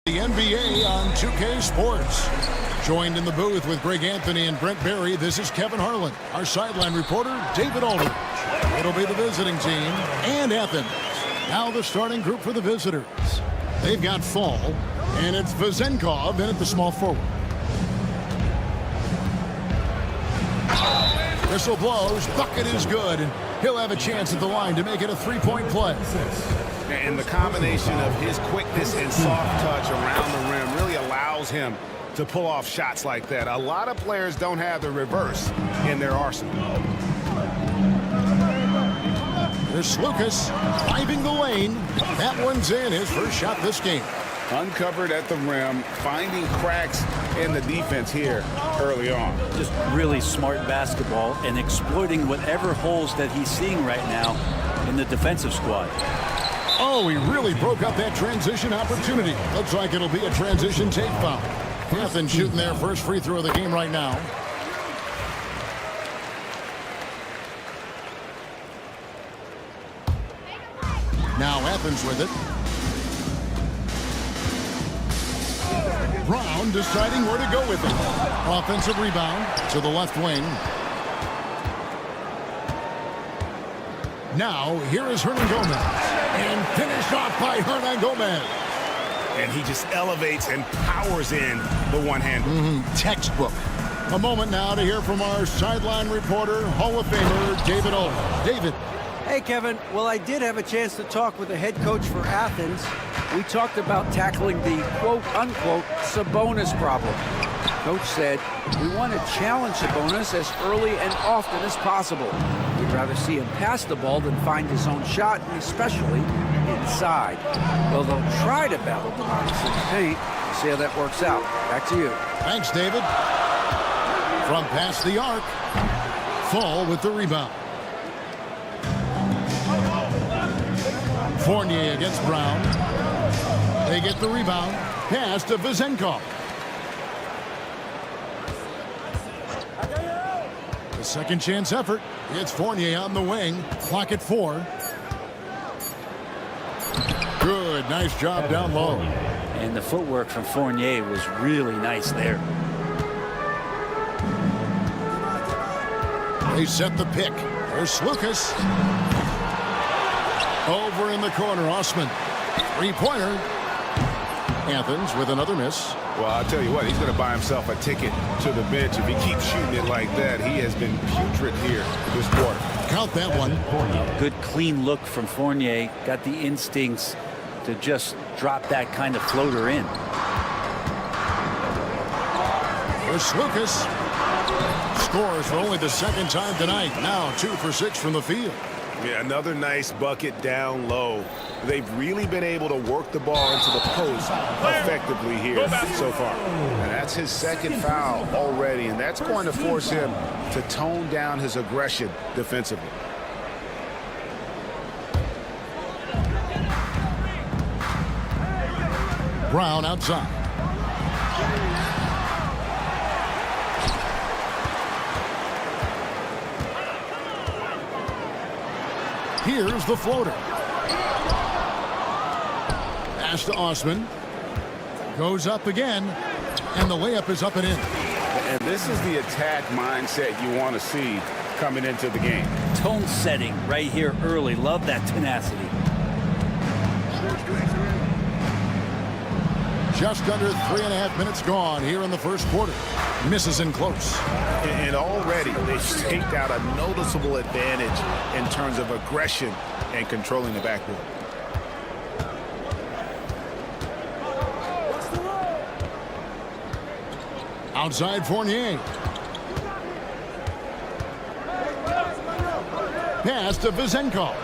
The NBA on 2K Sports. Joined in the booth with Greg Anthony and Brent Barry, this is Kevin Harlan. Our sideline reporter, David Aldridge. It'll be the visiting team and Athens. Now the starting group for the visitors. They've got Fall, and it's Vezenkov in at the small forward. Whistle blows, bucket is good, and he'll have a chance at the line to make it a three-point play. And the combination of his quickness and soft touch around the rim really allows him to pull off shots like that. A lot of players don't have the reverse in their arsenal. There's Lucas driving the lane. That one's in, his first shot this game. Uncovered at the rim, finding cracks in the defense here early on. Just really smart basketball and exploiting whatever holes that he's seeing right now in the defensive squad. Oh, he really broke up that transition opportunity. Looks like it'll be a transition take foul. Athens shooting their first free throw of the game right now. Now Athens with it. Brown deciding where to go with it. Offensive rebound to the left wing. Now here is Hernan Gomez. And finished off by Hernan Gomez. And he just elevates and powers in the one-hander. Textbook. A moment now to hear from our sideline reporter, Hall of Famer David Aldridge. David. Hey, Kevin. Well, I did have a chance to talk with the head coach for Athens. We talked about tackling the quote-unquote Sabonis problem. Coach said, we want to challenge Sabonis as early and often as possible. We'd rather see him pass the ball than find his own shot, and especially inside. Well, they'll try to battle Demonis in the paint. See how that works out. Back to you. Thanks, David. From past the arc, Fall with the rebound. Fournier against Brown. They get the rebound. Pass to Vezenkov. The second chance effort. It's Fournier on the wing. Clock at 4. Good. Nice job down low. And the footwork from Fournier was really nice there. They set the pick. There's Lucas. Over in the corner, Osman. Three-pointer. Athens with another miss. Well, I'll tell you what, he's going to buy himself a ticket to the bench. If he keeps shooting it like that, he has been putrid here this quarter. Count that one. Good, clean look from Fournier. Got the instincts to just drop that kind of floater in. There's Lucas. Scores for only the second time tonight. Now 2 for 6 from the field. Yeah, another nice bucket down low. They've really been able to work the ball into the post effectively. effectively here so far. And that's his second foul already, and that's going to force him to tone down his aggression defensively. Brown outside. Here's the floater. Pass to Osman. Goes up again, and the layup is up and in. And this is the attack mindset you want to see coming into the game. Tone setting right here early. Love that tenacity. Just under 3.5 minutes gone here in the first quarter. Misses in close. And already they've staked out a noticeable advantage in terms of aggression and controlling the backboard. Outside Fournier. Pass to Vizenko.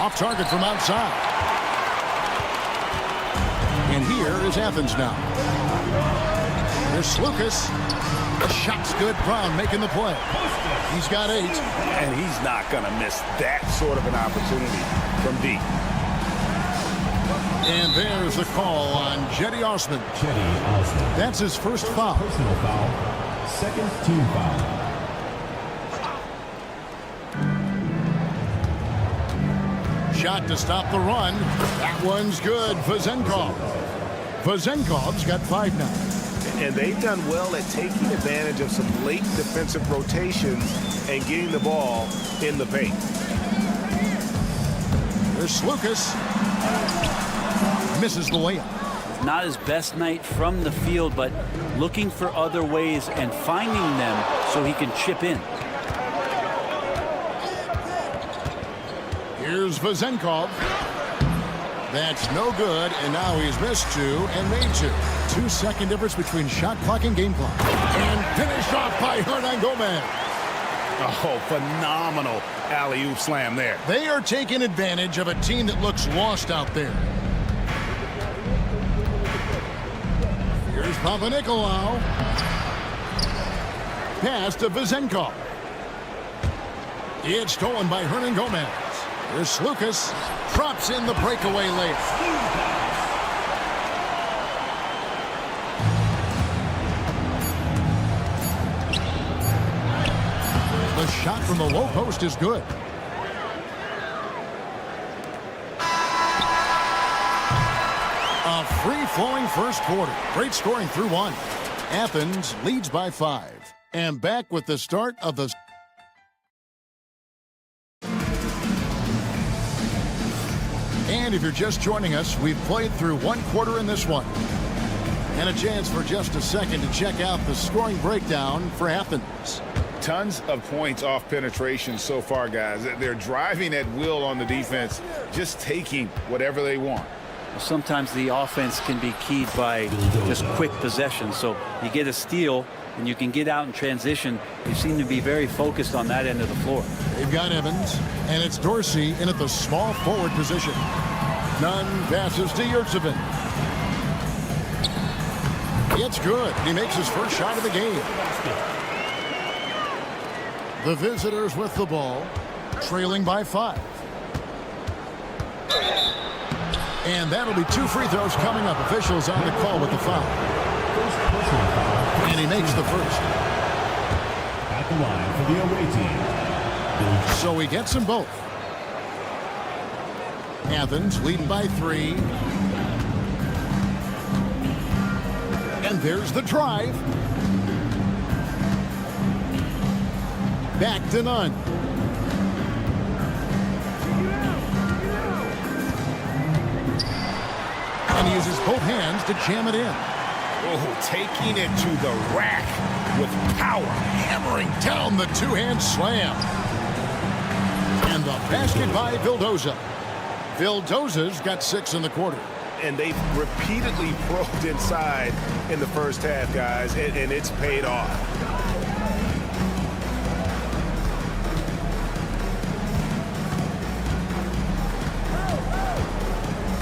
Off target from outside. And here is Athens now. There's Lucas. The shot's good. Brown making the play. He's got 8. And he's not going to miss that sort of an opportunity from deep. And there's the call on Jetty Osman. That's his first foul. Personal foul. Second team foul. Shot to stop the run. That one's good. Vazenkov's got 5 now. And they've done well at taking advantage of some late defensive rotations and getting the ball in the paint. There's Lucas. Misses the layup. Not his best night from the field, but looking for other ways and finding them so he can chip in. Here's Vazenkov. That's no good, and now he's missed 2 and made 2. 2-second difference between shot clock and game clock. And finished off by Hernan Gomez. Oh, phenomenal alley-oop slam there. They are taking advantage of a team that looks lost out there. Here's Panathinaikos. Pass to Vizenkov. It's stolen by Hernan Gomez. Here's Lucas. Drops in the breakaway layup. The shot from the low post is good. A free-flowing first quarter. Great scoring through 1. Athens leads by 5. And back with the start of the... And if you're just joining us, we've played through 1 quarter in this one. And a chance for just a second to check out the scoring breakdown for Athens. Tons of points off penetration so far, guys. They're driving at will on the defense, just taking whatever they want. Sometimes the offense can be keyed by just quick possession. So you get a steal and you can get out in transition. You seem to be very focused on that end of the floor. They've got Evans, and it's Dorsey in at the small forward position. Nunn passes to Yurtsevin. It's good. He makes his first shot of the game. The visitors with the ball, trailing by 5. And that'll be 2 free throws coming up. Officials on the call with the foul. And he makes the first. At the line for the away team. So he gets them both. Athens leading by 3. And there's the drive. Back to Nunn. And he uses both hands to jam it in. Oh, taking it to the rack with power. Hammering down the 2-hand slam. And the basket by Vildoza. Vildoza's got 6 in the quarter. And they've repeatedly probed inside in the first half, guys, and it's paid off.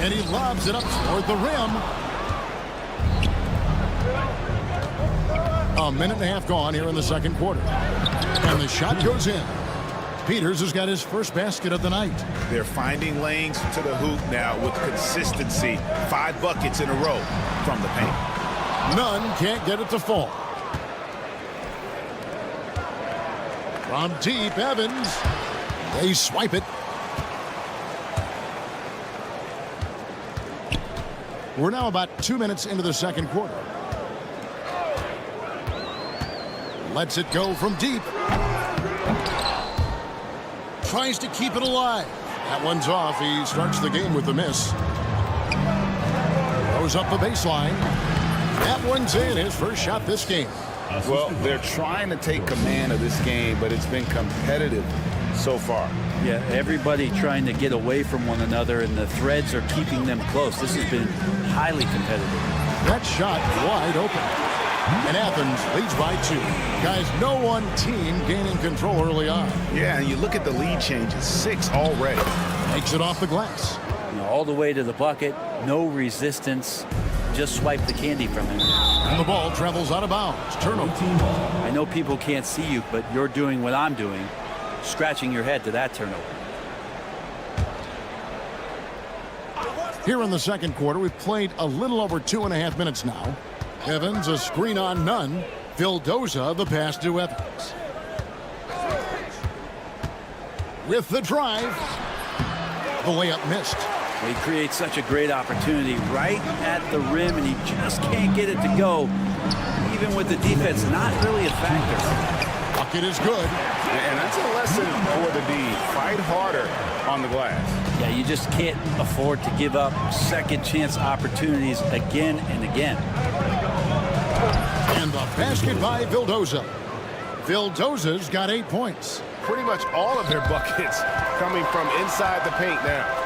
And he lobs it up toward the rim. A minute and a half gone here in the second quarter. And the shot goes in. Peters has got his first basket of the night. They're finding lanes to the hoop now with consistency. 5 buckets in a row from the paint. Nunn can't get it to fall. From deep, Evans. They swipe it. We're now about 2 minutes into the second quarter. Lets it go from deep. Tries to keep it alive. That one's off. He starts the game with the miss. Goes up the baseline. That one's in. His first shot this game. Well, they're trying to take command of this game, but it's been competitive so far. Yeah, everybody trying to get away from one another, and the threads are keeping them close. This has been highly competitive. That shot wide open. And Athens leads by 2. Guys, no one team gaining control early on. Yeah, and you look at the lead changes. 6 already. Makes it off the glass. All the way to the bucket, no resistance. Just swipe the candy from him. And the ball travels out of bounds. Turnover. I know people can't see you, but you're doing what I'm doing. Scratching your head to that turnover. Here in the second quarter, we've played a little over 2.5 minutes now. Evans, a screen on Nunn. Vildoza, the pass to Evans. With the drive. The layup missed. He creates such a great opportunity right at the rim, and he just can't get it to go. Even with the defense, not really a factor. Bucket is good. And that's a lesson for the D. Fight harder on the glass. Yeah, you just can't afford to give up second chance opportunities again and again. And the basket by Vildoza. Vildoza's got 8 points. Pretty much all of their buckets coming from inside the paint now.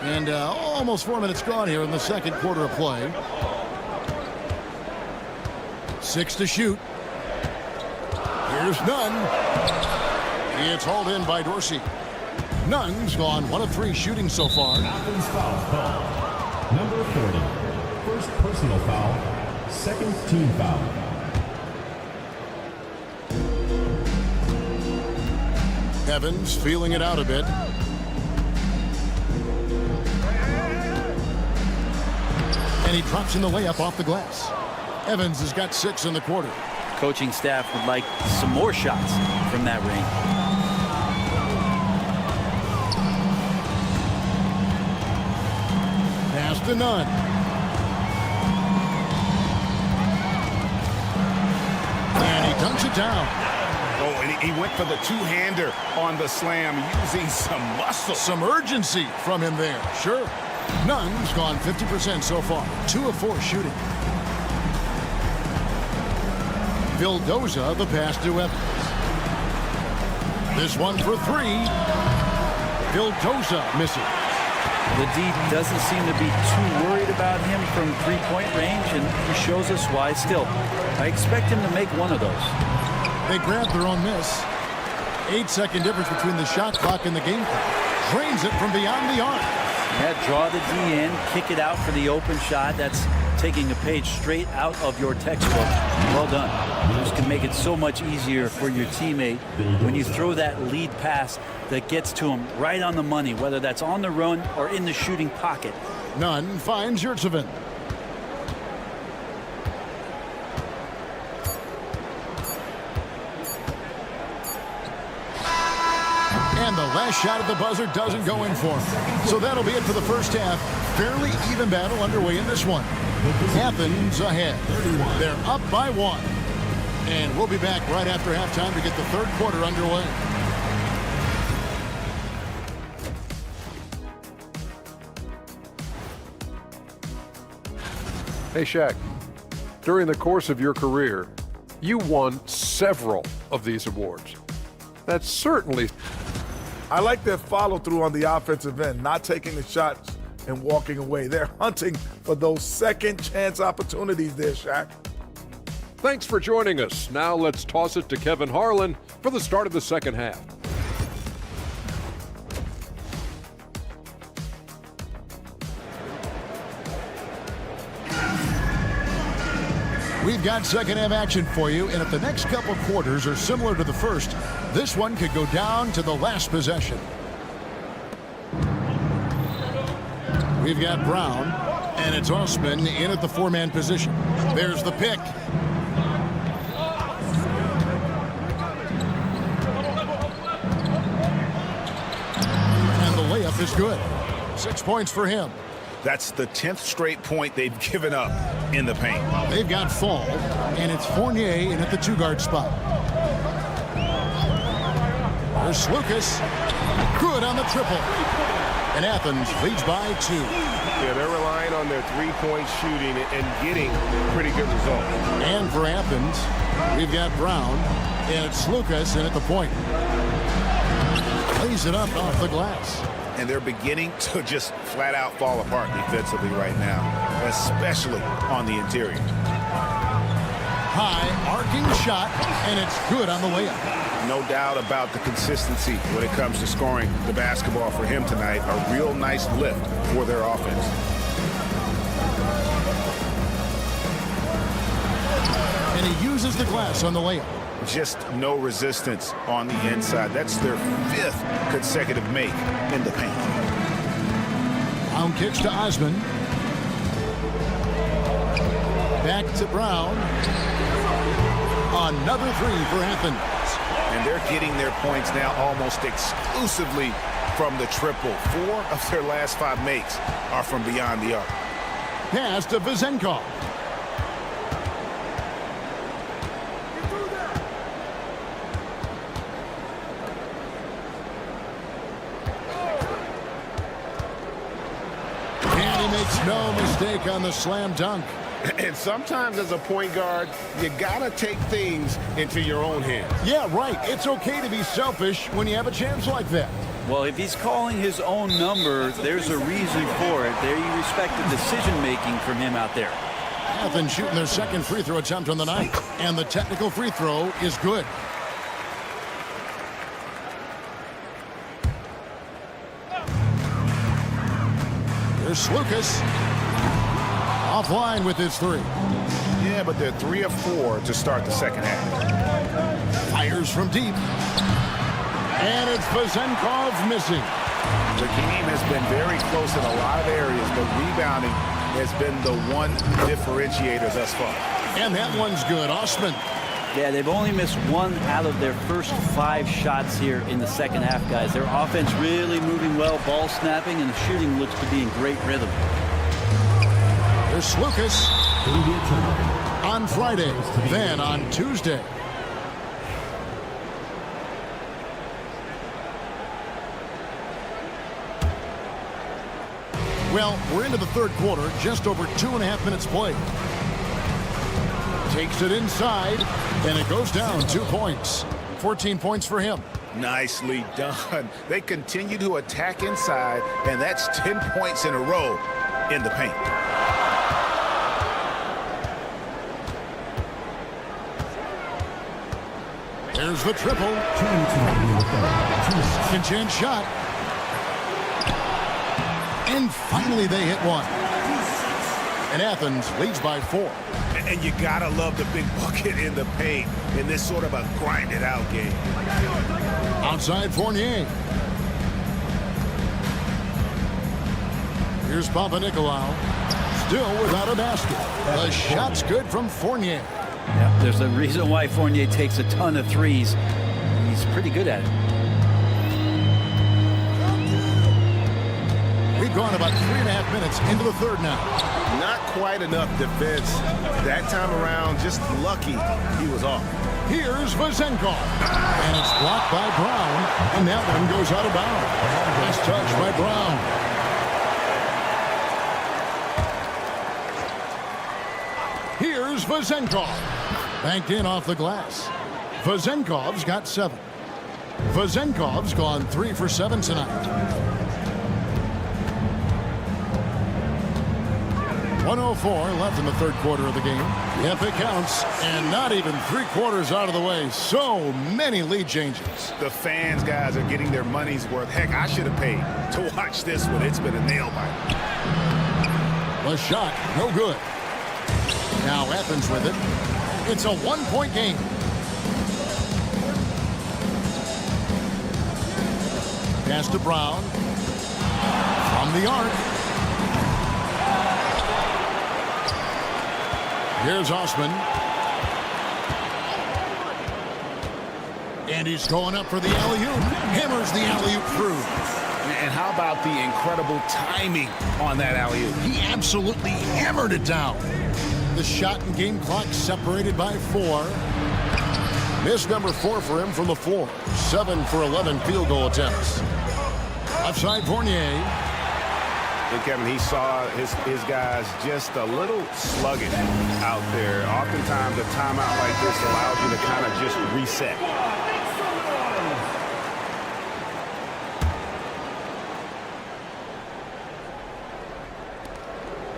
And almost 4 minutes gone here in the second quarter of play. 6 to shoot. Here's Nunn. It's hauled in by Dorsey. Nunn's gone 1 of 3 shooting so far. Athens foul call. Number 40. First personal foul. Second team foul. Evans feeling it out a bit. And he drops in the layup off the glass. Evans has got 6 in the quarter. Coaching staff would like some more shots from that range. Pass to Nunn. And he dunks it down. Oh, and he went for the two-hander on the slam, using some muscle. Some urgency from him there. Sure. Nunn's gone 50% so far. 2 of 4 shooting. Vildoza, the pass to Evans. This one for 3. Vildoza misses. The D doesn't seem to be too worried about him from three-point range, and he shows us why still. I expect him to make one of those. They grab their own miss. 8-second difference between the shot clock and the game clock. Drains it from beyond the arc. Yeah, draw the D in, kick it out for the open shot. That's taking a page straight out of your textbook. Well done. This can make it so much easier for your teammate when you throw that lead pass that gets to him right on the money, whether that's on the run or in the shooting pocket. Nunn finds Yurtsevin. And the last shot at the buzzer doesn't go in for him. So that'll be it for the first half. Fairly even battle underway in this one. Athens ahead. They're up by 1. And we'll be back right after halftime to get the third quarter underway. Hey, Shaq, during the course of your career, you won several of these awards. That's certainly... I like their follow-through on the offensive end, not taking the shots and walking away. They're hunting for those second chance opportunities there, Shaq. Thanks for joining us. Now let's toss it to Kevin Harlan for the start of the second half. We've got second half action for you, and if the next couple quarters are similar to the first, this one could go down to the last possession. We've got Brown, and it's Osman in at the four-man position. There's the pick. And the layup is good. 6 points for him. That's the 10th straight point they've given up in the paint. They've got Fall, and it's Fournier in at the two-guard spot. There's Lucas. Good on the triple. And Athens leads by 2. Yeah, they're relying on their three-point shooting and getting pretty good results. And for Athens, we've got Brown, and it's Lucas in at the point. Lays it up off the glass. And they're beginning to just flat out fall apart defensively right now, especially on the interior. High arcing shot, and it's good on the layup. No doubt about the consistency when it comes to scoring the basketball for him tonight. A real nice lift for their offense. And he uses the glass on the layup. Just no resistance on the inside. That's their 5th consecutive make in the paint. Brown kicks to Osman. Back to Brown. Another three for Athens. And they're getting their points now almost exclusively from the triple. 4 of their last 5 makes are from beyond the arc. Pass to Vezenkov. Makes no mistake on the slam dunk. And sometimes as a point guard, you gotta take things into your own hands. Yeah, right. It's okay to be selfish when you have a chance like that. Well, if he's calling his own number, there's a reason for it. There you respect the decision-making from him out there. Athens shooting their second free throw attempt on the night. And the technical free throw is good. There's Lucas. Offline with his 3. Yeah, but they're 3 of 4 to start the second half. Fires from deep. And it's Vezenkov missing. The game has been very close in a lot of areas, but rebounding has been the one differentiator thus far. And that one's good. Osman. Yeah, they've only missed 1 out of their first 5 shots here in the second half, guys. Their offense really moving well, ball snapping, and the shooting looks to be in great rhythm. There's Lucas on Friday, then on Tuesday. Well, we're into the third quarter, just over 2.5 minutes played. Takes it inside, and it goes down 2 points. 14 points for him. Nicely done. They continue to attack inside, and that's 10 points in a row in the paint. There's the triple. Second chance shot. And finally they hit one. And Athens leads by 4. And you gotta love the big bucket in the paint in this sort of a grinded out game. Outside Fournier. Here's Panathinaikos. Still without a basket. The shot's good from Fournier. Yeah, there's a reason why Fournier takes a ton of threes. He's pretty good at it. We've gone about 3.5 minutes into the third now. Not quite enough defense. That time around, just lucky he was off. Here's Vezenkov. And it's blocked by Brown. And that one goes out of bounds. Nice touch by Brown. Here's Vezenkov. Banked in off the glass. Vezenkov's got 7. Vezenkov's gone 3 for 7 tonight. 1:04 left in the third quarter of the game. If it counts, and not even 3/4 out of the way. So many lead changes. The fans, guys, are getting their money's worth. Heck, I should have paid to watch this one. It's been a nail biter. The shot, no good. Now Athens with it. It's a 1-point game. Pass to Brown. From the arc. Here's Osman. And he's going up for the alley-oop. Hammers the alley-oop through. And how about the incredible timing on that alley-oop? He absolutely hammered it down. The shot and game clock separated by 4. Miss number 4 for him from the floor. 7 for 11 field goal attempts. Outside Fournier. Look, Kevin, he saw his guys just a little sluggish out there. Oftentimes, a timeout like this allows you to kind of just reset.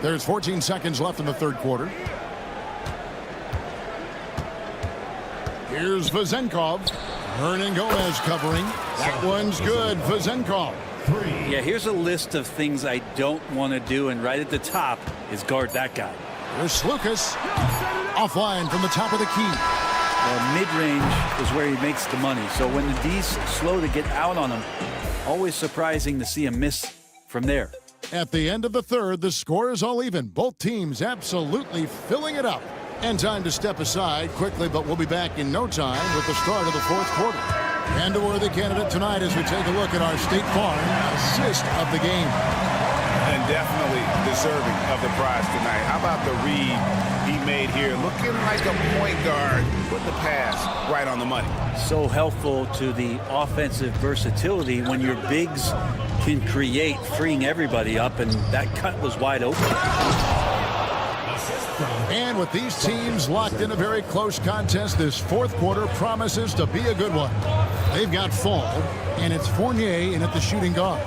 There's 14 seconds left in the third quarter. Here's Vezenkov. Hernan Gomez covering. That one's good. Vezenkov. Yeah, here's a list of things I don't want to do, and right at the top is guard that guy. There's Lucas. Offline from the top of the key. Well, mid-range is where he makes the money. So when the D's slow to get out on him, always surprising to see him miss from there. At the end of the third, the score is all even. Both teams absolutely filling it up. And time to step aside quickly, but we'll be back in no time with the start of the fourth quarter. And a worthy candidate tonight as we take a look at our State Farm assist of the game. And definitely deserving of the prize tonight. How about the read he made here? Looking like a point guard. Put the pass right on the money. So helpful to the offensive versatility when your bigs can create, freeing everybody up, and that cut was wide open. And with these teams locked in a very close contest, this fourth quarter promises to be a good one. They've got Fall, and it's Fournier in at the shooting guard.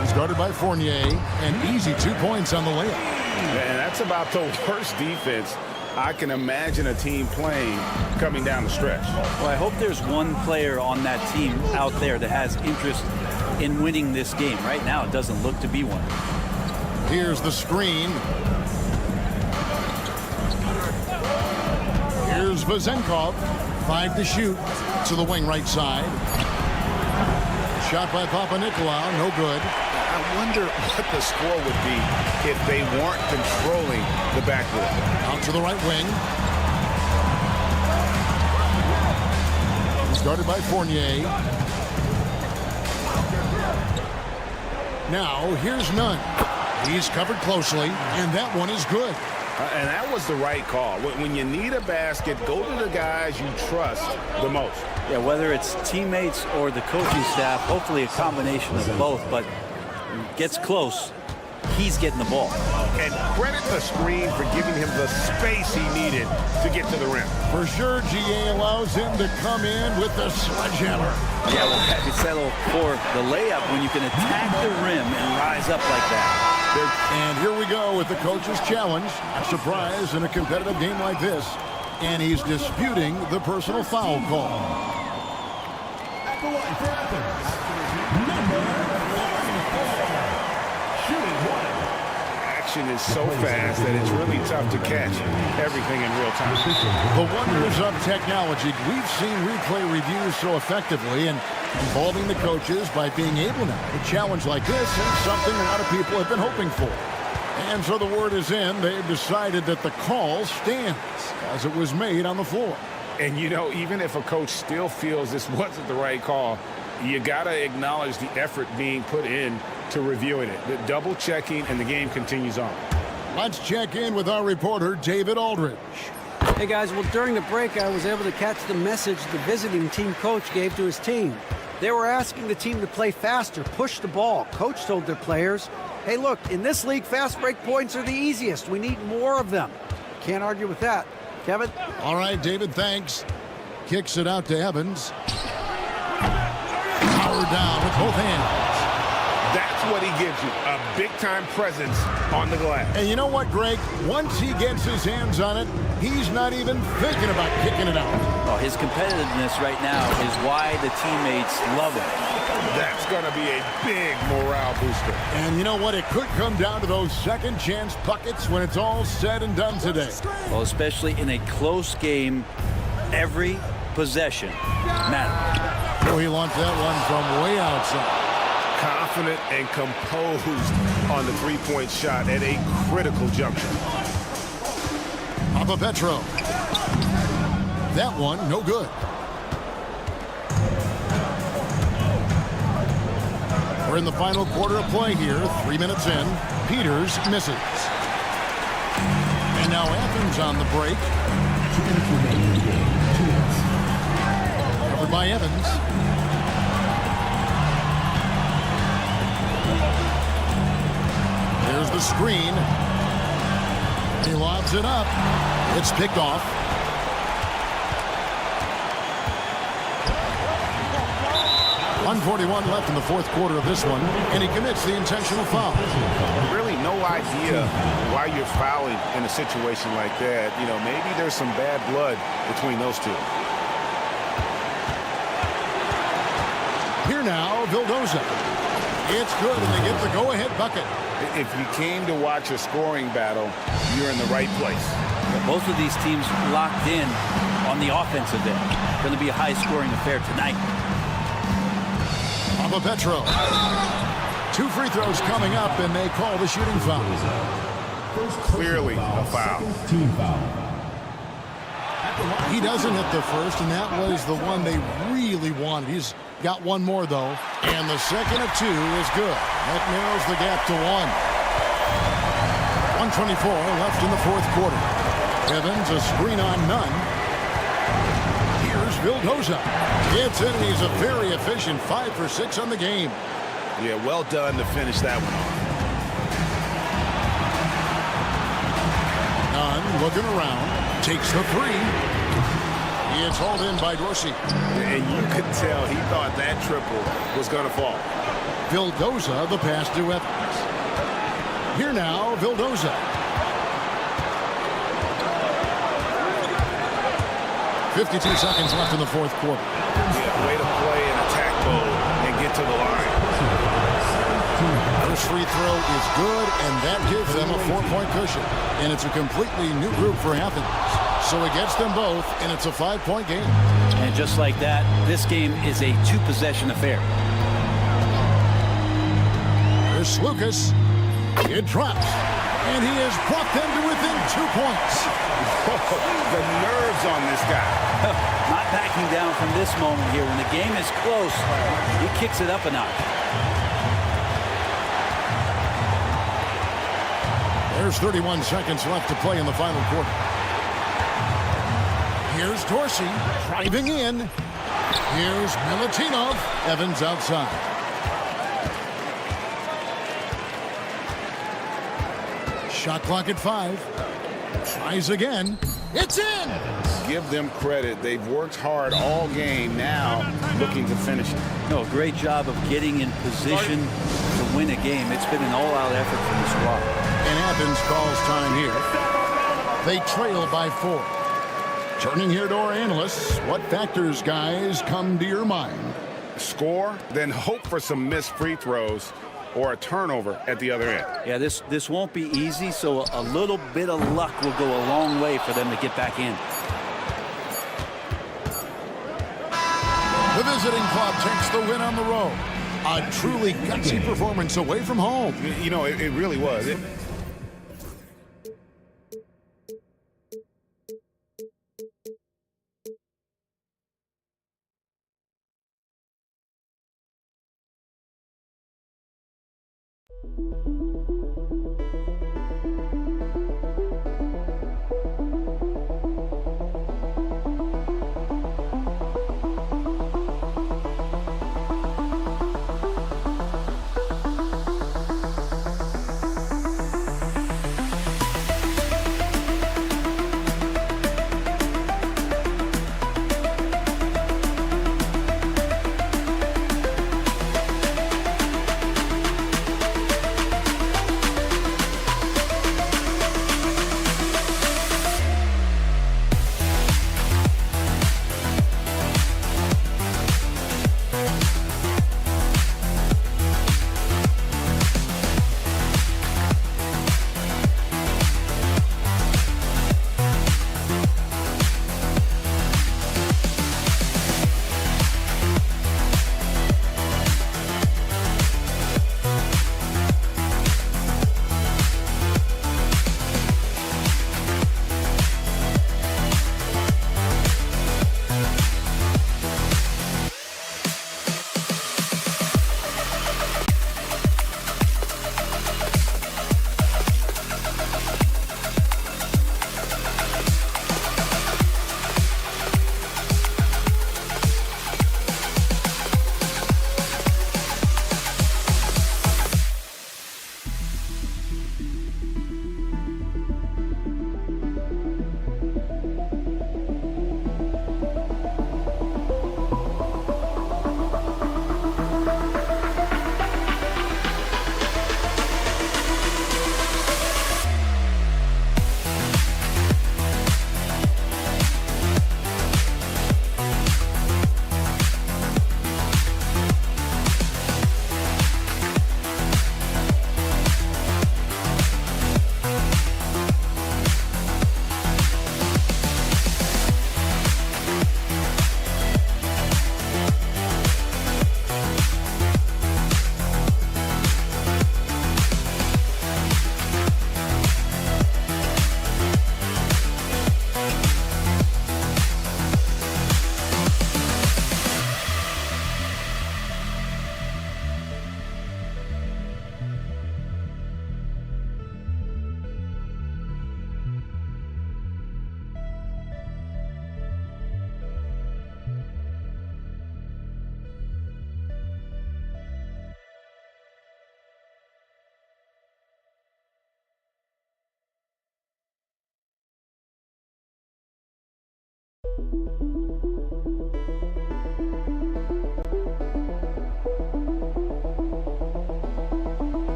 He's guarded by Fournier, and easy 2 points on the layup. And that's about the worst defense I can imagine a team playing coming down the stretch. Well, I hope there's one player on that team out there that has interest in winning this game. Right now, it doesn't look to be one. Here's the screen. Here's Vezenkov. 5 to shoot to the wing right side. Shot by Panathinaikos, no good. I wonder what the score would be if they weren't controlling the backboard. Out to the right wing. He's guarded by Fournier. Now, here's Nunn. He's covered closely, and that one is good. And that was the right call. When you need a basket, go to the guys you trust the most. Yeah, whether it's teammates or the coaching staff, hopefully a combination of both, but when it gets close, he's getting the ball. And credit the screen for giving him the space he needed to get to the rim. For sure, GA allows him to come in with the sledgehammer. Yeah, well, you settle for the layup when you can attack the rim and rise up like that. And here we go with the coach's challenge. A surprise in a competitive game like this. And he's disputing the personal foul call. At the line for Athens, number 44, shooting one. Action is so fast that it's really tough to catch everything in real time. The wonders of technology. We've seen replay reviews so effectively, and involving the coaches by being able now to challenge like this is something a lot of people have been hoping for. And so the word is in. They've decided that the call stands as it was made on the floor. And, you know, even if a coach still feels this wasn't the right call, you got to acknowledge the effort being put in to reviewing it. The double checking, and the game continues on. Let's check in with our reporter, David Aldridge. Hey guys, well during the break I was able to catch the message the visiting team coach gave to his team. They were asking the team to play faster, push the ball. Coach told their players, hey look, in this league fast break points are the easiest. We need more of them. Can't argue with that. Kevin? All right, David, thanks. Kicks it out to Evans. Power down with both hands. That's what he gives you, a big-time presence on the glass. And you know what, Greg? Once he gets his hands on it, he's not even thinking about kicking it out. Oh, his competitiveness right now is why the teammates love him. That's going to be a big morale booster. And you know what? It could come down to those second chance buckets when it's all said and done today. Well, especially in a close game, every possession matters. Oh, he launched that one from way outside. Confident and composed on the three-point shot at a critical juncture. Papa Petro. That one, no good. We're in the final quarter of play here. 3 minutes in. Peters misses. And now Athens on the break. 2 minutes remaining in the game. 2 minutes. Covered by Evans. There's the screen. He lobs it up. It's picked off. .141 left in the fourth quarter of this one, and he commits the intentional foul. Really no idea why you're fouling in a situation like that. You know, maybe there's some bad blood between those two. Here now, Vildoza. It's good, and they get the go-ahead bucket. If you came to watch a scoring battle, you're in the right place. Both of these teams locked in on the offensive end. Going to be a high-scoring affair tonight. Papa Petro. 2 free throws coming up, and they call the shooting foul. Clearly a foul. Team foul. He doesn't hit the first, and that was the one they really wanted. He's got one more, though. And the second of 2 is good. That narrows the gap to 1. 1:24 left in the fourth quarter. Evans, a screen on none. Here's Vildoza. Gets in, and he's a very efficient 5 for 6 on the game. Yeah, well done to finish that one off. Nunn looking around. Takes the 3. It's hauled in by Dorsey. And you could tell he thought that triple was going to fall. Vildoza, the pass to Evans. Here now, Vildoza. 52 seconds left in the fourth quarter. Yeah, way to play in attack mode and get to the line. First free throw is good, and that gives them a 4-point cushion. And it's a completely new group for Athens. So it gets them both, and it's a 5-point game. And just like that, this game is a 2-possession affair. Here's Lucas. It drops, and he has brought them to within 2 points. The nerves on this guy. Not backing down from this moment here. When the game is close, he kicks it up a notch. There's 31 seconds left to play in the final quarter. Here's Dorsey driving in. Here's Milutinov. Evans outside. Shot clock at 5. Tries again. It's in! Give them credit. They've worked hard all game, now looking to finish it. No, great job of getting in position to win a game. It's been an all-out effort from the squad. And Athens calls time here. They trail by 4. Turning here to our analysts, what factors, guys, come to your mind? Score, then hope for some missed free throws or a turnover at the other end. Yeah, this won't be easy, so a little bit of luck will go a long way for them to get back in. The visiting club takes the win on the road. A truly gutsy performance away from home. You know, it really was.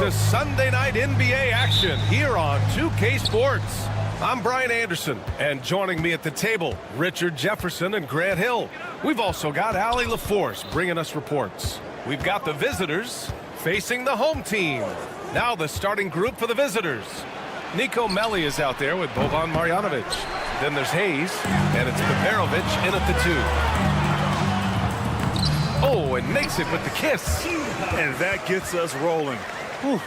to Sunday night NBA action here on 2K Sports. I'm Brian Anderson, and joining me at the table, Richard Jefferson and Grant Hill. We've also got Allie LaForce bringing us reports. We've got the visitors facing the home team. Now the starting group for the visitors. Niko is out there with Boban Marjanovic. Then there's Hayes, and it's Peperovic in at the 2. Oh, and makes it with the kiss. And that gets us rolling. Whew.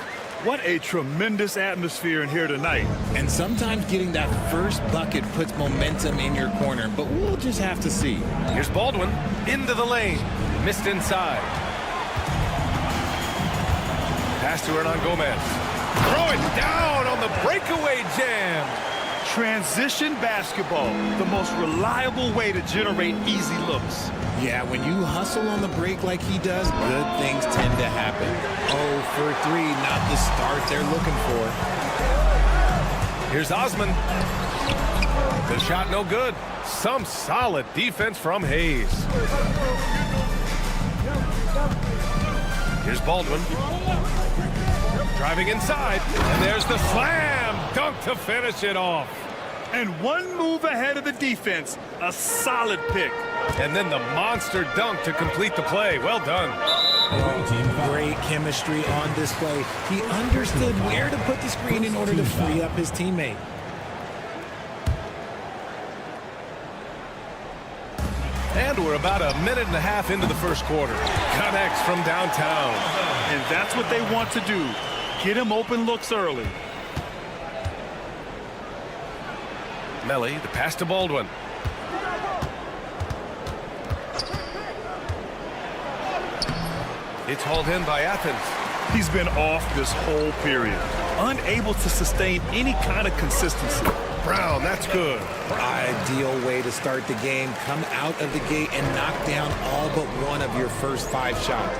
What a tremendous atmosphere in here tonight. And sometimes getting that first bucket puts momentum in your corner, but we'll just have to see. Here's Baldwin into the lane. Missed inside. Pass to Hernan Gomez. Throw it down on the breakaway jam. Transition basketball, the most reliable way to generate easy looks. Yeah, when you hustle on the break like he does, good things tend to happen. 0 for 3, not the start they're looking for. Here's Osman. The shot no good. Some solid defense from Hayes. Here's Baldwin. Driving inside, and there's the slam dunk to finish it off. And one move ahead of the defense, a solid pick. And then the monster dunk to complete the play. Well done. Great chemistry on display. He understood where to put the screen in order to free up his teammate. And we're about a minute and a half into the first quarter. Connects from downtown. And that's what they want to do. Get him open looks early. Melly, the pass to Baldwin. It's hauled in by Athens. He's been off this whole period. Unable to sustain any kind of consistency. Brown, that's good. Ideal way to start the game. Come out of the gate and knock down all but one of your first 5 shots.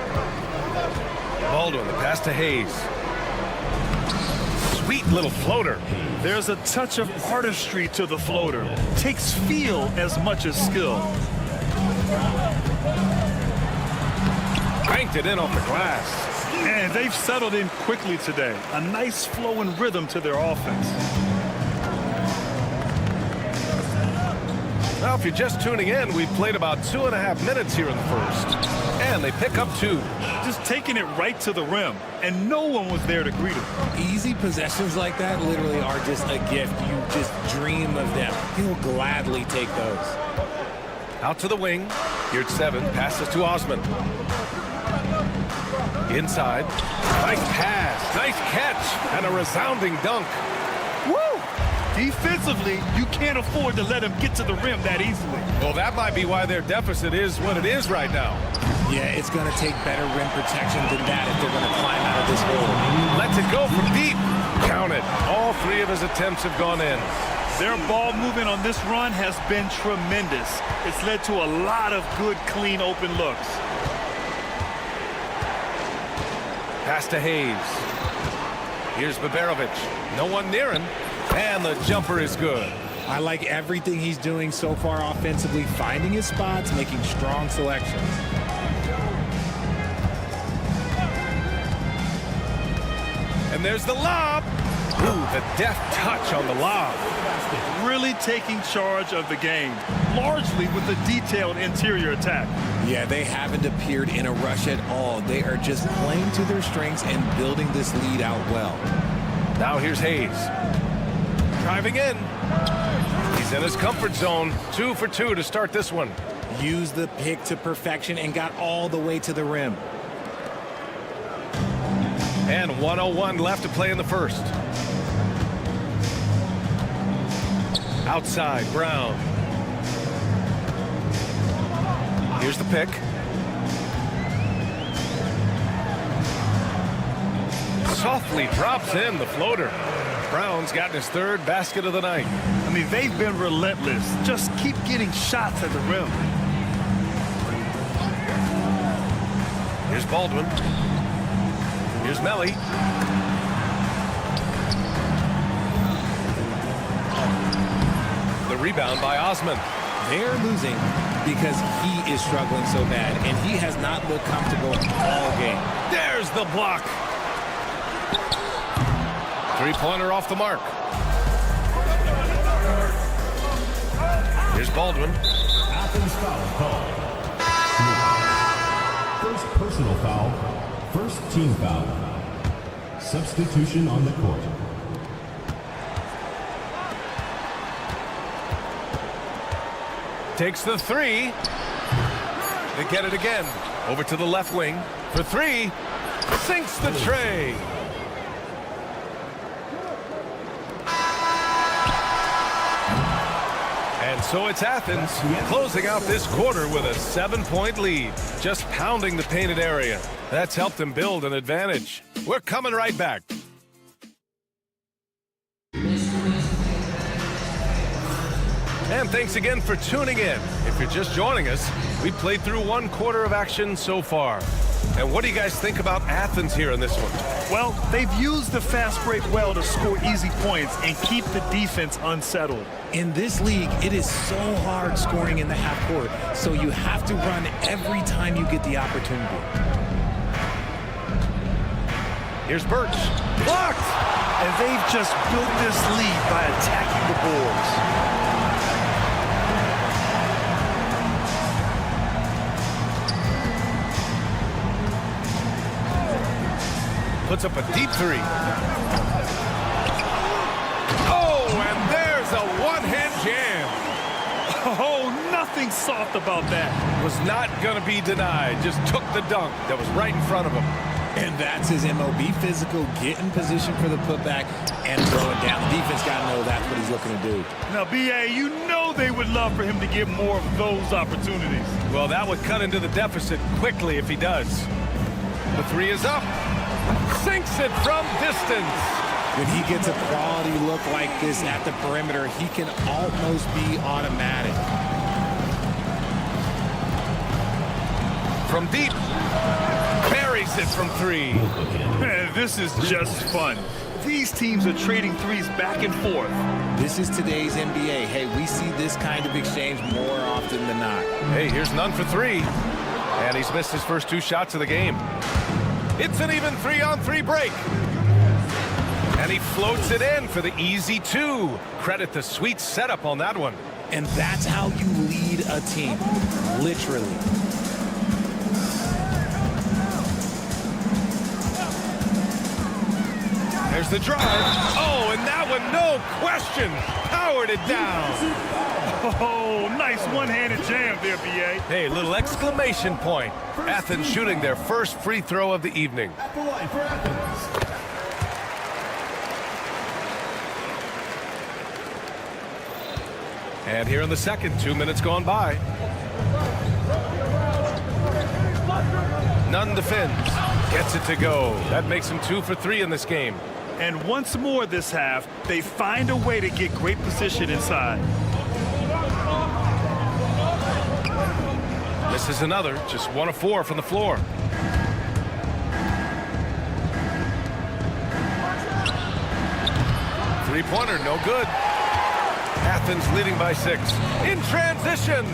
Baldwin, the pass to Hayes. Sweet little floater. There's a touch of artistry to the floater. Takes feel as much as skill. Banked it in off the glass. And they've settled in quickly today. A nice flow and rhythm to their offense. Now, if you're just tuning in, we've played about 2.5 minutes here in the first. And they pick up 2. Just taking it right to the rim. And no one was there to greet him. Easy possessions like that literally are just a gift. You just dream of them. He'll gladly take those. Out to the wing. Here at 7. Passes to Osman. Inside. Nice pass. Nice catch. And a resounding dunk. Woo! Defensively, you can't afford to let him get to the rim that easily. Well, that might be why their deficit is what it is right now. Yeah, it's going to take better rim protection than that if they're going to climb out of this hole. Lets it go from deep. Count it. All 3 of his attempts have gone in. Their ball movement on this run has been tremendous. It's led to a lot of good, clean, open looks. Pass to Hayes. Here's Peperovic. No one near him. And the jumper is good. I like everything he's doing so far offensively, finding his spots, making strong selections. And there's the lob. Ooh, the deft touch on the lob. Really taking charge of the game, largely with a detailed interior attack. Yeah, they haven't appeared in a rush at all. They are just playing to their strengths and building this lead out well. Now here's Hayes. Driving in. He's in his comfort zone. 2 for 2 to start this one. Used the pick to perfection and got all the way to the rim. And 1:01 left to play in the first. Outside, Brown. Here's the pick. Softly drops in the floater. Brown's gotten his 3rd basket of the night. I mean, they've been relentless. Just keep getting shots at the rim. Here's Baldwin. Here's Melly. The rebound by Osman. They're losing because he is struggling so bad, and he has not looked comfortable all game. There's the block. Three-pointer off the mark. Here's Baldwin. Athens foul call. First personal foul. First team foul. Substitution on the court. Takes the three. They get it again. Over to the left wing for three. Sinks the tray. And so it's Athens closing out this quarter with a 7-point lead. Just pounding the painted area. That's helped them build an advantage. We're coming right back. And thanks again for tuning in. If you're just joining us, we played through one quarter of action so far. And what do you guys think about Athens here in this one? Well, they've used the fast break well to score easy points and keep the defense unsettled. In this league, it is so hard scoring in the half court, so you have to run every time you get the opportunity. Here's Birch. Blocked! And they've just built this lead by attacking the boards. Puts up a deep three. Oh, and there's a one-hand jam. Oh, nothing soft about that. Was not going to be denied. Just took the dunk that was right in front of him. And that's his MO. Be physical, get in position for the putback, and throw it down. The defense got to know that's what he's looking to do. Now, B.A., you know they would love for him to get more of those opportunities. Well, that would cut into the deficit quickly if he does. The three is up. Sinks it from distance. When he gets a quality look like this at the perimeter, he can almost be automatic. From deep. Buries it from three. Man, this is just fun. These teams are trading threes back and forth. This is today's NBA. Hey, we see this kind of exchange more often than not. Hey, here's none for three. And he's missed his first two shots of the game. It's an even 3-on-3 break. And he floats it in for the easy two. Credit the sweet setup on that one. And that's how you lead a team. Literally. There's the drive. Oh, and that one, no question, powered it down. Oh, nice one-handed jam there, B.A. Hey, little exclamation point. Athens shooting their first free throw of the evening. At the line for Athens. And here in the second, 2 minutes gone by. Nunn defends. Gets it to go. That makes him 2 for 3 in this game. And once more this half, they find a way to get great position inside. This is another, just 1 of 4 from the floor. Three-pointer, no good. Athens leading by 6. In transition.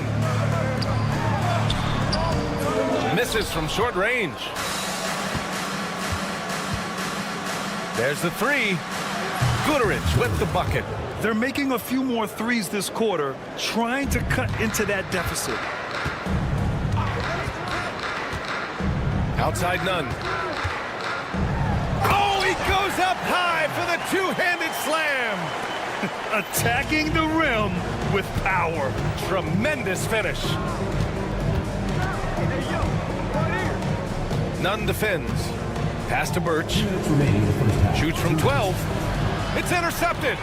Misses from short range. There's the three. Goodrich with the bucket. They're making a few more threes this quarter, trying to cut into that deficit. Outside Nunn. Oh, he goes up high for the two-handed slam. Attacking the rim with power. Tremendous finish. Nunn defends. Pass to Birch. Shoots from 12. It's intercepted.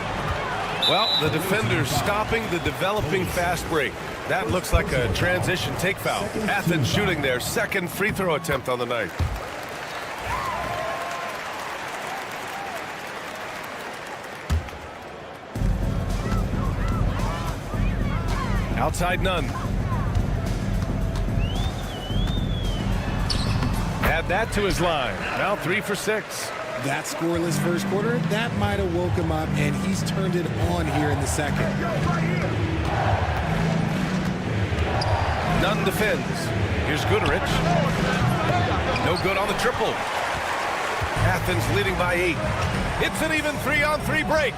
Well, the defender's stopping the developing fast break. That looks like a transition take foul. Athens shooting their second free throw attempt on the night. Outside Nunn. Add that to his line. Now 3 for 6. That scoreless first quarter, that might have woke him up, and he's turned it on here in the second. Nunn defends. Here's Goodrich. No good on the triple. Athens leading by 8. It's an even 3-on-3 break.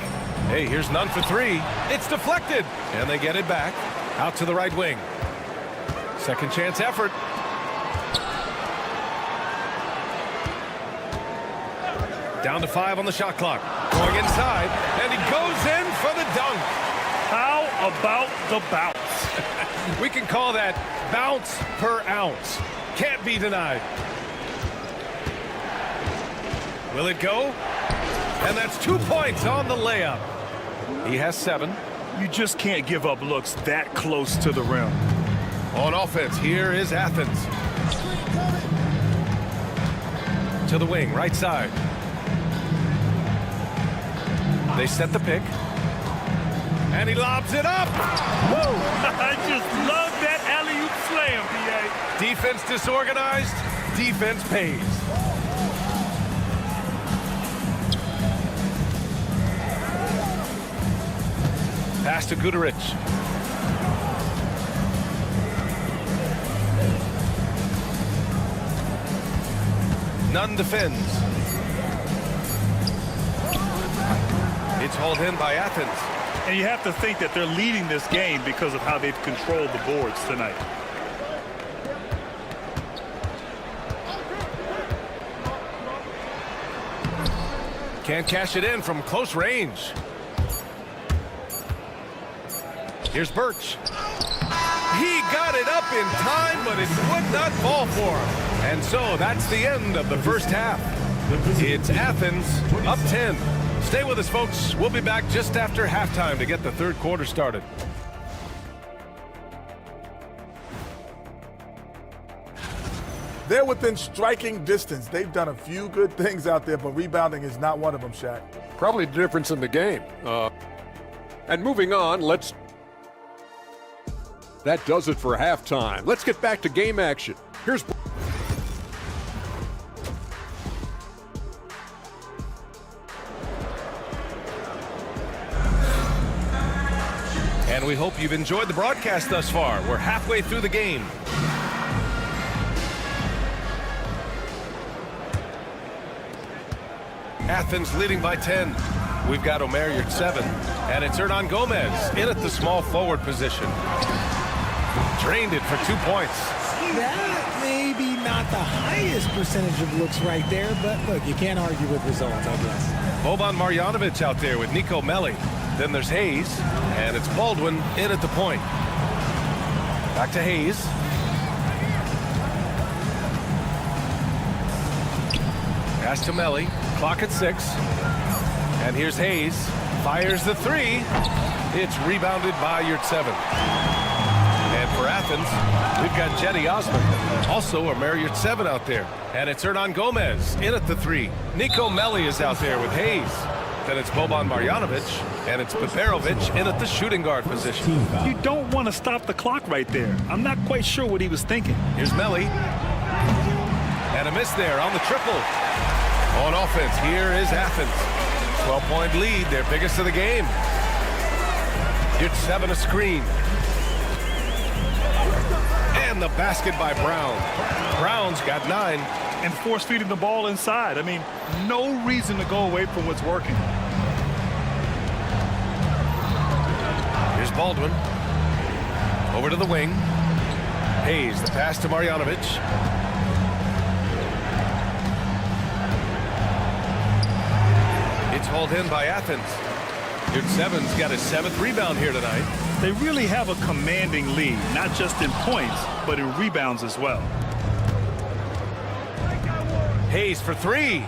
Hey, here's none for three. It's deflected, and they get it back out to the right wing. Second chance effort. Down to 5 on the shot clock. Going inside, and he goes in for the dunk. How about the bounce? We can call that bounce per ounce. Can't be denied. Will it go? And that's 2 points on the layup. He has 7. You just can't give up looks that close to the rim. On offense, here is Athens. To the wing, right side. They set the pick. And he lobs it up. Whoa! I just love that alley-oop slam, PA. Defense disorganized. Defense pays. Pass to Guduric. Nunn defends. It's hauled in by Athens. And you have to think that they're leading this game because of how they've controlled the boards tonight. Can't cash it in from close range. Here's Birch. He got it up in time, but it would not fall for him. And so that's the end of the first half. It's Athens up 10. Stay with us, folks. We'll be back just after halftime to get the third quarter started. They're within striking distance. They've done a few good things out there, but rebounding is not one of them, Shaq. Probably the difference in the game. And moving on, that does it for halftime. Let's get back to game action. Here's... And we hope you've enjoyed the broadcast thus far. We're halfway through the game. Athens leading by 10. We've got Omer at 7. And it's Hernan Gomez in at the small forward position. Drained it for 2 points. That may be not the highest percentage of looks right there, but look, you can't argue with results, I guess. Boban Marjanovic out there with Niko Melli. Then there's Hayes, and it's Baldwin in at the point. Back to Hayes. Pass to Melli. Clock at 6. And here's Hayes. Fires the 3. It's rebounded by Yurtseven. And for Athens, we've got Jetty Osman. Also a Marriott 7 out there. And it's Hernan Gomez in at the 3. Niko Melli is out there with Hayes. Then it's Boban Marjanovic, and it's Peperovic in at the shooting guard position. You don't want to stop the clock right there. I'm not quite sure what he was thinking. Here's Melli. And a miss there on the triple. On offense, here is Athens. 12-point lead, their biggest of the game. Gets 7 a screen. And the basket by Brown. Brown's got 9. And force feeding the ball inside. I mean, no reason to go away from what's working. Here's Baldwin. Over to the wing. Hayes, the pass to Marjanovic. It's hauled in by Athens. Yurtseven's got his 7th rebound here tonight. They really have a commanding lead, not just in points, but in rebounds as well. Hayes for 3.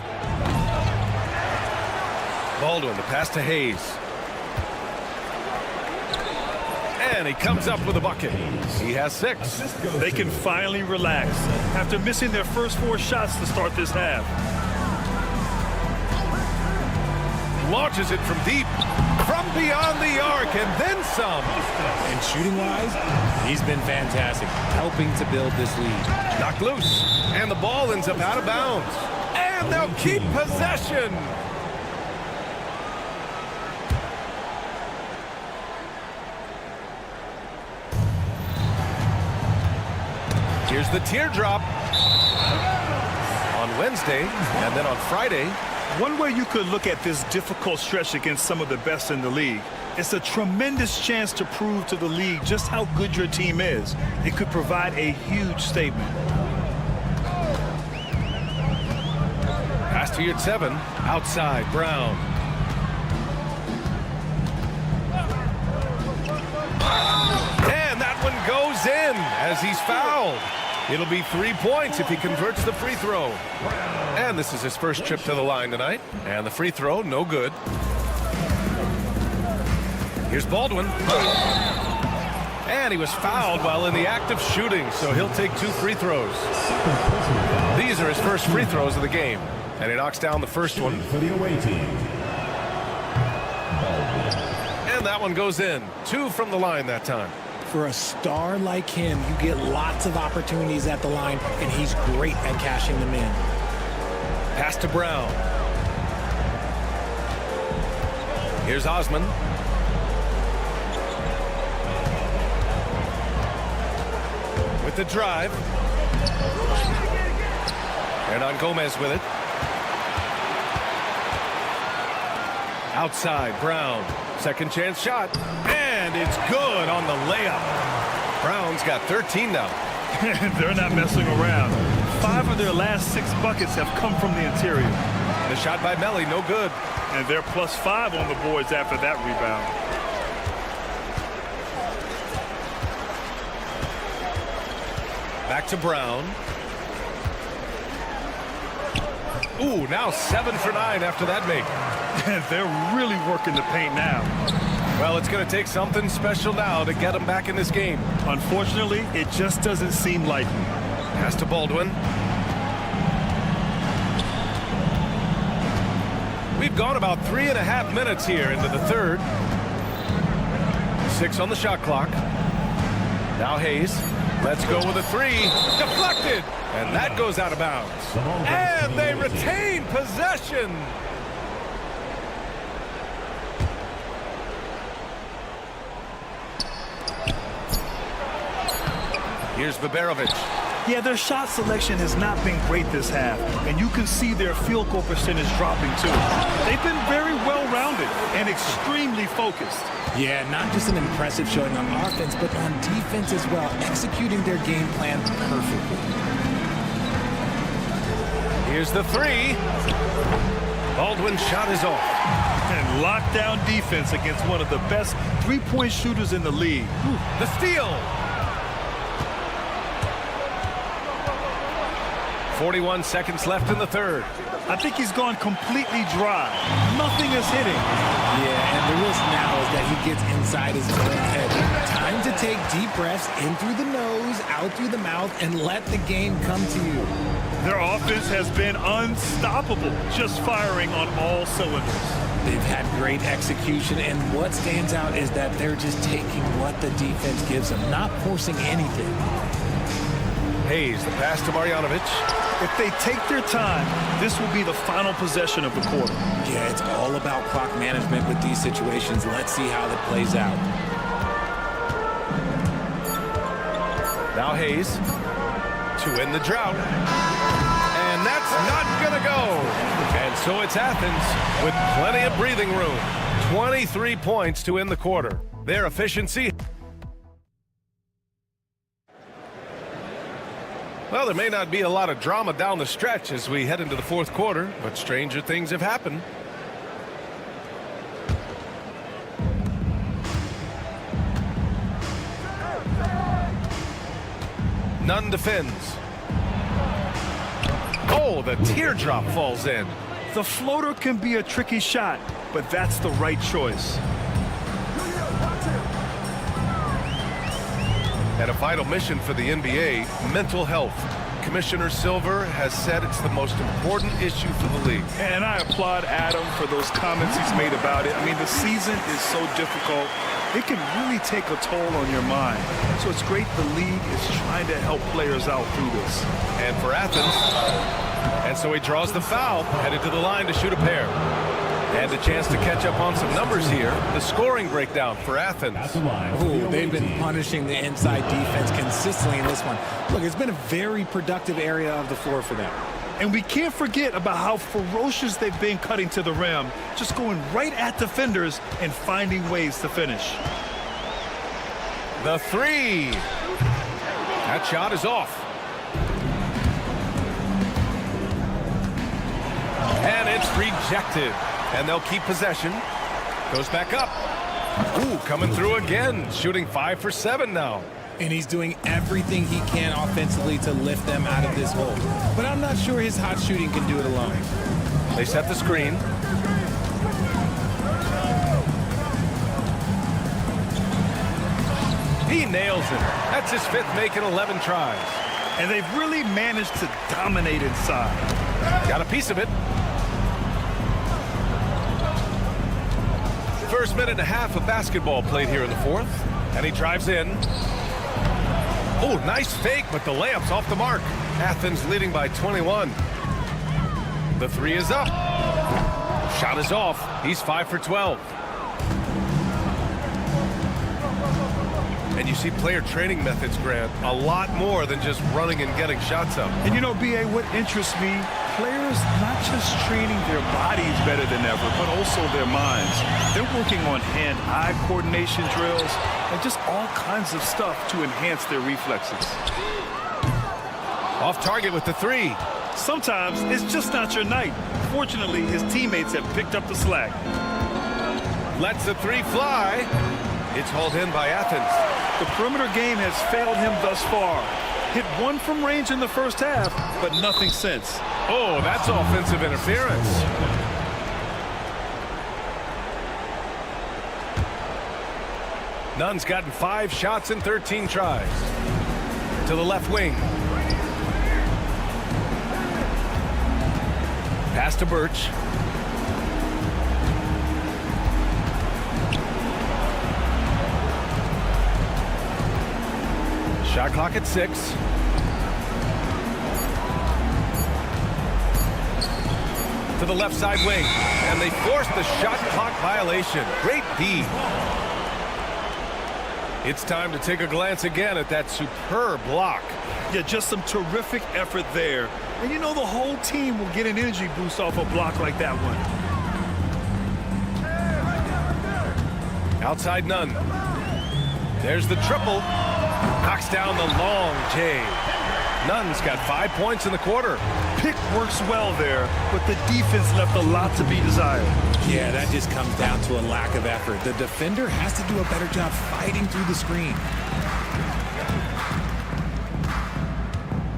Baldwin, the pass to Hayes. And he comes up with a bucket. He has 6. They can finally relax after missing their first 4 shots to start this half. Launches it from deep, from beyond the arc, and then some. And shooting-wise, he's been fantastic, helping to build this lead. Knocked loose, and the ball ends up out of bounds. And they'll keep possession. Here's the teardrop on Wednesday, and then on Friday, One way you could look at this difficult stretch against some of the best in the league, it's a tremendous chance to prove to the league just how good your team is. It could provide a huge statement. Pass to your 7. Outside, Brown. And that one goes in as he's fouled. It'll be 3 points if he converts the free throw. And this is his first trip to the line tonight. And the free throw, no good. Here's Baldwin. And he was fouled while in the act of shooting, so he'll take 2 free throws. These are his first free throws of the game. And he knocks down the first one. For the away team. And that one goes in. 2 from the line that time. For a star like him, you get lots of opportunities at the line, and he's great at cashing them in. Pass to Brown. Here's Osman. With the drive. Hernan Gomez with it. Outside, Brown. Second chance shot. And it's good on the layup. Brown's got 13 now. They're not messing around. 5 of their last 6 buckets have come from the interior. The shot by Melly, no good. And they're +5 on the boards after that rebound. Back to Brown. Ooh, now 7 for 9 after that make. They're really working the paint now. Well, it's going to take something special now to get them back in this game. Unfortunately, it just doesn't seem likely. Pass to Baldwin. We've gone about 3.5 minutes here into the third. 6 on the shot clock. Now Hayes. Let's go with a 3. Deflected. And that goes out of bounds. And they retain possession. Here's Baberovic. Yeah, their shot selection has not been great this half, and you can see their field goal percentage dropping too. They've been very well-rounded and extremely focused. Yeah, not just an impressive showing on offense, but on defense as well, executing their game plan perfectly. Here's the 3. Baldwin's shot is off. And lockdown defense against one of the best three-point shooters in the league. The steal. 41 seconds left in the third. I think he's gone completely dry. Nothing is hitting. Yeah, and the risk now is that he gets inside his own head. Time to take deep breaths in through the nose, out through the mouth, and let the game come to you. Their offense has been unstoppable, just firing on all cylinders. They've had great execution, and what stands out is that they're just taking what the defense gives them, not forcing anything. Hayes, the pass to Marjanovic. If they take their time, this will be the final possession of the quarter. Yeah, it's all about clock management with these situations. Let's see how that plays out. Now Hayes to end the drought. And that's not going to go. And so it's Athens with plenty of breathing room. 23 points to end the quarter. Their efficiency. Well, there may not be a lot of drama down the stretch as we head into the fourth quarter, but stranger things have happened. Nunn defends. Oh, the teardrop falls in. The floater can be a tricky shot, but that's the right choice. And a vital mission for the NBA, mental health. Commissioner Silver has said it's the most important issue for the league. And I applaud Adam for those comments he's made about it. I mean, the season is so difficult. It can really take a toll on your mind. So it's great the league is trying to help players out through this. And for Athens, and so he draws the foul, headed to the line to shoot a pair. And a chance to catch up on some numbers here. The scoring breakdown for Athens. Ooh, they've been punishing the inside defense consistently in this one. Look, it's been a very productive area of the floor for them. And we can't forget about how ferocious they've been cutting to the rim, just going right at defenders and finding ways to finish. The three. That shot is off. And it's rejected. And they'll keep possession. Goes back up. Ooh, coming through again. Shooting 5 for 7 now. And he's doing everything he can offensively to lift them out of this hole. But I'm not sure his hot shooting can do it alone. They set the screen. He nails it. That's his 5th make in 11 tries. And they've really managed to dominate inside. Got a piece of it. First minute and a half of basketball played here in the 4th. And he drives in. Oh, nice fake, but the layup's off the mark. Athens leading by 21. The 3 is up. Shot is off. He's 5 for 12. And you see player training methods, Grant, a lot more than just running and getting shots up. And you know, B.A., what interests me, players not just training their bodies better than ever, but also their minds. They're working on hand-eye coordination drills and just all kinds of stuff to enhance their reflexes. Off target with the 3. Sometimes it's just not your night. Fortunately, his teammates have picked up the slack. Lets the 3 fly. It's hauled in by Athens. The perimeter game has failed him thus far. Hit 1 from range in the first half, but nothing since. Oh, that's offensive interference. Nunn's gotten 5 shots in 13 tries. To the left wing. Pass to Birch. Shot clock at 6. To the left side wing. And they force the shot clock violation. Great D. It's time to take a glance again at that superb block. Yeah, just some terrific effort there. And you know the whole team will get an energy boost off a block like that one. Outside Nunn. There's the triple. Knocks down the long J. Nunn's got 5 points in the quarter. Pick works well there, but the defense left a lot to be desired. Yeah, that just comes down to a lack of effort. The defender has to do a better job fighting through the screen.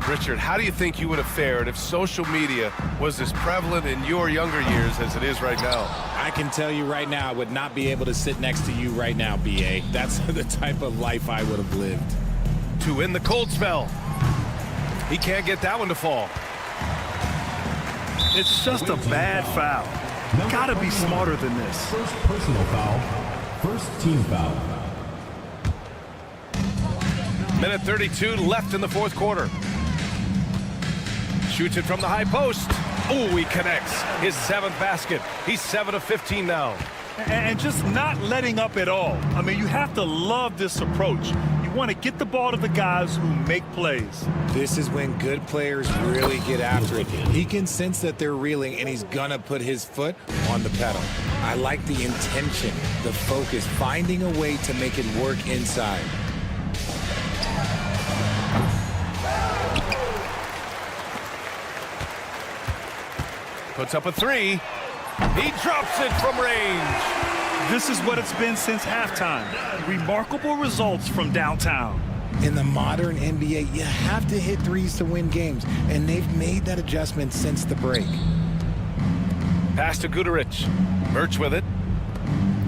Richard, how do you think you would have fared if social media was as prevalent in your younger years as it is right now? I can tell you right now, I would not be able to sit next to you right now, B.A. That's the type of life I would have lived. To win the cold spell. He can't get that one to fall. It's just a bad foul. Gotta be smarter than this. First personal foul. First team foul. Minute 32 left in the 4th quarter. Shoots it from the high post. Oh, he connects. His 7th basket. He's 7 of 15 now. And just not letting up at all. I mean, you have to love this approach. You want to get the ball to the guys who make plays. This is when good players really get after it. He can sense that they're reeling, and he's going to put his foot on the pedal. I like the intention, the focus, finding a way to make it work inside. Puts up a 3. He drops it from range. This is what it's been since halftime. Remarkable results from downtown. In the modern NBA, you have to hit threes to win games, and they've made that adjustment since the break. Pass to Guduric. Birch with it.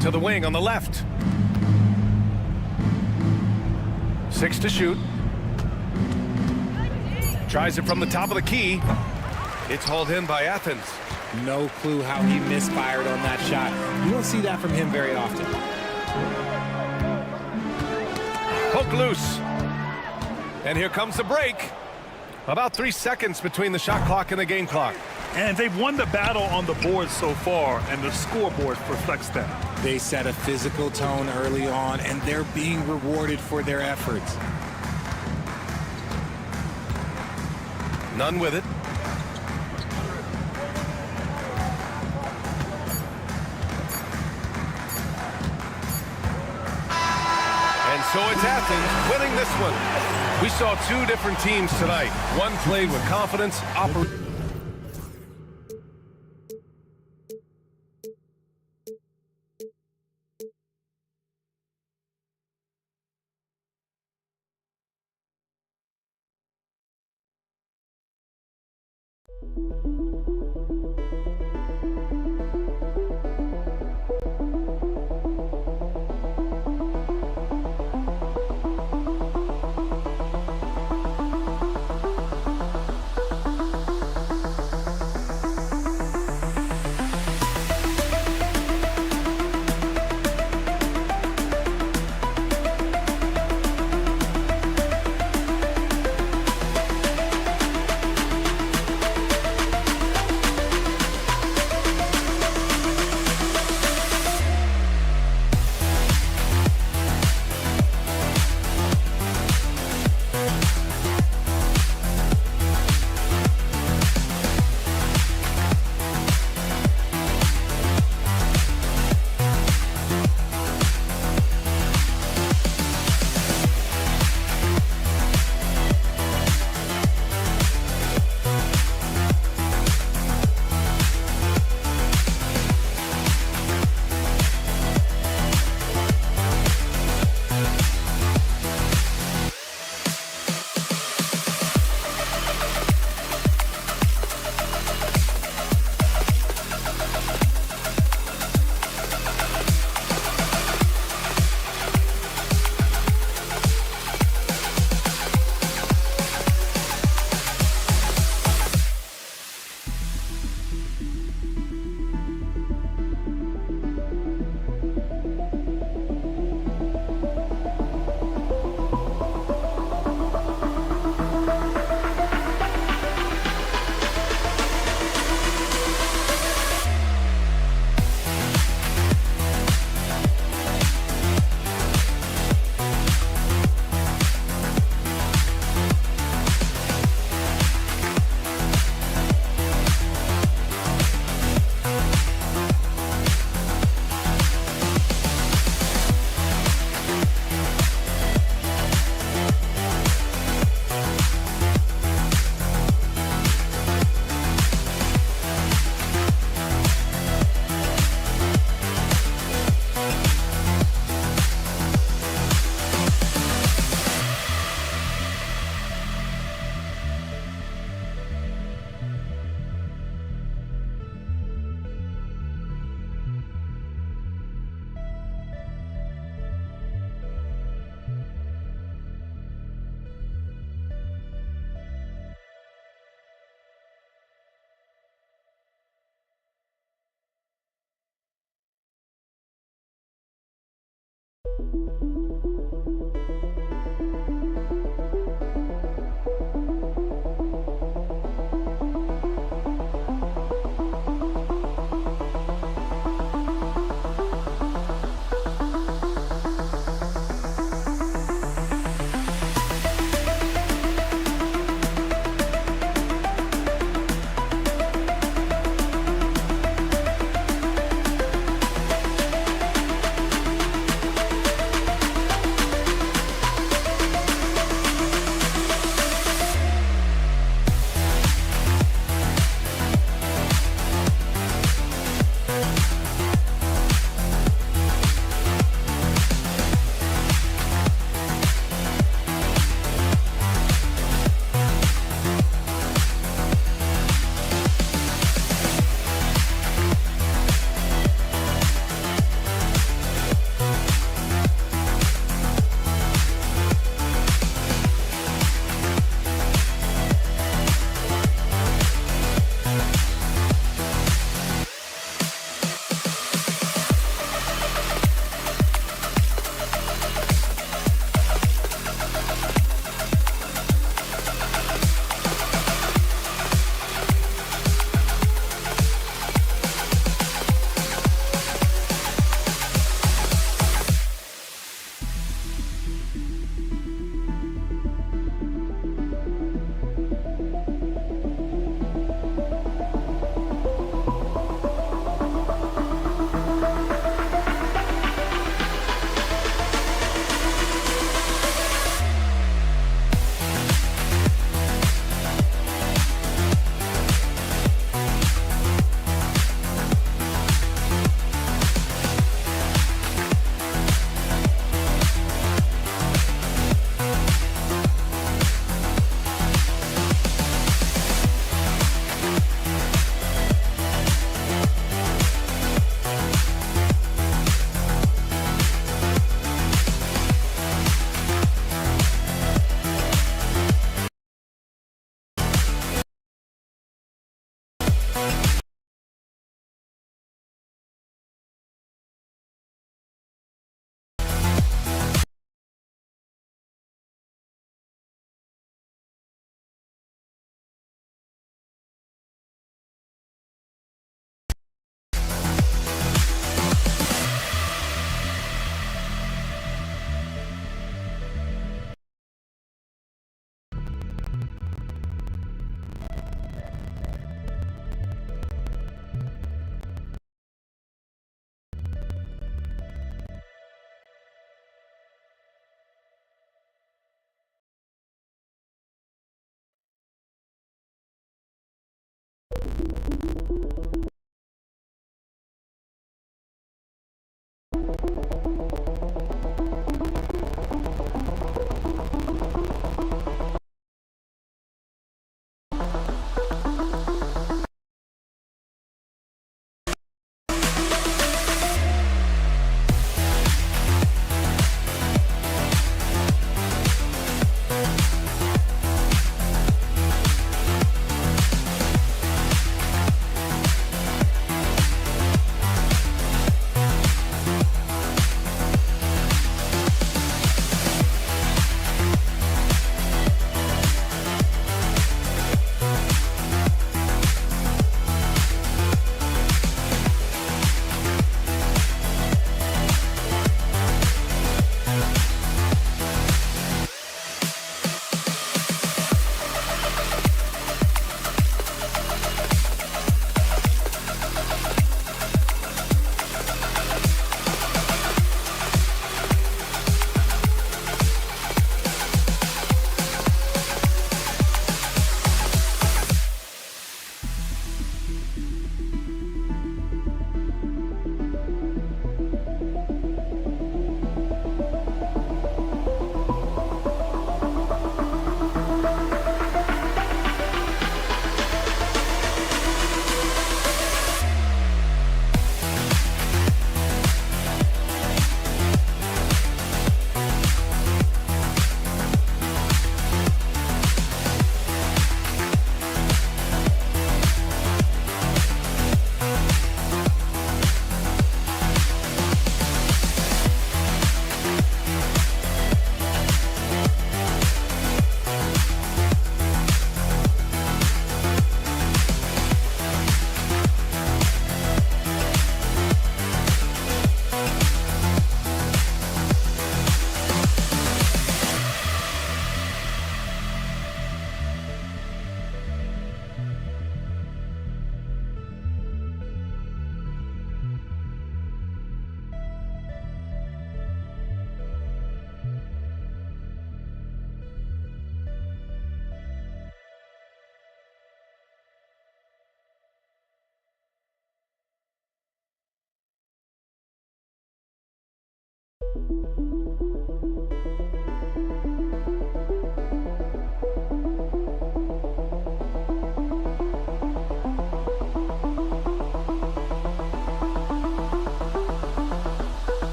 To the wing on the left. 6 to shoot. Tries it from the top of the key. It's hauled in by Athens. No clue how he misfired on that shot. You don't see that from him very often. Poke loose. And here comes the break. About 3 seconds between the shot clock and the game clock. And they've won the battle on the board so far, and the scoreboard reflects that. They set a physical tone early on, and they're being rewarded for their efforts. None with it. So it's Athens winning this one. We saw two different teams tonight. One played with confidence,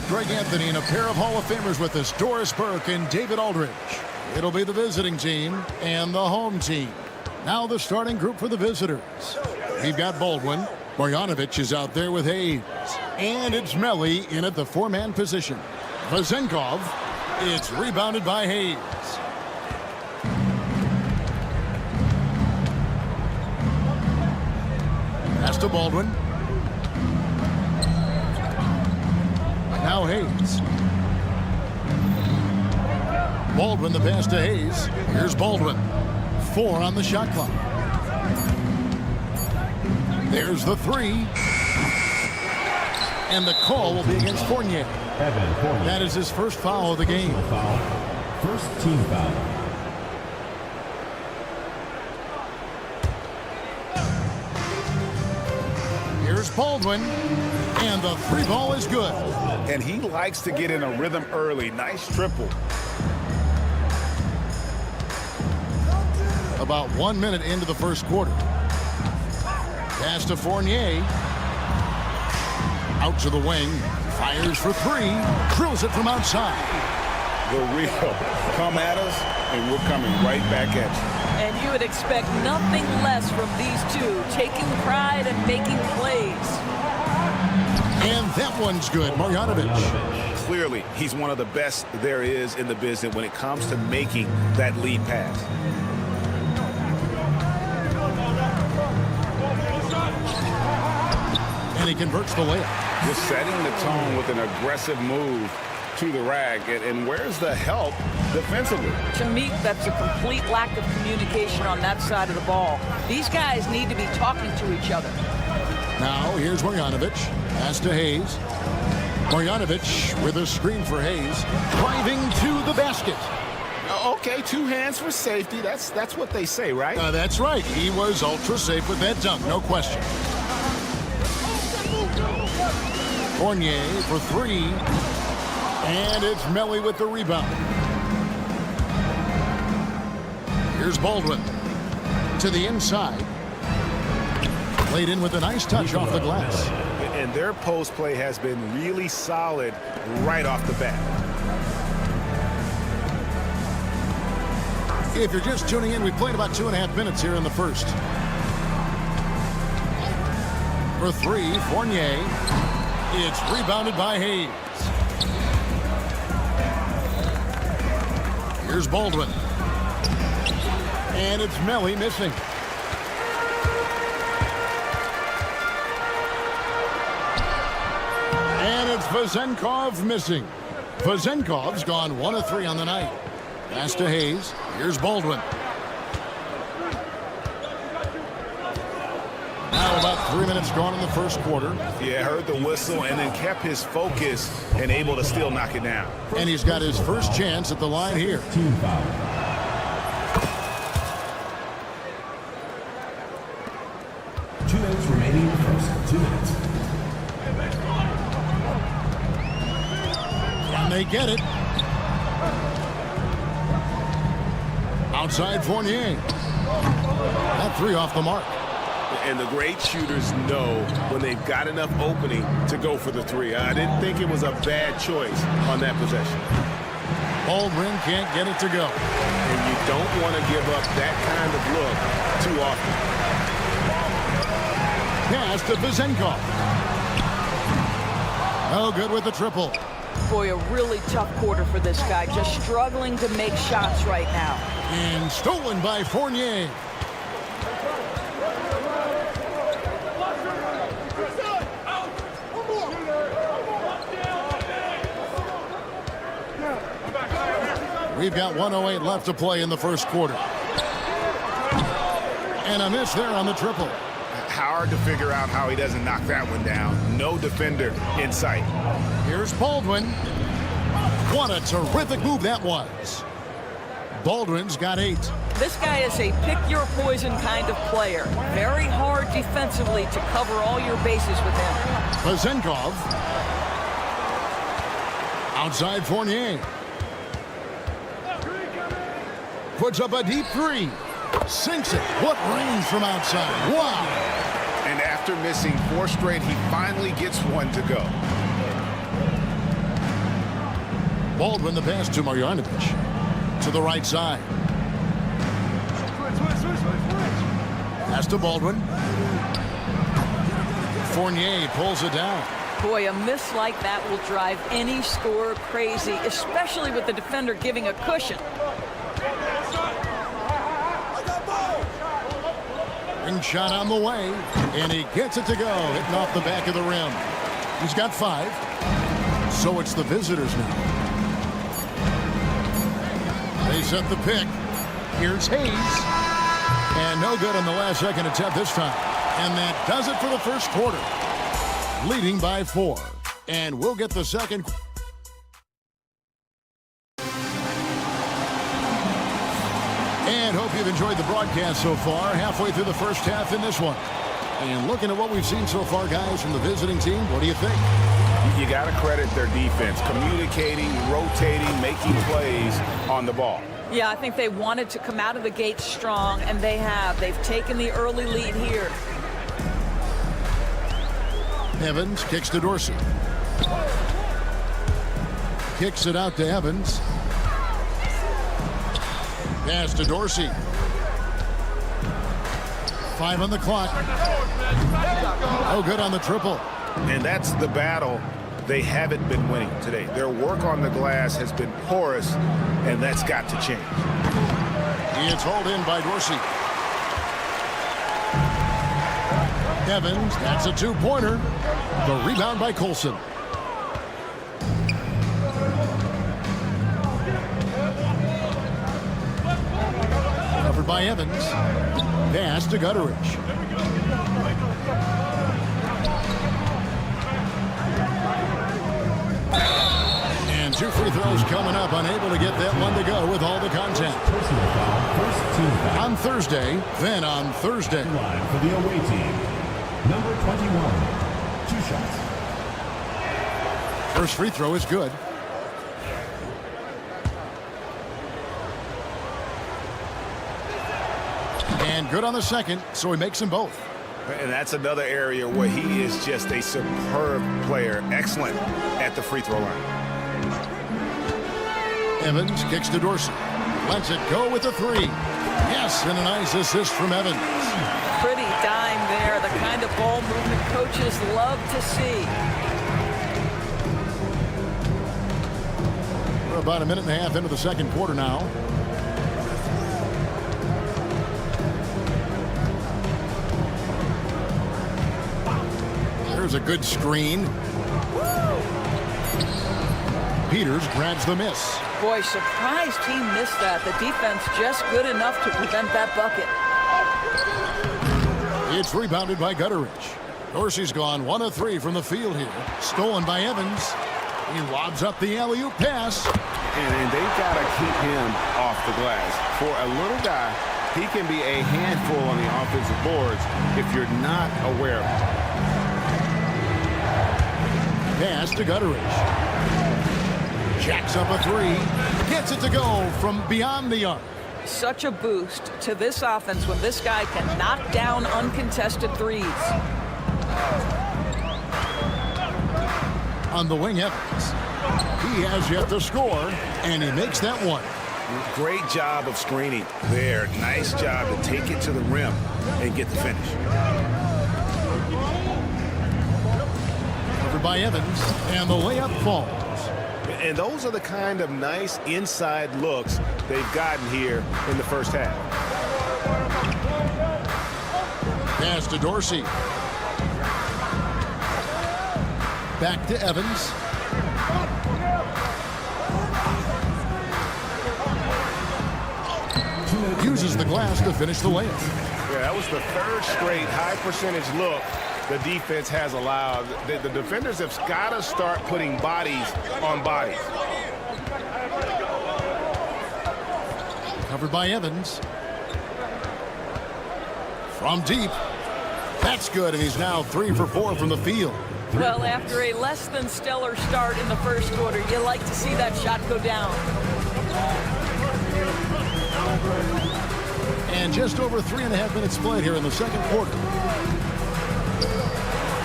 Greg Anthony and a pair of Hall of Famers with us, Doris Burke and David Aldridge. It'll be the visiting team and the home team. Now the starting group for the visitors. We've got Baldwin. Marjanovic is out there with Hayes. And it's Melli in at the four-man position. Vezenkov. It's rebounded by Hayes. Pass to Baldwin. Now Hayes. Baldwin the pass to Hayes. Here's Baldwin. 4 on the shot clock. There's the 3. And the call will be against Fournier. That is his first foul of the game. First team foul. Here's Baldwin. And the 3 ball is good. And he likes to get in a rhythm early. Nice triple. About 1 minute into the first quarter. Pass to Fournier. Out to the wing. Fires for 3. Drills it from outside. The real. Come at us, and we're coming right back at you. And you would expect nothing less from these two, taking pride and making plays. And that one's good. Marjanovic. Clearly, he's one of the best there is in the business when it comes to making that lead pass. And he converts the layup. Just setting the tone with an aggressive move to the rack. And where's the help defensively? To me, that's a complete lack of communication on that side of the ball. These guys need to be talking to each other. Now, here's Marjanovic. Pass to Hayes. Marjanovic with a screen for Hayes. Driving to the basket. Okay, 2 hands for safety. That's what they say, right? That's right. He was ultra safe with that dunk, no question. Fournier for 3. And it's Melli with the rebound. Here's Baldwin. To the inside. Laid in with a nice touch off the glass. And their post play has been really solid right off the bat. If you're just tuning in, we played about 2.5 minutes here in the first. For 3, Fournier. It's rebounded by Hayes. Here's Baldwin. And it's Melli missing. And it's Vezenkov missing. Vezenkov's gone 1 of 3 on the night. Pass to Hayes. Here's Baldwin. So about 3 minutes gone in the first quarter. Yeah, heard the whistle and then kept his focus and able to still knock it down. And he's got his first chance at the line here. Team foul. 2 minutes remaining in the first. 2 minutes. And they get it. Outside Fournier. That three off the mark. And the great shooters know when they've got enough opening to go for the three. I didn't think it was a bad choice on that possession. Baldwin can't get it to go. And you don't want to give up that kind of look too often. Pass to Fenerbahce. Oh, good with the triple. Boy, a really tough quarter for this guy. Just struggling to make shots right now. And stolen by Fournier. We've got 1:08 left to play in the first quarter. And a miss there on the triple. Hard to figure out how he doesn't knock that one down. No defender in sight. Here's Baldwin. What a terrific move that was. Baldwin's got 8. This guy is a pick-your-poison kind of player. Very hard defensively to cover all your bases with him. Fenerbahce. Outside Fournier. Puts up a deep three. Sinks it. What range from outside. Wow. And after missing 4 straight, he finally gets one to go. Baldwin the pass to Marjanovic. To the right side. Pass to Baldwin. Fournier pulls it down. Boy, a miss like that will drive any scorer crazy, especially with the defender giving a cushion. Ring shot on the way, and he gets it to go, hitting off the back of the rim. He's got 5, so it's the visitors now. They set the pick. Here's Hayes, and no good on the last second attempt this time. And that does it for the first quarter, leading by 4. And we'll get the second. And hope you've enjoyed the broadcast so far. Halfway through the first half in this one. And looking at what we've seen so far, guys, from the visiting team, what do you think? You got to credit their defense. Communicating, rotating, making plays on the ball. Yeah, I think they wanted to come out of the gate strong, and they have. They've taken the early lead here. Evans kicks to Dorsey. Kicks it out to Evans. Pass to Dorsey. 5 on the clock. Oh, good on the triple. And that's the battle they haven't been winning today. Their work on the glass has been porous, and that's got to change. It's hauled in by Dorsey. Evans, that's a 2-pointer. The rebound by Colson. Covered by Evans. Pass to Gutteridge. And 2 free throws coming up. Unable to get that one to go with all the contact. On Thursday, then on Thursday. Line for the away team. Number 21. 2 shots. First free throw is good. And good on the second, so he makes them both. And that's another area where he is just a superb player. Excellent at the free throw line. Evans kicks to Dorsey. Lets it go with the 3. Yes, and a nice assist from Evans. Pretty dime there, the kind of ball movement coaches love to see. We're about a minute and a half into the second quarter now. There's a good screen. Peters grabs the miss. Boy, surprised he missed that. The defense just good enough to prevent that bucket. It's rebounded by Gutteridge. Dorsey's gone 1 of 3 from the field here. Stolen by Evans. He lobs up the alley-oop pass. And they've got to keep him off the glass. For a little guy, he can be a handful on the offensive boards if you're not aware of it. Pass to Gutteridge. Jacks up a 3. Gets it to go from beyond the arc. Such a boost to this offense when this guy can knock down uncontested threes. On the wing, Evans. He has yet to score, and he makes that one. Great job of screening there. Nice job to take it to the rim and get the finish. Covered by Evans, and the layup falls. And those are the kind of nice inside looks they've gotten here in the first half. Pass to Dorsey. Back to Evans. Uses the glass to finish the layup. Yeah, that was the third straight high percentage look the defense has allowed. The defenders have got to start putting bodies on bodies. Covered by Evans. From deep. That's good, and he's now 3 for 4 from the field. Well, after a less than stellar start in the first quarter, you like to see that shot go down. And just over 3.5 minutes played here in the second quarter.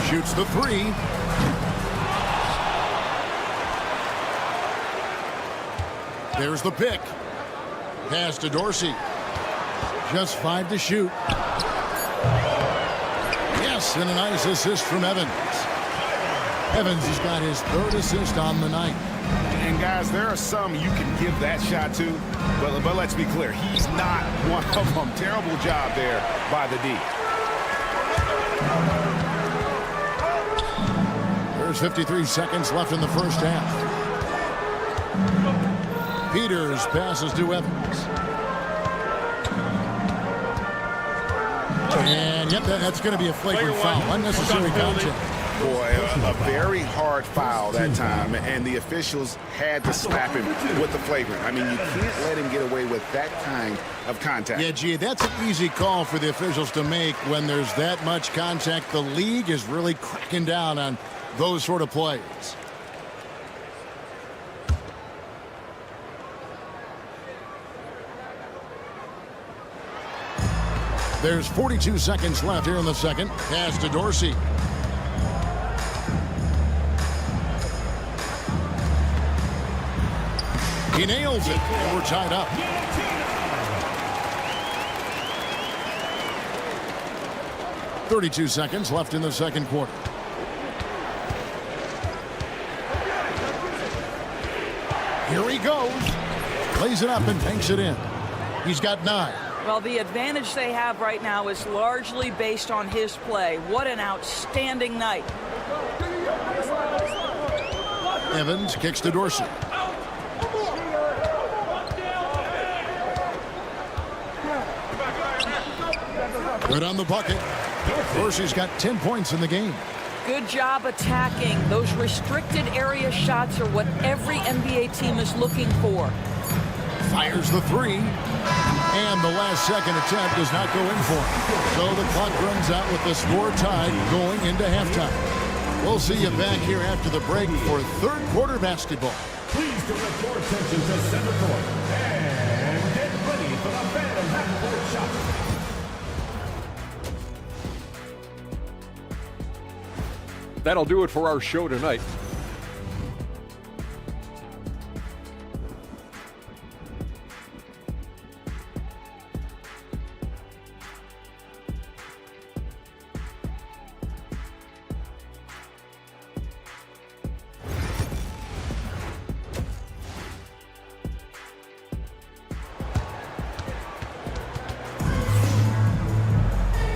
Shoots the 3. There's the pick. Pass to Dorsey. Just 5 to shoot. Yes, and a nice assist from Evans. Evans has got his 3rd assist on the night. And guys, there are some you can give that shot to, but let's be clear, he's not one of them. Terrible job there by the D. There's 53 seconds left in the first half. Peters passes to Evans. And yep, that's going to be a flagrant foul. Unnecessary contact. Boy, a very hard foul that time, and the officials had to slap him with the flagrant. I mean, you can't let him get away with that kind of contact. Yeah, gee, that's an easy call for the officials to make when there's that much contact. The league is really cracking down on those sort of plays. There's 42 seconds left here in the second. Pass to Dorsey. He nails it, and we're tied up. .32 seconds left in the second quarter. Here he goes. Plays it up and banks it in. He's got 9. Well, the advantage they have right now is largely based on his play. What an outstanding night. Evans kicks to Dorsey. Good on the bucket. Dorsey's got 10 points in the game. Good job attacking. Those restricted area shots are what every NBA team is looking for. Fires the 3. And the last second attempt does not go in for him. So the clock runs out with the score tied going into halftime. We'll see you back here after the break for third quarter basketball. Please direct your attention to center court and get ready for the Phantom half-court shot. That'll do it for our show tonight.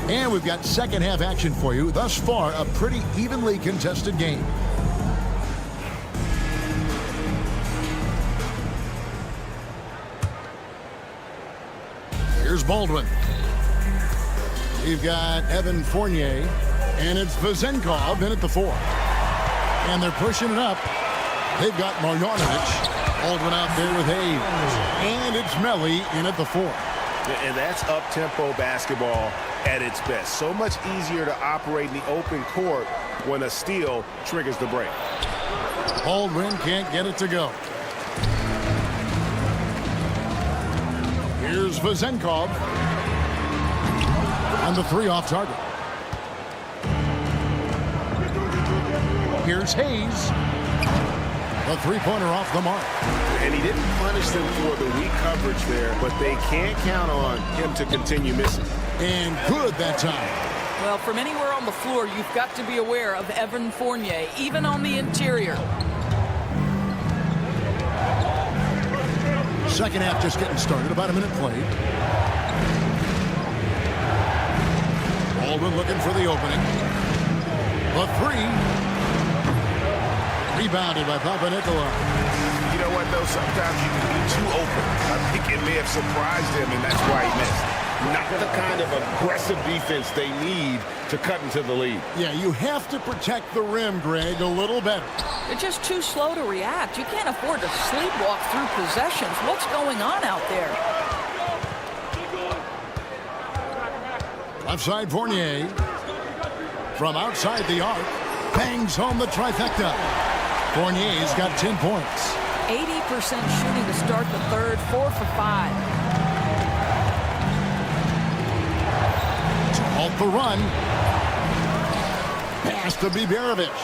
And we've got second half action for you. Thus far, a pretty evenly contested game. Here's Baldwin. We've got Evan Fournier, and it's Vezenkov in at the 4. And they're pushing it up. They've got Marjanovic. Baldwin out there with Hayes. And it's Melli in at the 4. And that's up-tempo basketball at its best. So much easier to operate in the open court when a steal triggers the break. Baldwin can't get it to go. Here's Vezenkov. On the 3 off target. Here's Hayes. The 3-pointer off the mark. And he didn't punish them for the weak coverage there, but they can't count on him to continue missing. And good that time. Well, from anywhere on the floor, you've got to be aware of Evan Fournier, even on the interior. Second half just getting started. About a minute played. Baldwin looking for the opening. The 3. Rebounded by Panathinaikos. You know what, though? Sometimes you can be too open. I think it may have surprised him, and that's why he missed. Not the kind of aggressive defense they need to cut into the lead. Yeah, you have to protect the rim, Greg, a little better. They're just too slow to react. You can't afford to sleepwalk through possessions. What's going on out there? Left side Fournier. From outside the arc. Bangs home the trifecta. Fournier's got 10 points. 80% shooting to start the third, 4 for 5. To halt the run. Pass to Biberovic.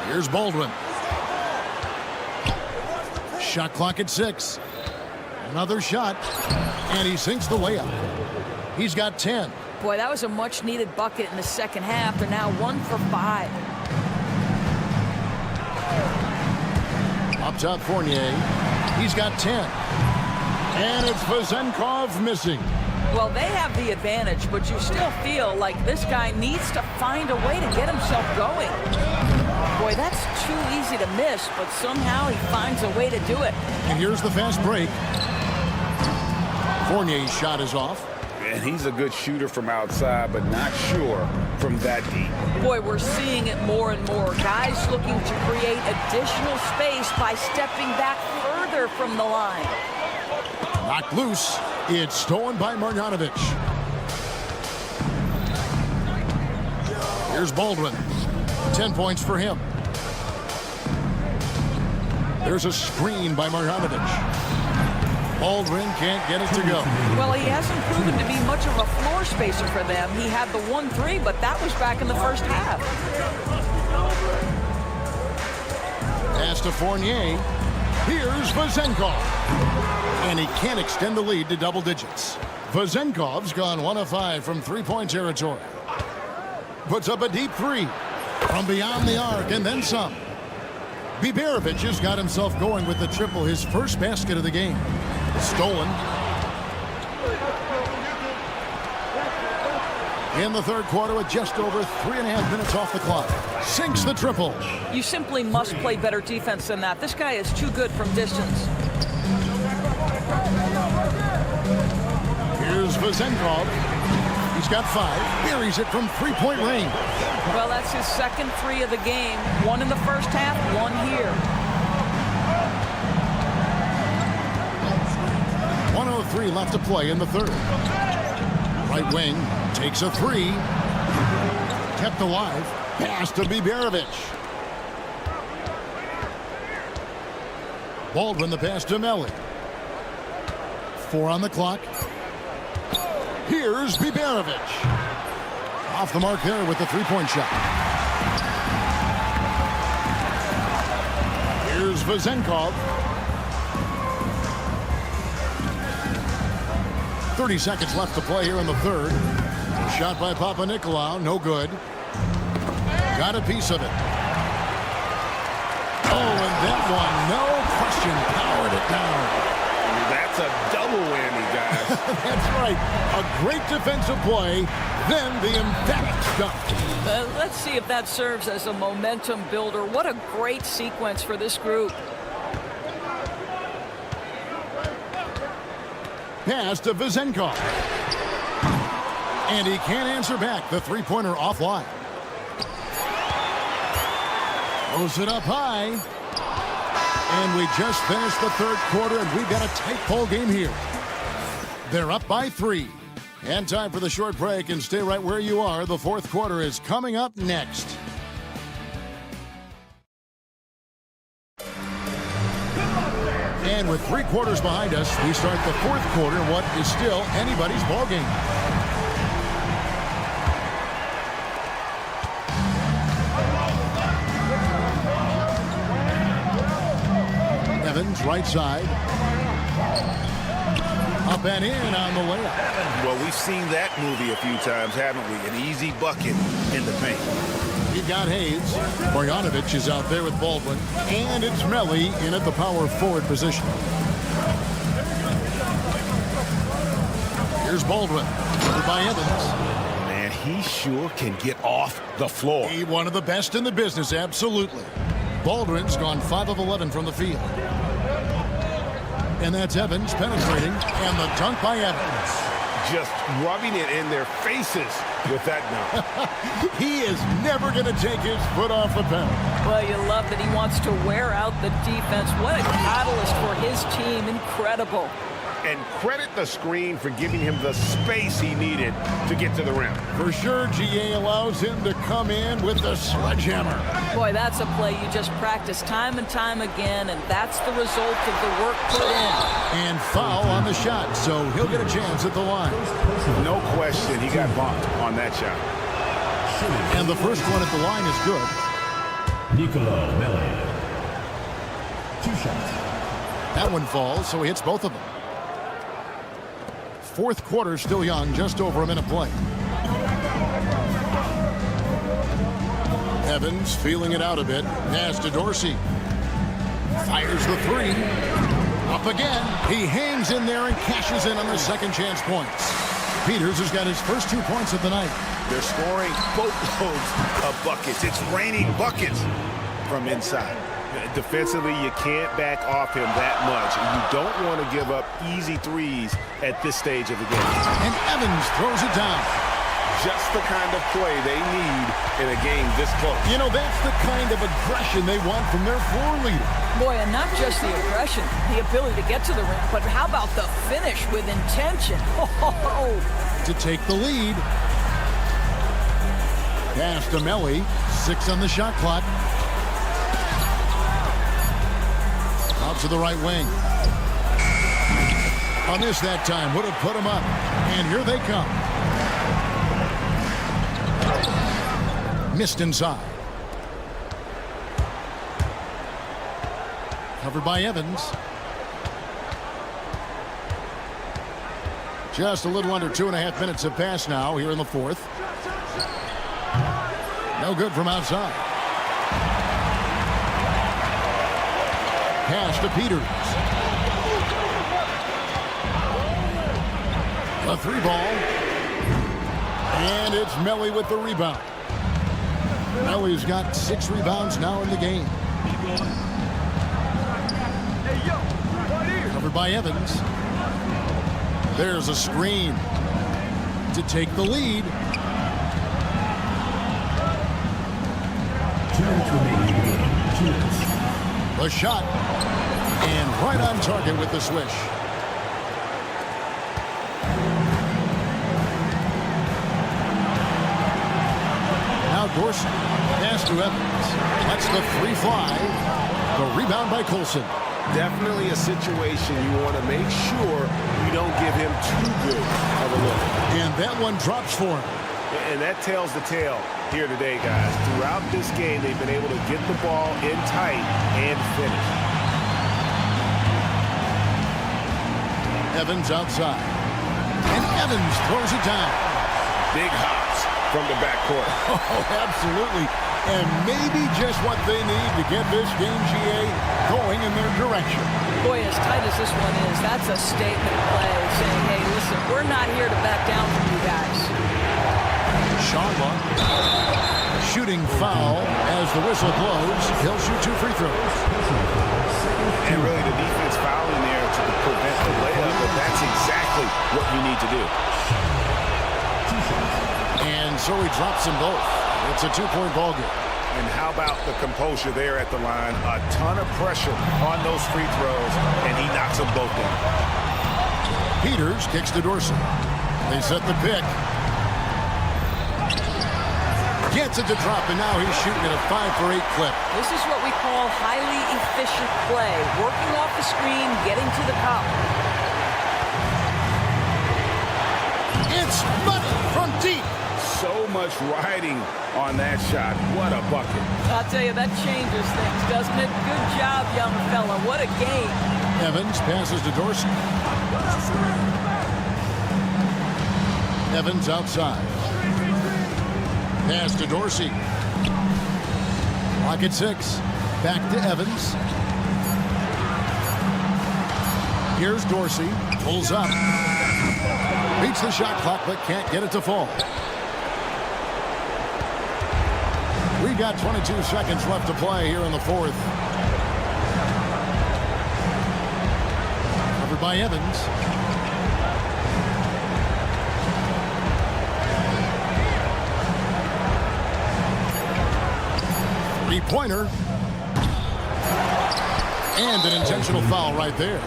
Here's Baldwin. Shot clock at 6. Another shot. And he sinks the layup. He's got 10. Boy, that was a much-needed bucket in the second half. They're now 1 for 5. Up top, Fournier. He's got 10. And it's Vezenkov missing. Well, they have the advantage, but you still feel like this guy needs to find a way to get himself going. Boy, that's too easy to miss, but somehow he finds a way to do it. And here's the fast break. Fournier's shot is off. And he's a good shooter from outside, but not sure from that deep. Boy, we're seeing it more and more. Guys looking to create additional space by stepping back further from the line. Knocked loose. It's stolen by Marjanovic. Here's Baldwin. 10 points for him. There's a screen by Marjanovic. Baldwin can't get it to go. Well, he hasn't proven to be much of a floor spacer for them. He had the 1-3, but that was back in the first half. Pass to Fournier. Here's Vezenkov. And he can't extend the lead to double digits. Vezenkov's gone 1 of 5 from 3-point territory. Puts up a deep 3 from beyond the arc and then some. Biberovic has got himself going with the triple, his first basket of the game. Stolen. In the third quarter with just over 3.5 minutes off the clock. Sinks the triple. You simply must play better defense than that. This guy is too good from distance. Here's Vezenkov. He's got 5. Buries it from 3-point range. Well, that's his second 3 of the game. 1 in the first half, 1 here. 1:03 left to play in the third. Right wing takes a 3. Kept alive. Pass to Biberovic. Baldwin the pass to Melli. 4 on the clock. Here's Biberovic. Off the mark there with the 3-point shot. Here's Vezenkov. 30 seconds left to play here in the third. Shot by Panathinaikos, no good. Got a piece of it. Oh, and that one, no question, powered it down. That's a double whammy, guys. That's right. A great defensive play, then the emphatic dunk. Let's see if that serves as a momentum builder. What a great sequence for this group. Pass to Vezenkov. And he can't answer back. The three-pointer offline. Throws it up high. And we just finished the third quarter, and we've got a tight ball game here. They're up by 3. And time for the short break, and stay right where you are. The fourth quarter is coming up next. And with 3 quarters behind us, we start the fourth quarter, what is still anybody's ball game. Evans, right side. Up and in on the layup. Well, we've seen that movie a few times, haven't we? An easy bucket in the paint. You've got Hayes. Marjanovic is out there with Baldwin. And it's Melly in at the power forward position. Here's Baldwin. Covered by Evans. Man, he sure can get off the floor. He one of the best in the business, absolutely. Baldwin's gone 5 of 11 from the field. And that's Evans penetrating, and the dunk by Evans. Just rubbing it in their faces with that dunk. He is never going to take his foot off the pedal. Well, you love that he wants to wear out the defense. What a catalyst for his team. Incredible. And credit the screen for giving him the space he needed to get to the rim. For sure, GA allows him to come in with the sledgehammer. Boy, that's a play you just practice time and time again, and that's the result of the work put in. And foul on the shot, so he'll get a chance at the line. No question, he got bumped on that shot. And the first one at the line is good. Niko Melli. 2 shots. That one falls, so he hits both of them. Fourth quarter still young, just over a minute play. Evans feeling it out a bit. Pass to Dorsey. Fires the 3. Up again. He hangs in there and cashes in on the second chance points. Peters has got his first 2 points of the night. They're scoring boatloads of buckets. It's raining buckets from inside. Defensively, you can't back off him that much. And you don't want to give up easy threes at this stage of the game. And Evans throws it down. Just the kind of play they need in a game this close. You know, that's the kind of aggression they want from their floor leader. Boy, and not just the aggression, the ability to get to the rim, but how about the finish with intention? To take the lead. Pass to Melli. 6 on the shot clock. Out to the right wing. On this that time, would have put him up. And here they come. Missed inside. Covered by Evans. Just a little under 2.5 minutes have passed now here in the fourth. No good from outside. Pass to Peters. A 3 ball. And it's Melli with the rebound. Melli's got 6 rebounds now in the game. Covered by Evans. There's a screen to take the lead. 2 minutes remaining in the game. 2 minutes. A shot. And right on target with the swish. Now Dorsey. Pass to Evans. Lets the 3 fly. The rebound by Colson. Definitely a situation you want to make sure you don't give him too good of a look. And that one drops for him. And that tells the tale here today, guys. Throughout this game, they've been able to get the ball in tight and finish. Evans outside. And Evans throws it down. Big hops from the backcourt. Oh, absolutely. And maybe just what they need to get this game, GA, going in their direction. Boy, as tight as this one is, that's a statement play saying, hey, listen, we're not here to back down from you guys. Sharma shooting foul as the whistle blows. He'll shoot 2 free throws. And really the defense fouling there to prevent the layup, but that's exactly what you need to do. And so he drops them both. It's a two-point ball game. And how about the composure there at the line? A ton of pressure on those free throws, and he knocks them both down. Peters kicks to Dorsey. They set the pick. Gets it to drop, and now he's shooting at a 5-for-8 clip. This is what we call highly efficient play. Working off the screen, getting to the cup. It's money from deep. So much riding on that shot. What a bucket. I'll tell you, that changes things, doesn't it? Good job, young fella. What a game. Evans passes to Dorsey. Evans outside. Pass to Dorsey. Clock at 6. Back to Evans. Here's Dorsey. Pulls up. Beats the shot clock, but can't get it to fall. We got 22 seconds left to play here in the fourth. Covered by Evans. Three-pointer. And an intentional foul right there.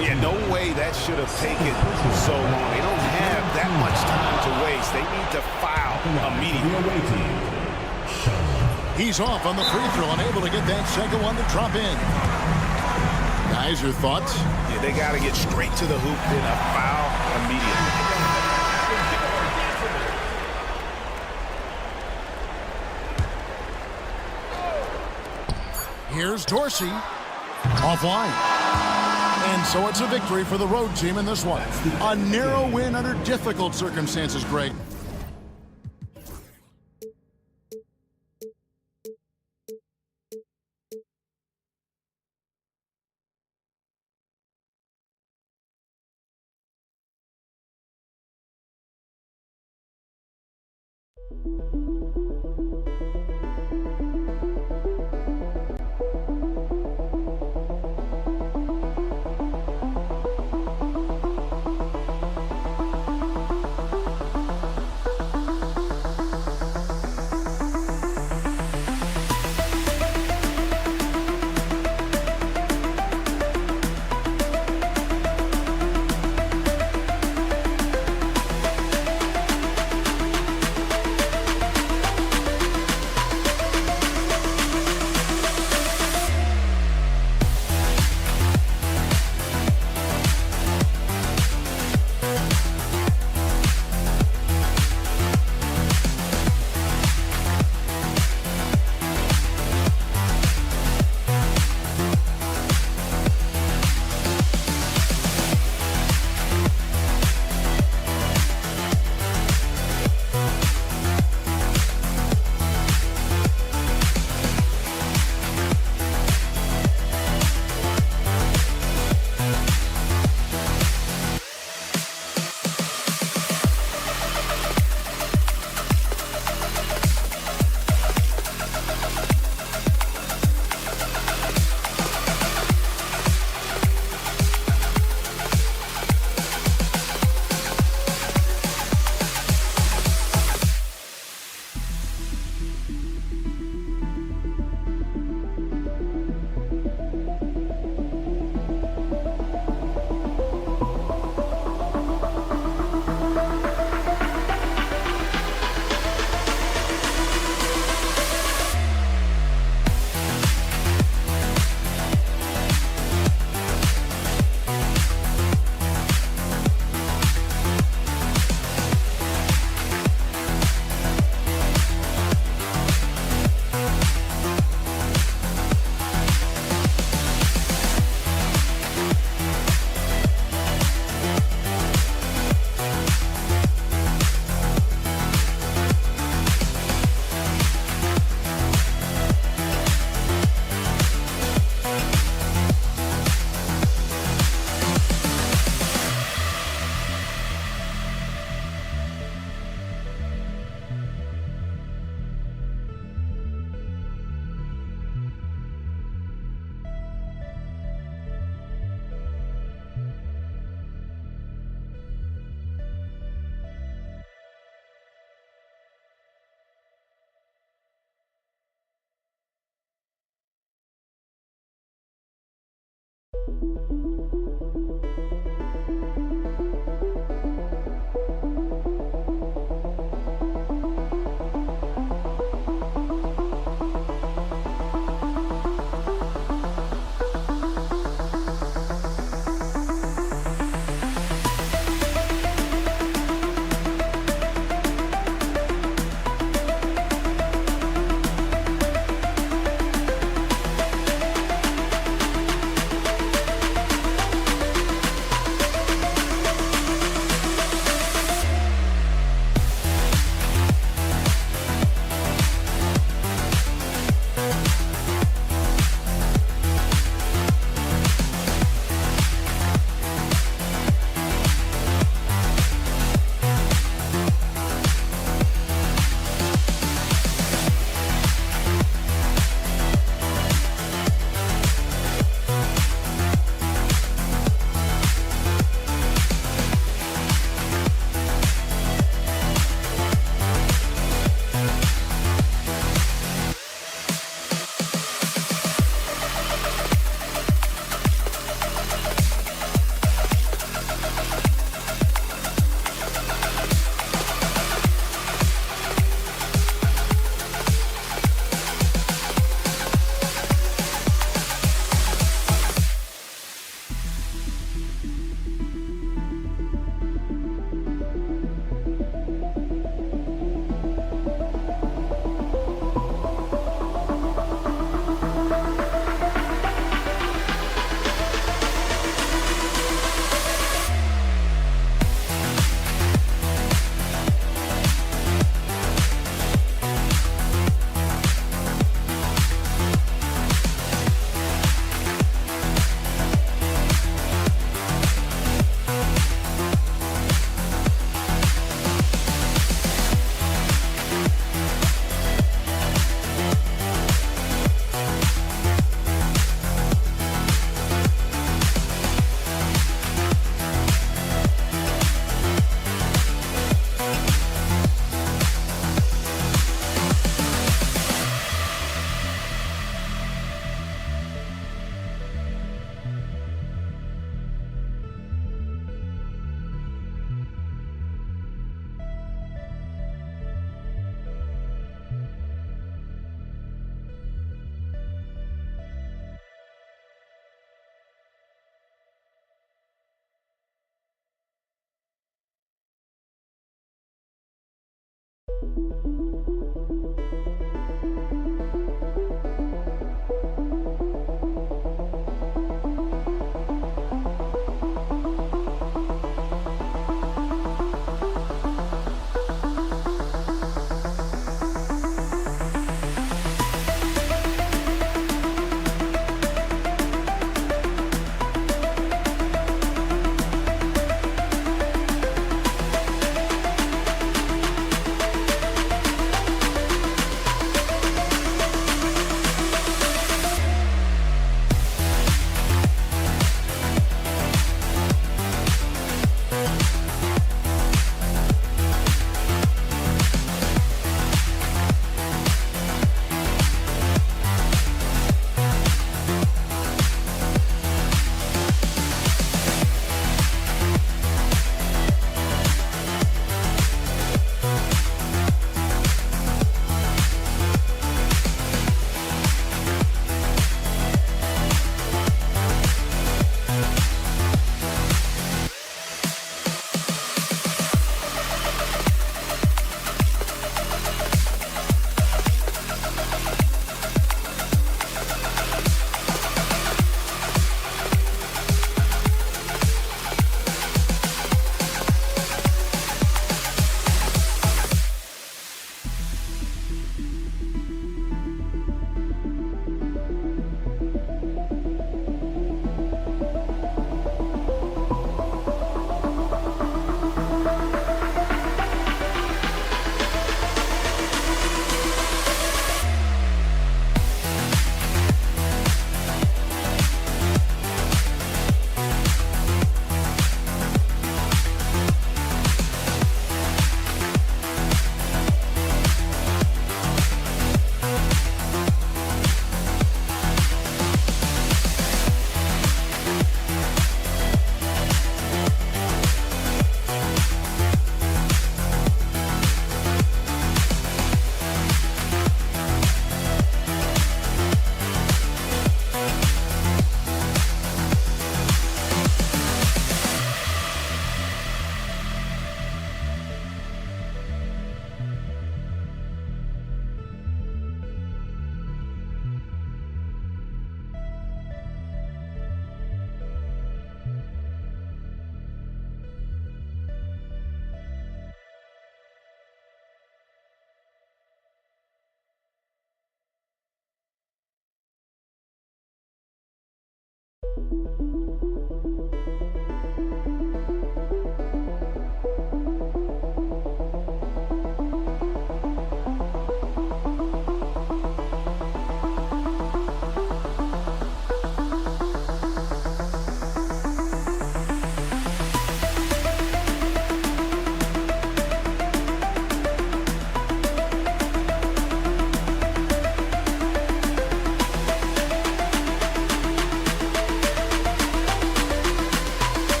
Yeah, no way that should have taken so long. They don't have that much time to waste. They need to foul immediately. He's off on the free throw, unable to get that second one to drop in. Guys, your thoughts? Yeah, they got to get straight to the hoop and a foul immediately. Here's Dorsey. Offline. And so it's a victory for the road team in this one. A narrow win under difficult circumstances, Greg.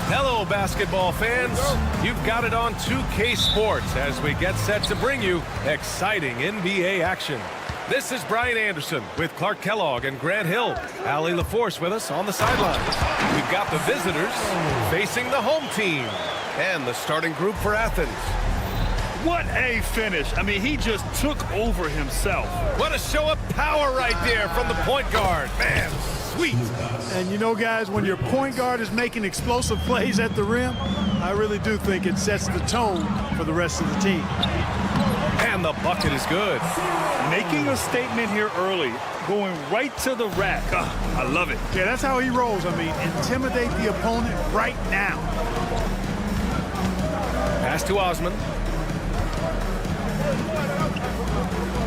Hello, basketball fans. You've got it on 2K Sports as we get set to bring you exciting NBA action. This is Brian Anderson with Clark Kellogg and Grant Hill. Allie LaForce with us on the sidelines. We've got the visitors facing the home team and the starting group for Athens. What a finish. I mean, he just took over himself. What a show of power right there from the point guard. Man, sweet. And you know, guys, when your point guard is making explosive plays at the rim, I really do think it sets the tone for the rest of the team. And the bucket is good. Making a statement here early, going right to the rack. I love it. Yeah, that's how he rolls. I mean, intimidate the opponent right now. Pass to Osman.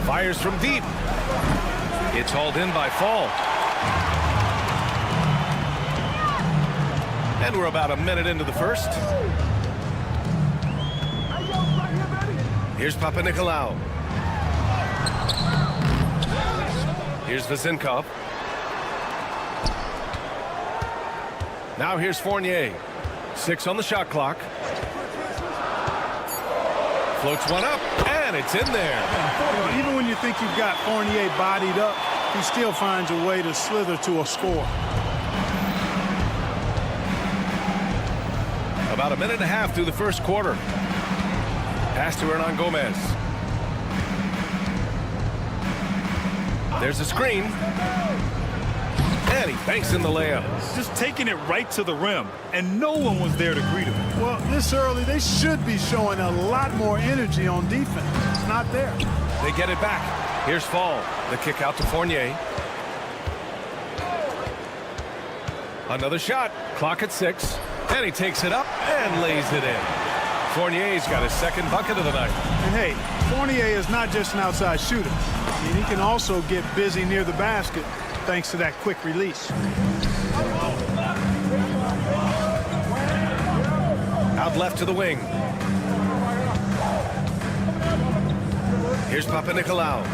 Fires from deep. It's hauled in by Fall. And we're about a minute into the first. Here's Papanikolaou. Here's Vezinkov. Now here's Fournier. 6 on the shot clock. Floats one up, and it's in there. Well, even when you think you've got Fournier bodied up, he still finds a way to slither to a score. About a minute and a half through the first quarter. Pass to Hernan Gomez. There's a screen. And he banks in the layup. Just taking it right to the rim, and no one was there to greet him. Well, this early, they should be showing a lot more energy on defense. It's not there. They get it back. Here's Fall. The kick out to Fournier. Another shot. Clock at 6. And he takes it up and lays it in. Fournier's got his second bucket of the night. And hey, Fournier is not just an outside shooter. I mean, he can also get busy near the basket thanks to that quick release. Out left to the wing. Here's Papanikolaou.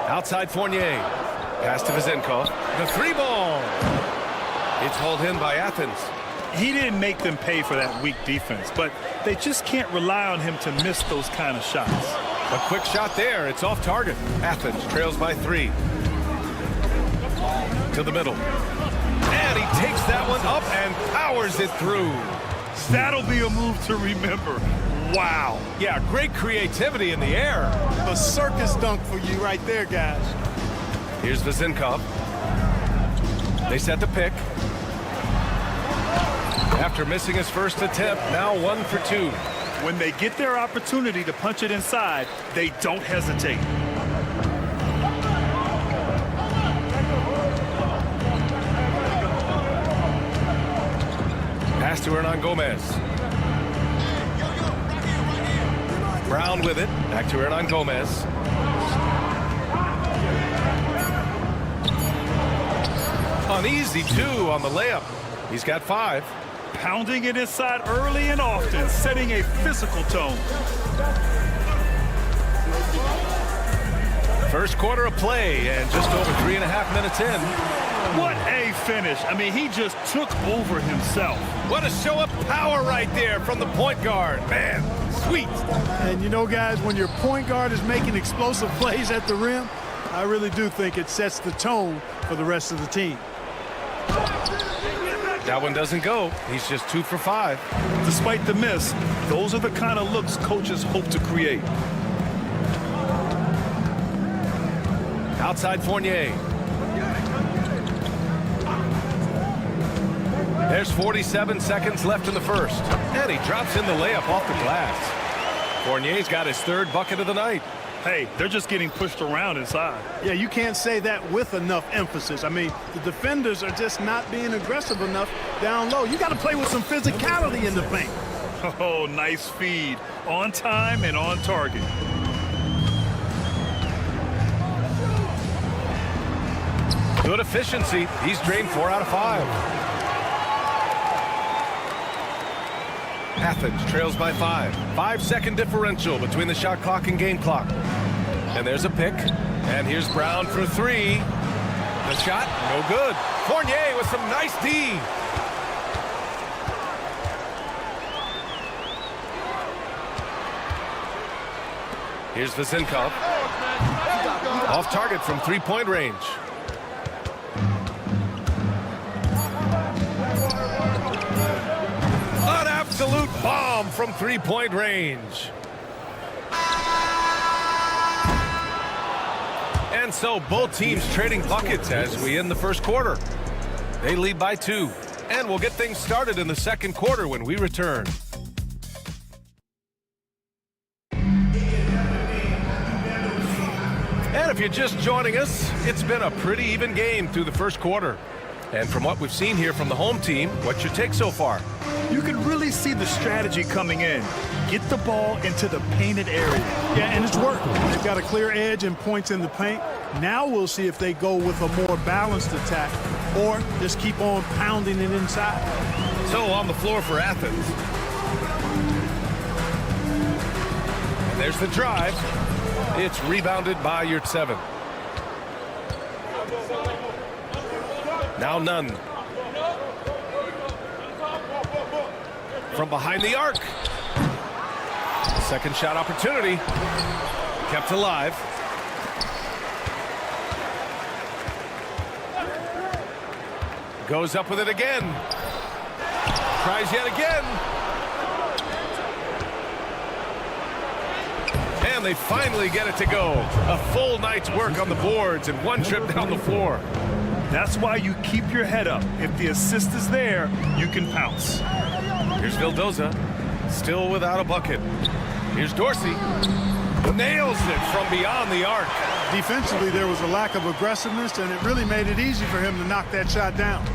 Outside Fournier. Pass to Vezenkov. The 3-ball. It's hauled in by Athens. He didn't make them pay for that weak defense, but they just can't rely on him to miss those kind of shots. A quick shot there. It's off target. Athens trails by 3. To the middle. And he takes that one up and powers it through. That'll be a move to remember. Wow. Yeah, great creativity in the air. A circus dunk for you right there, guys. Here's Vezenkov. They set the pick. After missing his first attempt, now 1 for 2. When they get their opportunity to punch it inside, they don't hesitate. Pass to Hernan Gomez. Brown with it. Back to Hernan Gomez. An easy 2 on the layup. He's got 5. Pounding it inside early and often, setting a physical tone. First quarter of play and just over 3.5 minutes in. What a finish. I mean, he just took over himself. What a show of power right there from the point guard. Man, sweet. And you know, guys, when your point guard is making explosive plays at the rim, I really do think it sets the tone for the rest of the team. That one doesn't go. He's just 2 for 5. Despite the miss, those are the kind of looks coaches hope to create. Outside Fournier. There's 47 seconds left in the first. And he drops in the layup off the glass. Fournier's got his 3rd bucket of the night. Hey, they're just getting pushed around inside. Yeah, you can't say that with enough emphasis. I mean, the defenders are just not being aggressive enough down low. You got to play with some physicality in the paint. Oh, nice feed. On time and on target. Good efficiency. He's drained 4 out of 5. Athens trails by 5. 5-second differential between the shot clock and game clock. And there's a pick. And here's Brown for 3. The shot, no good. Fournier with some nice D. Here's Vezenkov. Off target from 3-point range. An absolute bomb from 3-point range. And so both teams trading buckets as we end the first quarter. They lead by 2. And we'll get things started in the second quarter when we return. And if you're just joining us, it's been a pretty even game through the first quarter. And from what we've seen here from the home team, what's your take so far? You can really see the strategy coming in. Get the ball into the painted area. Yeah, and it's working. They've got a clear edge and points in the paint. Now we'll see if they go with a more balanced attack or just keep on pounding it inside. So on the floor for Athens. And there's the drive. It's rebounded by Yurtseven. Now Nunn. From behind the arc. Second shot opportunity. Kept alive. Goes up with it again. Tries yet again. And they finally get it to go. A full night's work on the boards and one trip down the floor. That's why you keep your head up. If the assist is there, you can pounce. Here's Vildoza, still without a bucket. Here's Dorsey. Nails it from beyond the arc. Defensively, there was a lack of aggressiveness, and it really made it easy for him to knock that shot down.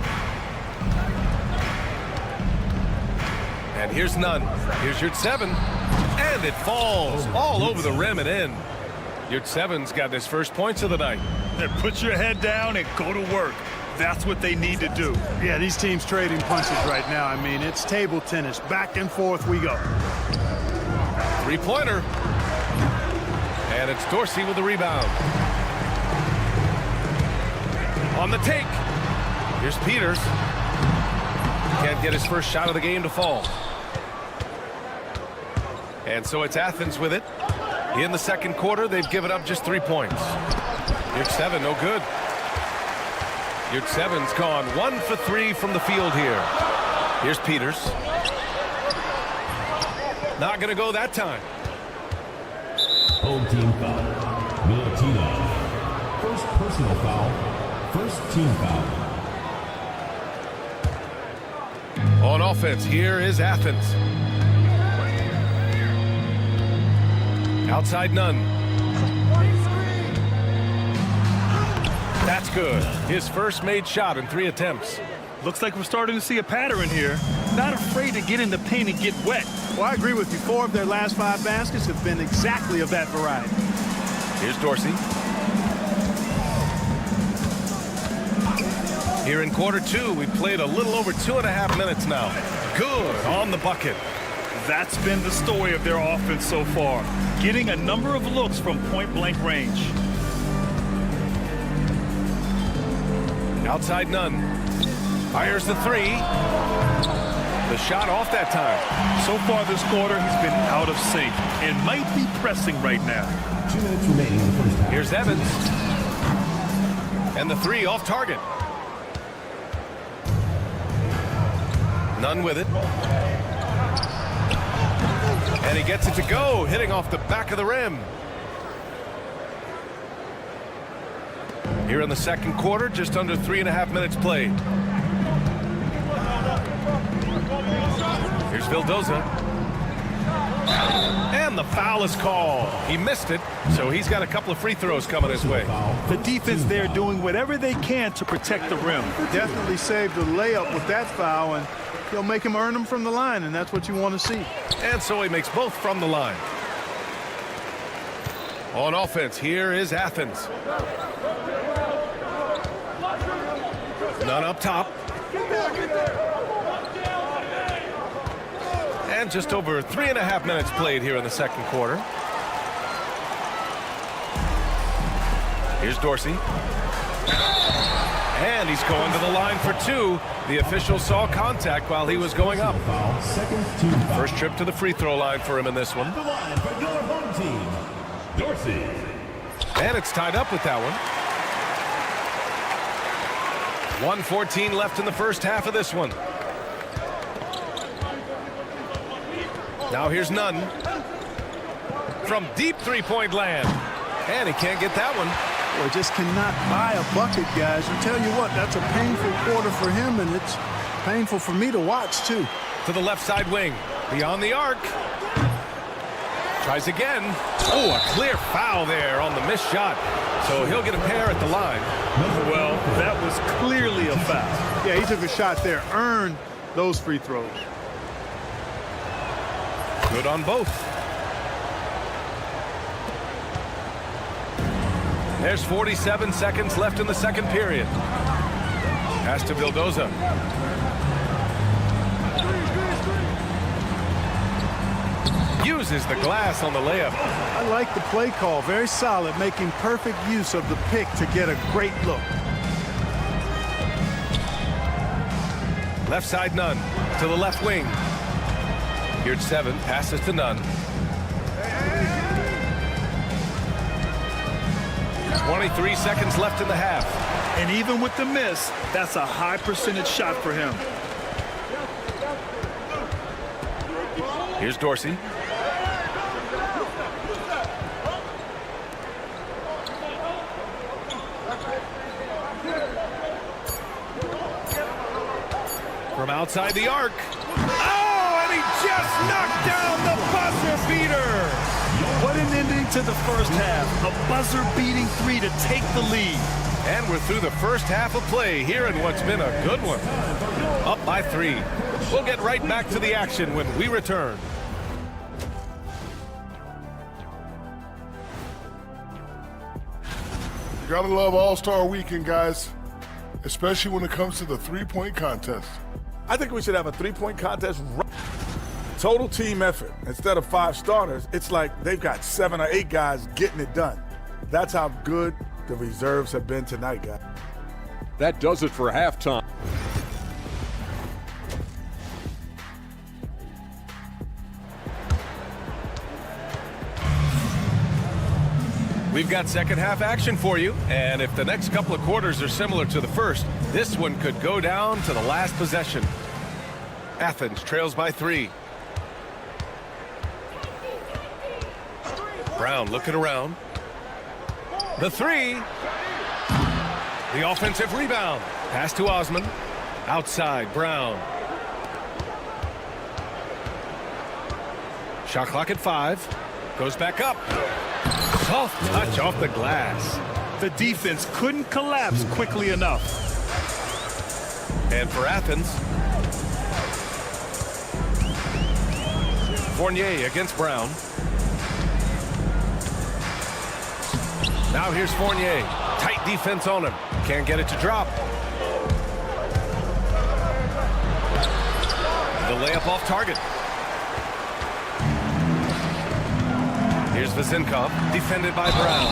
And here's none. Here's your 7. And it falls all over the rim and in. Your 7's got his first points of the night. Then put your head down and go to work. That's what they need to do. Yeah, these teams trading punches right now. I mean, it's table tennis. Back and forth we go. 3-pointer. And it's Dorsey with the rebound. On the take. Here's Peters. Can't get his first shot of the game to fall. And so it's Athens with it. In the second quarter, they've given up just 3 points. Your 7, no good. Your 7's gone 1 for 3 from the field here. Here's Peters. Not going to go that time. Home team foul. Milutinov. First personal foul. First team foul. On offense, here is Athens. Outside none. That's good. His first made shot in 3 attempts. Looks like we're starting to see a pattern here. Not afraid to get in the paint and get wet. Well, I agree with you. 4 of their last 5 baskets have been exactly of that variety. Here's Dorsey. Here in quarter 2, we've played a little over 2.5 minutes now. Good on the bucket. That's been the story of their offense so far. Getting a number of looks from point-blank range. Outside none. Fires the 3. The shot off that time. So far this quarter, he's been out of sync and might be pressing right now. 2 minutes remaining in the first half. Here's Evans. And the 3 off target. None with it. And he gets it to go, hitting off the back of the rim. Here in the second quarter, just under 3.5 minutes played. Here's Vildoza. And the foul is called. He missed it, so he's got a couple of free throws coming his way. The defense there doing whatever they can to protect the rim. Definitely saved a layup with that foul, and he'll make him earn them from the line, and that's what you want to see. And so he makes both from the line. On offense, here is Athens. None up top. And just over 3.5 minutes played here in the second quarter. Here's Dorsey. And he's going to the line for 2. The official saw contact while he was going up. First trip to the free throw line for him in this one. The line for your home team, Dorsey. And it's tied up with that one. 1:14 left in the first half of this one. Now here's Nunn. From deep three-point land. And he can't get that one. Boy, just cannot buy a bucket, guys. I tell you what, that's a painful quarter for him, and it's painful for me to watch, too. To the left side wing. Beyond the arc. Tries again. Oh, a clear foul there on the missed shot. So he'll get a pair at the line. Well, that was clearly a foul. Yeah, he took a shot there. Earned those free throws. Good on both. There's 47 seconds left in the second period. Pass to Vildoza. Uses the glass on the layup. I like the play call. Very solid, making perfect use of the pick to get a great look. Left side Nunn to the left wing. Here's 7, passes to Nunn. 23 seconds left in the half. And even with the miss, that's a high percentage shot for him. Here's Dorsey. From outside the arc. Oh, and he just knocked down the buzzer beater. What an ending into the first half. A buzzer-beating 3 to take the lead. And we're through the first half of play here in what's been a good one. Up by 3. We'll get right back to the action when we return. Gotta love All-Star Weekend, guys, especially when it comes to the three-point contest. I think we should have a three-point contest. Total team effort. Instead of 5 starters, it's like they've got 7 or 8 guys getting it done. That's how good the reserves have been tonight, guys. That does it for halftime. We've got second half action for you, and if the next couple of quarters are similar to the first, this one could go down to the last possession. Athens trails by 3. Brown looking around. The 3. The offensive rebound. Pass to Osman. Outside, Brown. Shot clock at 5. Goes back up. Soft touch off the glass. The defense couldn't collapse quickly enough. And for Athens, Fournier against Brown. Now here's Fournier. Tight defense on him. Can't get it to drop. The layup off target. Here's Vezinkov, defended by Brown.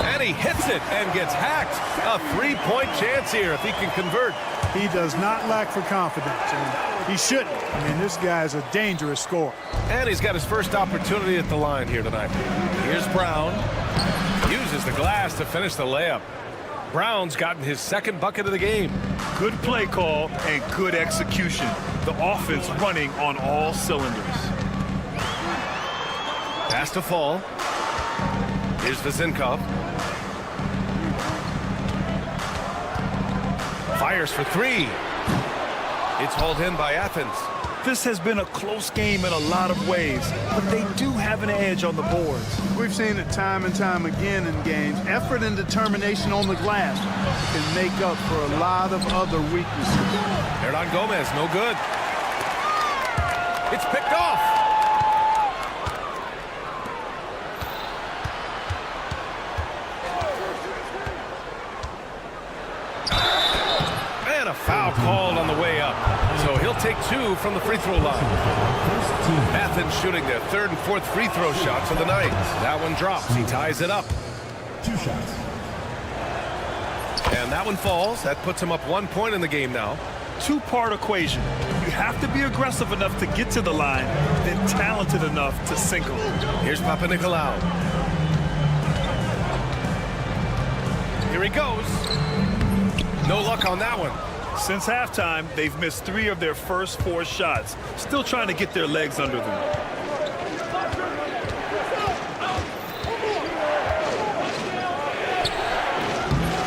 And he hits it and gets hacked. A 3-point chance here if he can convert. He does not lack for confidence, and he shouldn't. I mean, this guy is a dangerous scorer. And he's got his first opportunity at the line here tonight. Here's Brown. Uses the glass to finish the layup. Brown's gotten his second bucket of the game. Good play call and good execution. The offense running on all cylinders. Pass to Fall. Here's Vezinkov. Fires for 3. It's hauled in by Athens. This has been a close game in a lot of ways, but they do have an edge on the boards. We've seen it time and time again in games. Effort and determination on the glass can make up for a lot of other weaknesses. Hernan Gomez, no good. It's picked off. And a foul called on the way up. So he'll take 2 from the free throw line. Athens shooting their 3rd and 4th free throw shots of the night. That one drops. He ties it up. 2 shots. And that one falls. That puts him up 1 point in the game now. 2-part equation. You have to be aggressive enough to get to the line, then talented enough to sink them. Here's Papanikolaou. Here he goes. No luck on that one. Since halftime, they've missed 3 of their first 4 shots. Still trying to get their legs under them.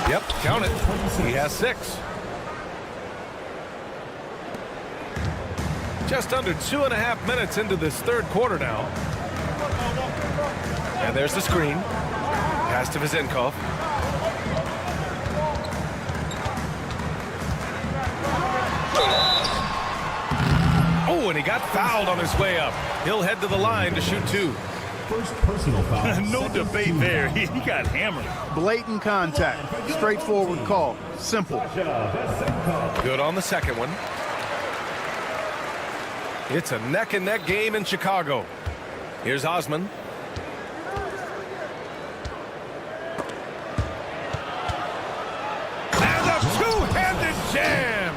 Yep, count it. He has 6. Just under 2.5 minutes into this 3rd quarter now. And there's the screen. Pass to Vezinkov. Oh, and he got fouled on his way up. He'll head to the line to shoot 2. First personal foul. No debate there. He got hammered. Blatant contact. Straightforward call. Simple. Good on the second one. It's a neck-and-neck game in Chicago. Here's Osman. And a two-handed jam.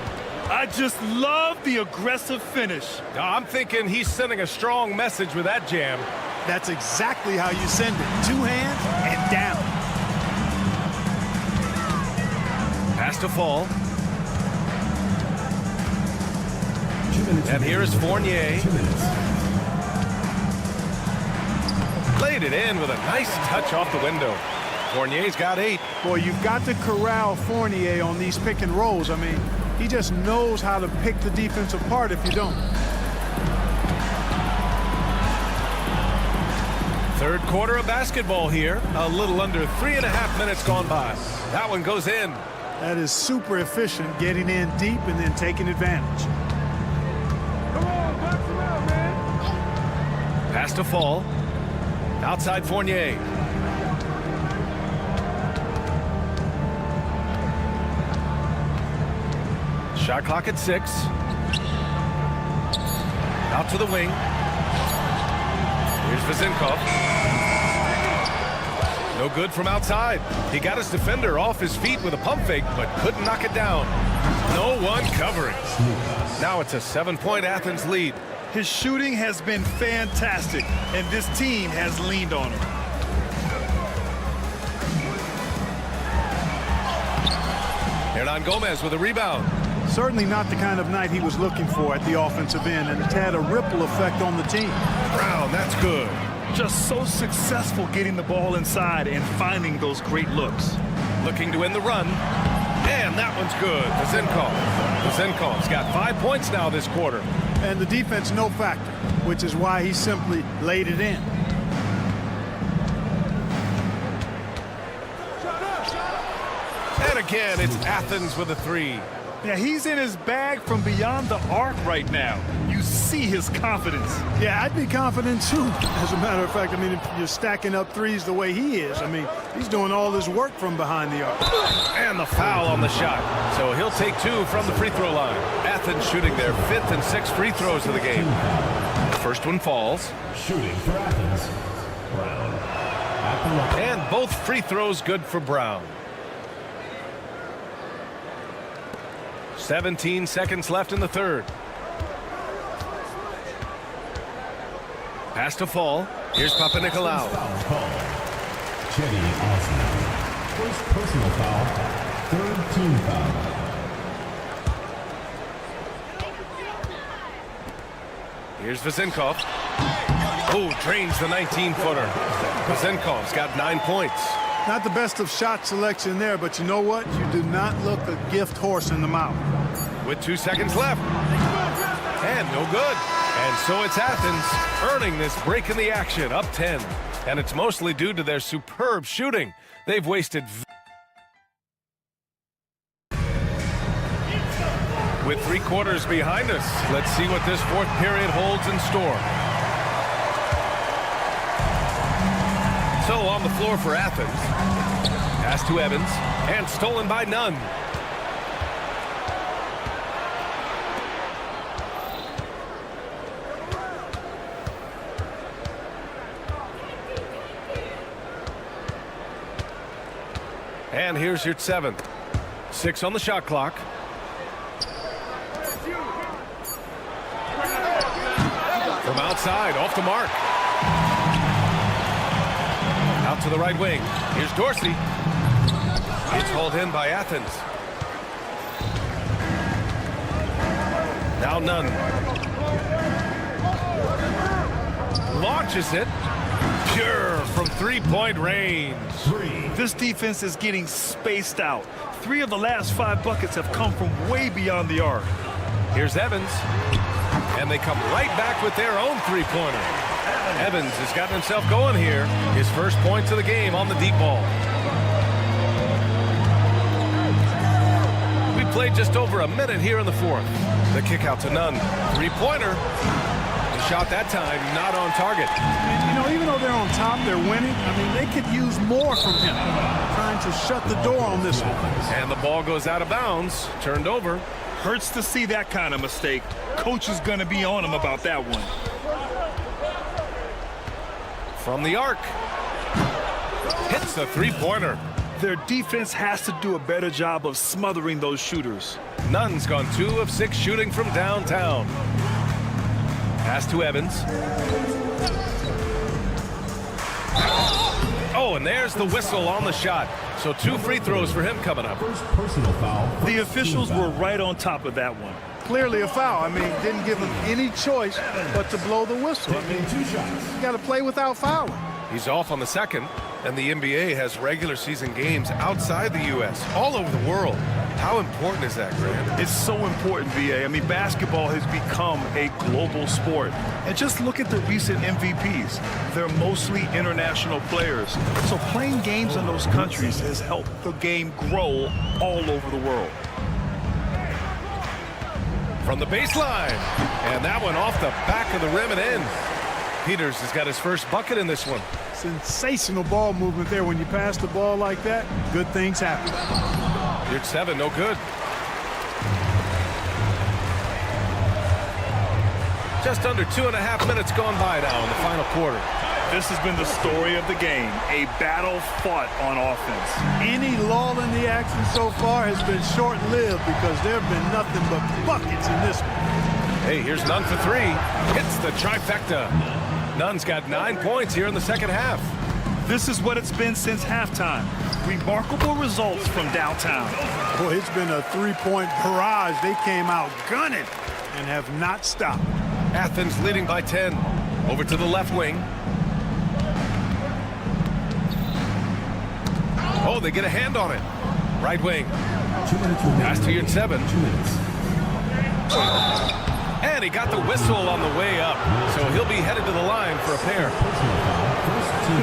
I just love the aggressive finish. I'm thinking he's sending a strong message with that jam. That's exactly how you send it. 2 hands and down. Pass to Fall. And here is Fournier. Laid it in with a nice touch off the window. Fournier's got 8. Boy, you've got to corral Fournier on these pick and rolls. I mean, he just knows how to pick the defense apart if you don't. Third quarter of basketball here. A little under 3.5 minutes gone by. That one goes in. That is super efficient, getting in deep and then taking advantage. Pass to Fall. Outside Fournier. Shot clock at 6. Out to the wing. Here's Vezinkov. No good from outside. He got his defender off his feet with a pump fake, but couldn't knock it down. No one covering. Now it's a 7-point Athens lead. His shooting has been fantastic, and this team has leaned on him. Hernan Gomez with a rebound. Certainly not the kind of night he was looking for at the offensive end, and it's had a ripple effect on the team. Brown, that's good. Just so successful getting the ball inside and finding those great looks. Looking to win the run. And that one's good. Vezinkov's got 5 points now this quarter. And the defense no factor, which is why he simply laid it in. And again, it's Athens with a 3. Yeah, he's in his bag from beyond the arc right now. You see his confidence. Yeah, I'd be confident too. As a matter of fact, I mean, if you're stacking up threes the way he is, I mean, he's doing all this work from behind the arc. And the foul on the shot. So he'll take 2 from the free throw line. Athens shooting their 5th and 6th free throws of the game. The first one falls. Shooting for Athens, Brown. And both free throws good for Brown. 17 seconds left in the third. Pass to Fall. Here's Papanikolaou. Cedi Osman. First personal foul. Third team foul. Here's Vezinkov. Oh, drains the 19-footer. Vezinkov's got 9 points. Not the best of shot selection there, but you know what? You do not look a gift horse in the mouth. With 2 seconds left. And no good. And so it's Athens earning this break in the action, up 10. And it's mostly due to their superb shooting. They've wasted. With 3 quarters behind us, let's see what this 4th period holds in store. So on the floor for Athens. Pass to Evans. And stolen by Nunn. And here's your 7th. 6 on the shot clock. From outside, off the mark. Out to the right wing. Here's Dorsey. It's hauled in by Athens. Now Nunn. Launches it. Pure from 3-point range. This defense is getting spaced out. 3 of the last 5 buckets have come from way beyond the arc. Here's Evans. And they come right back with their own 3-pointer. Evans has gotten himself going here. His first points of the game on the deep ball. We played just over a minute here in the 4th. The kick out to Nunn. 3-pointer. The shot that time not on target. And, you know, even though they're on top, they're winning. I mean, they could use more from him. Trying to shut the door on this one. And the ball goes out of bounds. Turned over. Hurts to see that kind of mistake. Coach is going to be on him about that one. From the arc. Hits the 3-pointer. Their defense has to do a better job of smothering those shooters. Nunn's gone 2 of 6 shooting from downtown. Pass to Evans. Oh, and there's the whistle on the shot. So 2 free throws for him coming up. First personal foul. The officials were right on top of that one. Clearly a foul. I mean, didn't give him any choice but to blow the whistle. I mean, 2 shots. You got to play without fouling. He's off on the second, and the NBA has regular season games outside the U.S., all over the world. How important is that, Grant? It's so important, VA. I mean, basketball has become a global sport. And just look at the recent MVPs. They're mostly international players. So playing games in those countries has helped the game grow all over the world. From the baseline. And that one off the back of the rim and in. Peters has got his first bucket in this one. Sensational ball movement there. When you pass the ball like that, good things happen. You're at 7, no good. Just under 2.5 minutes gone by now in the final quarter. This has been the story of the game, a battle fought on offense. Any lull in the action so far has been short-lived because there have been nothing but buckets in this one. Hey, here's Nunn for 3. Hits the trifecta. Nunn's got 9 points here in the second half. This is what it's been since halftime. Remarkable results from downtown. Boy, it's been a three-point barrage. They came out gunning and have not stopped. Athens leading by 10. Over to the left wing. Oh, they get a hand on it. Right wing. Pass to your 7. And he got the whistle on the way up. So he'll be headed to the line for a pair.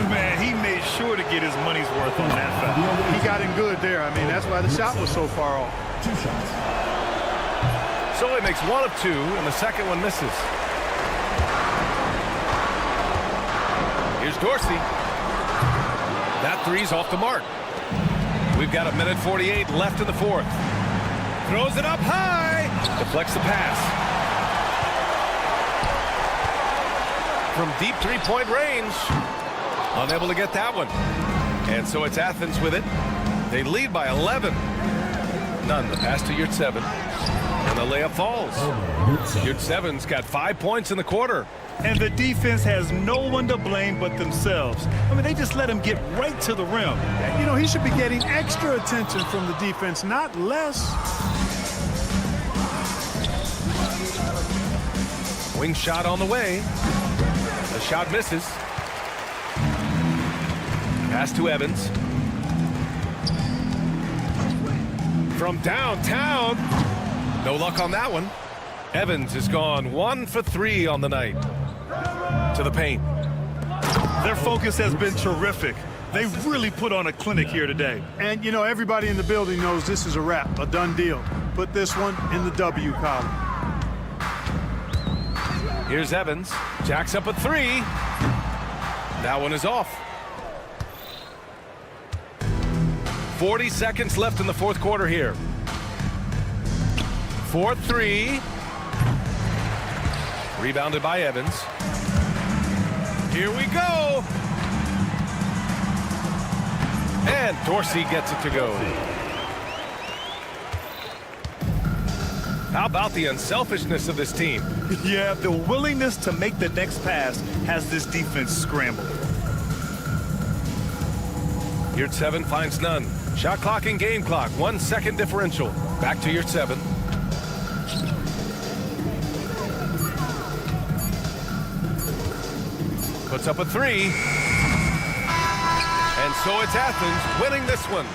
Man, he made sure to get his money's worth on that foul. He got in good there. I mean, that's why the shot was so far off. 2 shots. So he makes 1 of 2, and the second one misses. Here's Dorsey. That 3's off the mark. We've got 1:48 left in the fourth. Throws it up high. Deflects the pass. From deep three-point range. Unable to get that one. And so it's Athens with it. They lead by 11. Nunn, the pass to Yurt 7. And the layup falls. Yurt 7's got 5 points in the quarter. And the defense has no one to blame but themselves. I mean, they just let him get right to the rim. You know, he should be getting extra attention from the defense, not less. Wing shot on the way. The shot misses. Pass to Evans. From downtown. No luck on that one. Evans has gone 1 for 3 on the night. To the paint. Their focus has been terrific. They really put on a clinic here today. And, you know, everybody in the building knows this is a wrap, a done deal. Put this one in the W column. Here's Evans. Jacks up a 3. That one is off. 40 seconds left in the fourth quarter here. 4-3. Rebounded by Evans. Here we go. And Dorsey gets it to go. How about the unselfishness of this team? Yeah, the willingness to make the next pass has this defense scrambled. Yurt 7 finds Nunn. Shot clock and game clock. 1 second differential. Back to Yurt 7. Puts up a 3. And so it's Athens winning this one.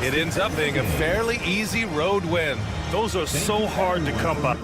It ends up being a fairly easy road win. Those are so hard to come by.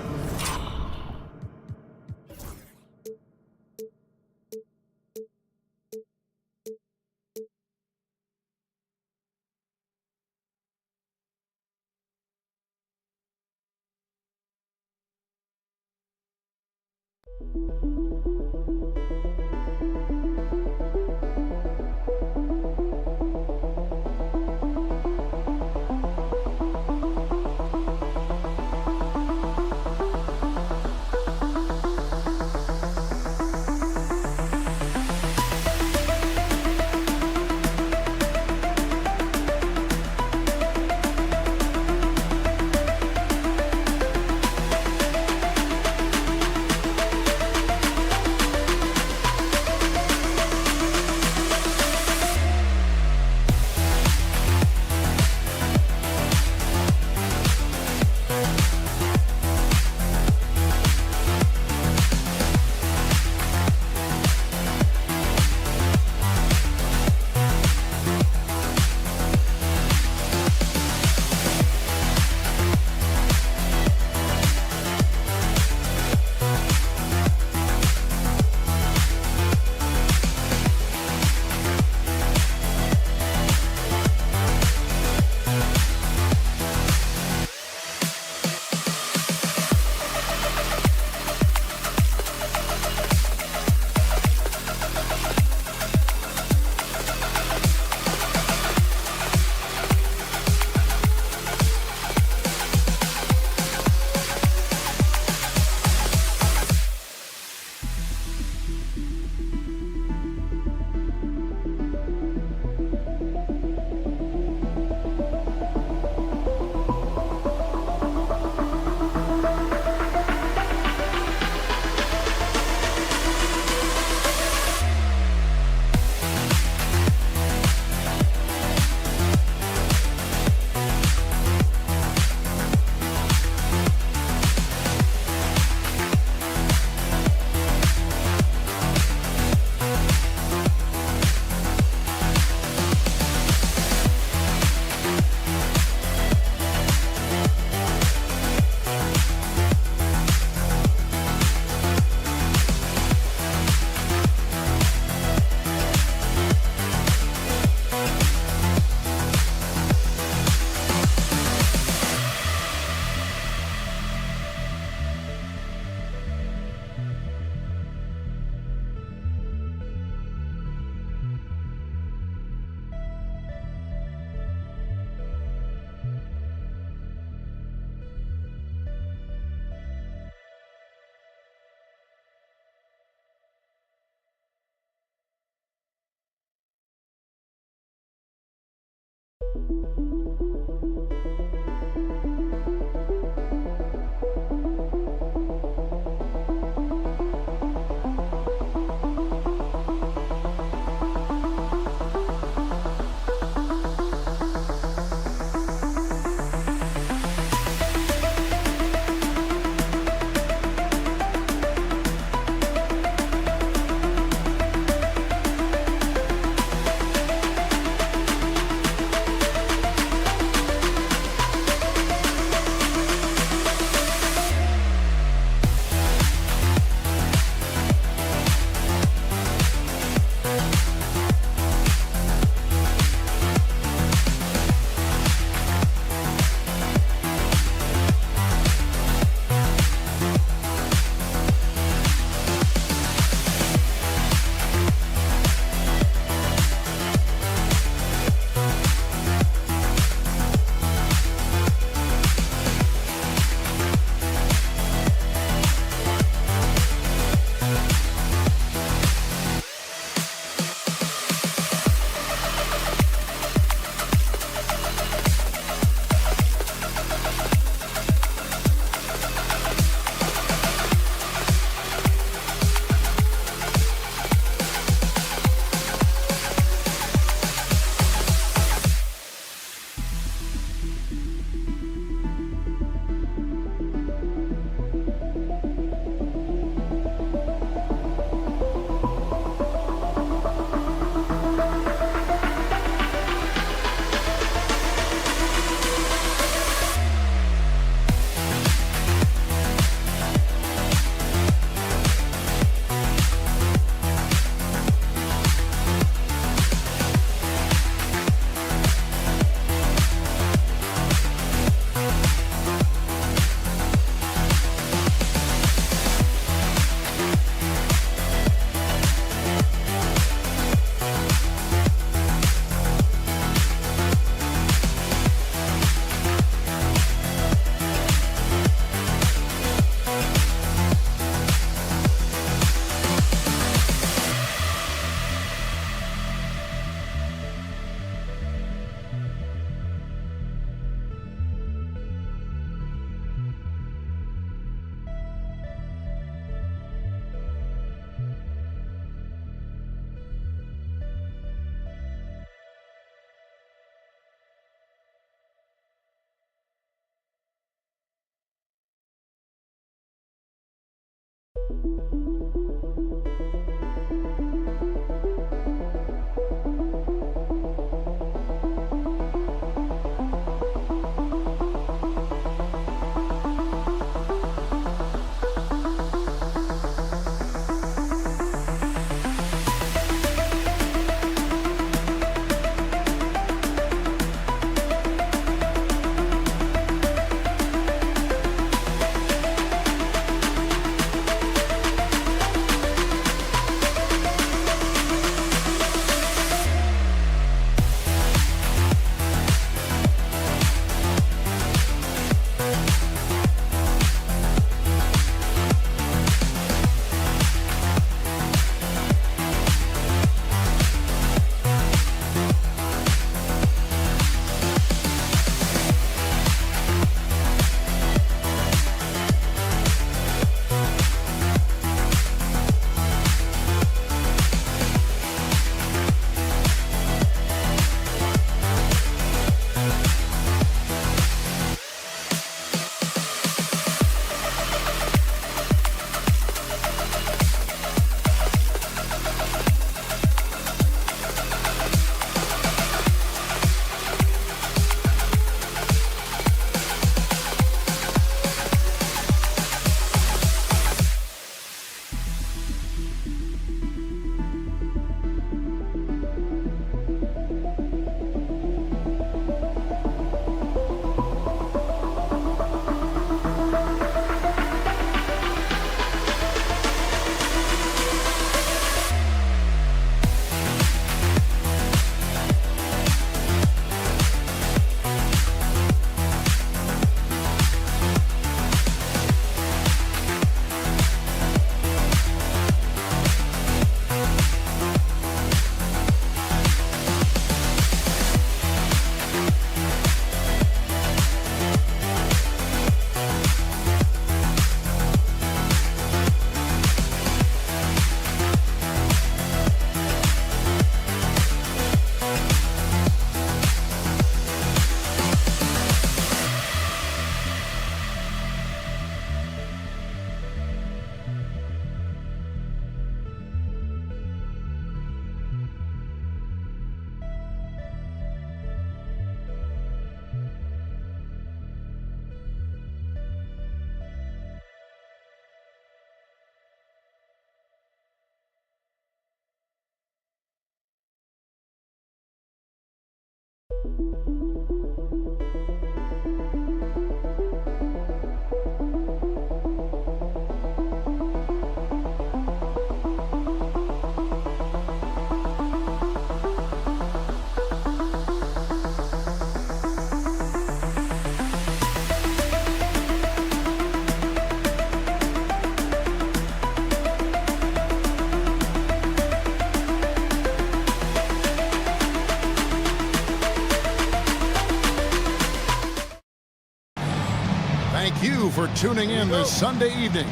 Thank you for tuning in this Sunday evening.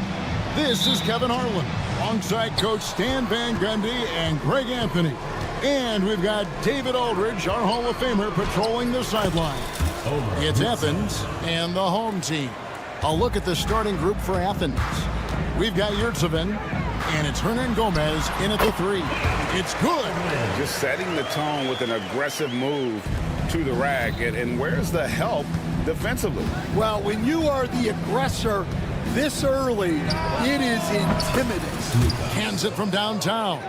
This is Kevin Harlan, alongside Coach Stan Van Gundy and Greg Anthony. And we've got David Aldridge, our Hall of Famer, patrolling the sideline. It's Athens and the home team. A look at the starting group for Athens. We've got Yurtsevin, and it's Hernan Gomez in at the 3. It's good. Just setting the tone with an aggressive move to the rack. And where's the help defensively? Well, when you are the aggressor this early, it is intimidating. Hands it from downtown.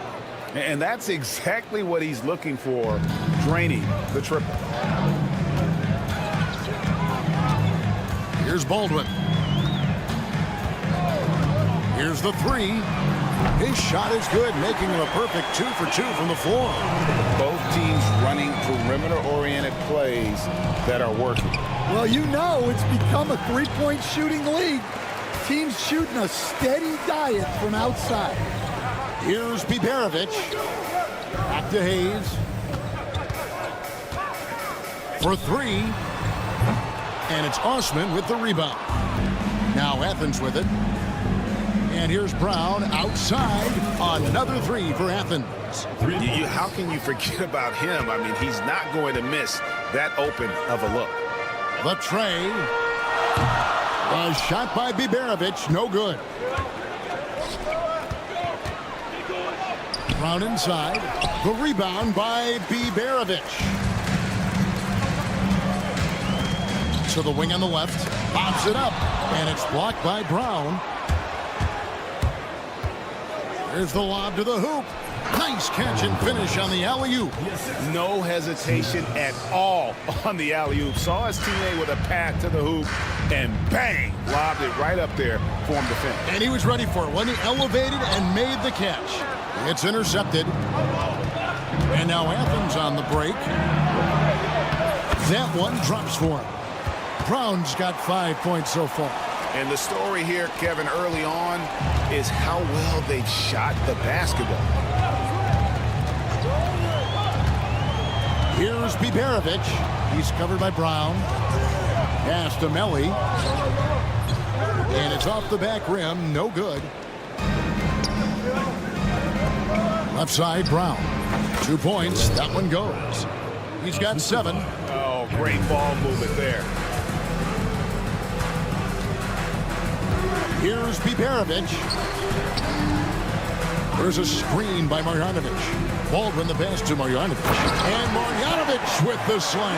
And that's exactly what he's looking for, draining the triple. Here's Baldwin. Here's the 3. His shot is good, making him a perfect 2 for 2 from the floor. Both teams running perimeter-oriented plays that are working. Well, you know it's become a three-point shooting league. Teams shooting a steady diet from outside. Here's Biberovic. Back to Hayes. For 3. And it's Osman with the rebound. Now Athens with it. And here's Brown outside. Another 3 for Athens. How can you forget about him? I mean, he's not going to miss that open of a look. The tray. A shot by Biberovic. No good. Brown inside. The rebound by Biberovic. To the wing on the left. Bobs it up. And it's blocked by Brown. There's the lob to the hoop. Nice catch and finish on the alley-oop. No hesitation at all on the alley-oop. Saw his teammate with a pass to the hoop, and bang, lobbed it right up there for him to finish. And he was ready for it when he elevated and made the catch. It's intercepted. And now Athens on the break. That one drops for him. Brown's got 5 points so far. And the story here, Kevin, early on is how well they've shot the basketball. Here's Biberovic. He's covered by Brown. Pass to Melly. And it's off the back rim. No good. Left side, Brown. 2 points. That one goes. He's got 7. Oh, great ball movement there. Here's Biberovic. There's a screen by Marjanovic. Baldwin the pass to Marjanovic. And Marjanovic with the slam.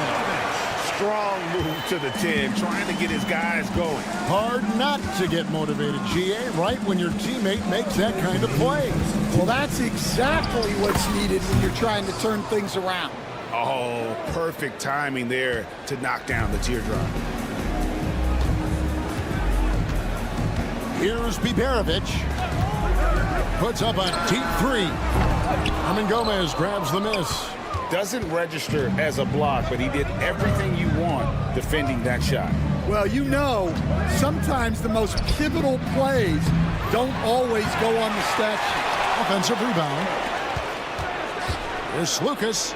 Strong move to the 10, trying to get his guys going. Hard not to get motivated, GA, right when your teammate makes that kind of play. Well, that's exactly what's needed when you're trying to turn things around. Oh, perfect timing there to knock down the teardrop. Here's Biberovic. Puts up a deep 3. Hernan Gomez grabs the miss. Doesn't register as a block, but he did everything you want defending that shot. Well, you know, sometimes the most pivotal plays don't always go on the stat sheet. Offensive rebound. Here's Lucas.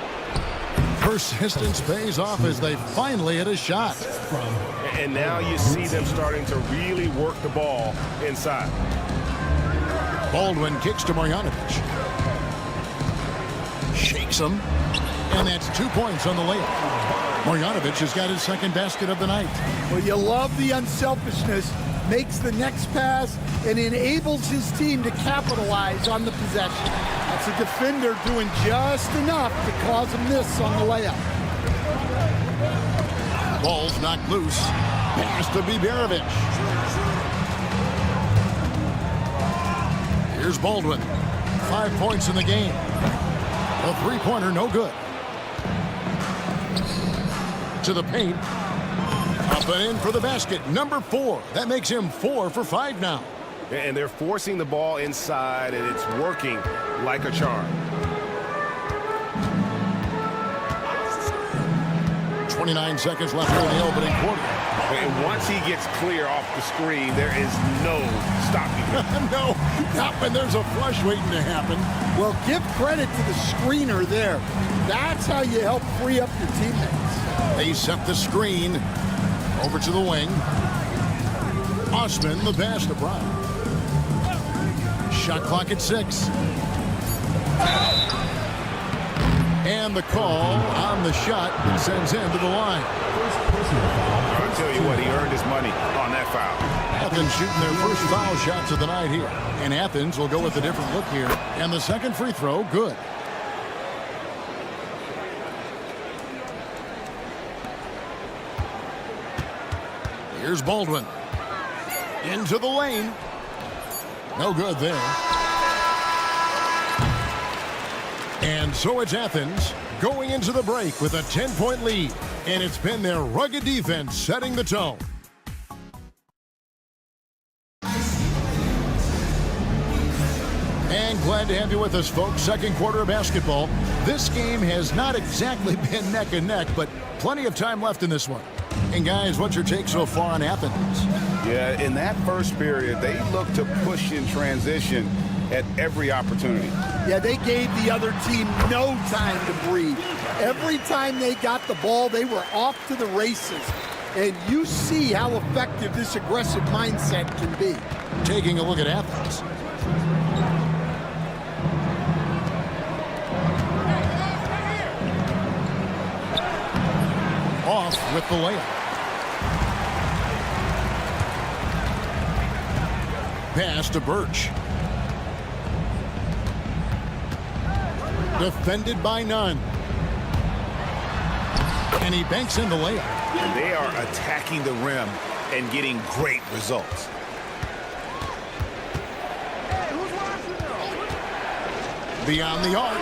Persistence pays off as they finally hit a shot. And now you see them starting to really work the ball inside. Baldwin kicks to Marjanovic. Shakes him. And that's 2 points on the layup. Marjanovic has got his second basket of the night. Well, you love the unselfishness. Makes the next pass and enables his team to capitalize on the possession. That's a defender doing just enough to cause a miss on the layup. Ball's knocked loose. Pass to Biberovic. Here's Baldwin. 5 points in the game. A three-pointer, no good. to the paint. Up and in for the basket. Number 4. That makes him 4 for 5 now. And they're forcing the ball inside, and it's working like a charm. 29 seconds left here in the opening quarter. And once he gets clear off the screen, there is no stopping him. No, not when there's a flush waiting to happen. Well, give credit to the screener there. That's how you help free up your teammates. They set the screen over to the wing. Osman, the pass to Brown. Shot clock at 6. And the call on the shot that sends him to the line. I'll tell you what, he earned his money on that foul. Athens shooting their first foul shots of the night here. And Athens will go with a different look here. And the second free throw, good. Here's Baldwin. Into the lane. No good there. And so it's Athens going into the break with a 10-point lead. And it's been their rugged defense setting the tone. And glad to have you with us, folks. Second quarter of basketball. This game has not exactly been neck and neck, but plenty of time left in this one. And guys, what's your take so far on Athens? Yeah, in that first period, they looked to push in transition at every opportunity. Yeah, they gave the other team no time to breathe. Every time they got the ball, they were off to the races. And you see how effective this aggressive mindset can be. Taking a look at Athens. Off with the layup. Pass to Birch. Defended by none. And he banks in the layup. And they are attacking the rim and getting great results. Beyond the arc.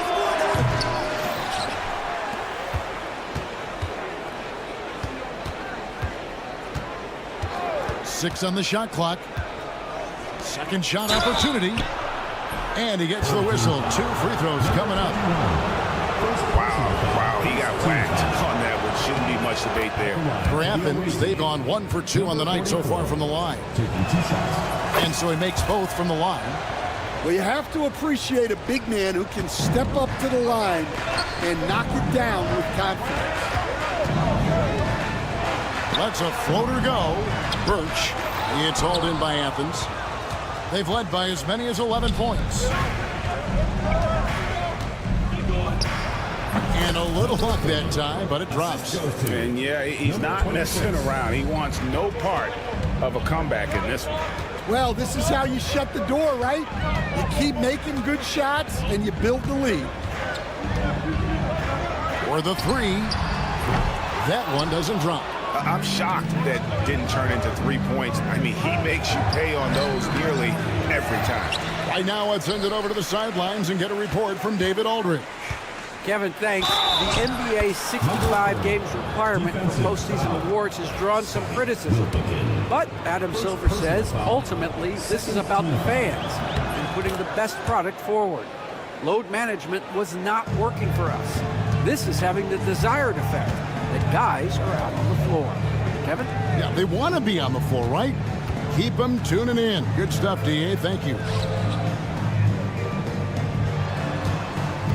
Six on the shot clock. Second shot opportunity. And he gets the whistle. 2 free throws coming up. Wow, he got whacked on that one. Shouldn't be much debate there. For Athens, they've gone 1 for 2 on the night so far from the line. And so he makes both from the line. Well, you have to appreciate a big man who can step up to the line and knock it down with confidence. Lets a floater go. Birch. It's hauled in by Athens. They've led by as many as 11 points. And a little luck that time, but it drops. And yeah, he's not messing around. He wants no part of a comeback in this one. Well, this is how you shut the door, right? You keep making good shots and you build the lead. For the 3. That one doesn't drop. I'm shocked that didn't turn into 3 points. I mean, he makes you pay on those nearly every time. Right now, let's send it over to the sidelines and get a report from David Aldridge. Kevin, thanks. The NBA 65 games requirement for postseason awards has drawn some criticism. But Adam Silver says, ultimately, this is about the fans and putting the best product forward. Load management was not working for us. This is having the desired effect that guys are out on the floor. Kevin? Yeah, they want to be on the floor, right? Keep them tuning in. Good stuff, DA. Thank you.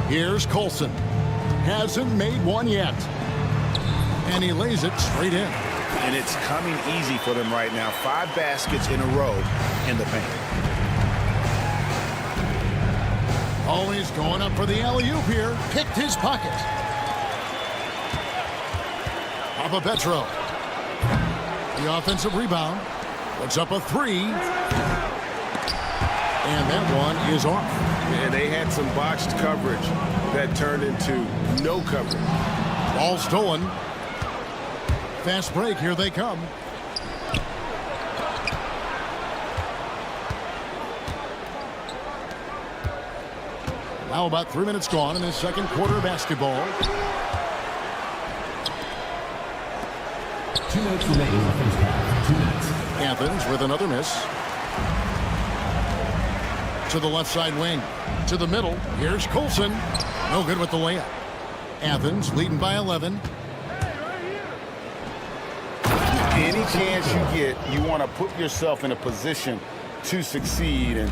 Here's Colson. Hasn't made one yet. And he lays it straight in. And it's coming easy for them right now. 5 baskets in a row in the paint. Always going up for the alley-oop here. Picked his pocket. Papa Petro. The offensive rebound. Puts up a 3. And that one is off. And they had some botched coverage that turned into no coverage. Ball stolen. Fast break. Here they come. Now about 3 minutes gone in this second quarter of basketball. 2 minutes remaining in the first half. 2 minutes. Athens with another miss. To the left side wing. To the middle. Here's Coulson. No good with the layup. Athens leading by 11. Any chance you get, you want to put yourself in a position to succeed, and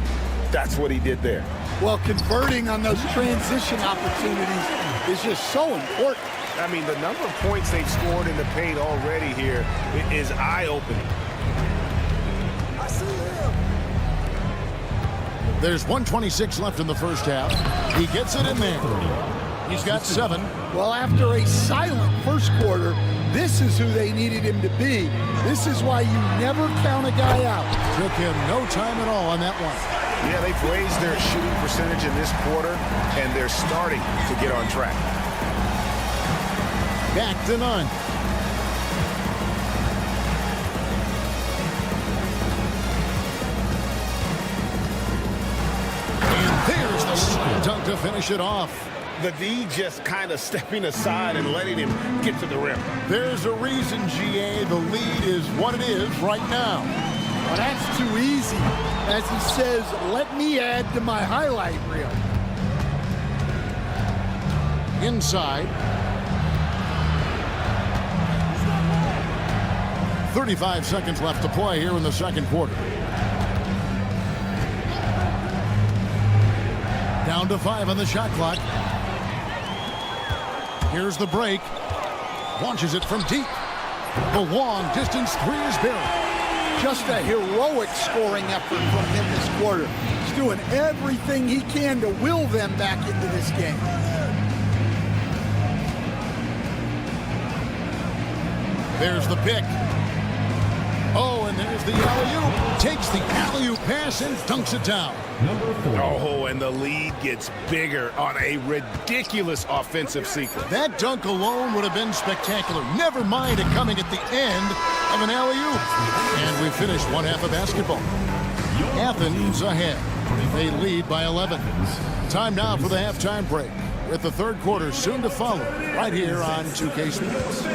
that's what he did there. Well, converting on those transition opportunities is just so important. I mean, the number of points they've scored in the paint already here is eye-opening. There's 1:26 left in the first half. He gets it in there. He's got 7. Well, after a silent first quarter, this is who they needed him to be. This is why you never count a guy out. Took him no time at all on that one. Yeah, they've raised their shooting percentage in this quarter, and they're starting to get on track. Back to none. And there's the slam dunk to finish it off. The D just kind of stepping aside and letting him get to the rim. There's a reason, GA, the lead is what it is right now. Well, that's too easy. As he says, let me add to my highlight reel. Inside. 35 seconds left to play here in the second quarter. Down to 5 on the shot clock. Here's the break. Launches it from deep. The long distance 3 is buried. Just a heroic scoring effort from him this quarter. He's doing everything he can to will them back into this game. There's the pick. Oh, and there's the alley-oop. Takes the alley-oop pass and dunks it down. Oh, and the lead gets bigger on a ridiculous offensive sequence. That dunk alone would have been spectacular. Never mind it coming at the end of an alley-oop. And we finished one half of basketball. Athens ahead. They lead by 11. Time now for the halftime break, with the third quarter soon to follow, right here on 2K Sports.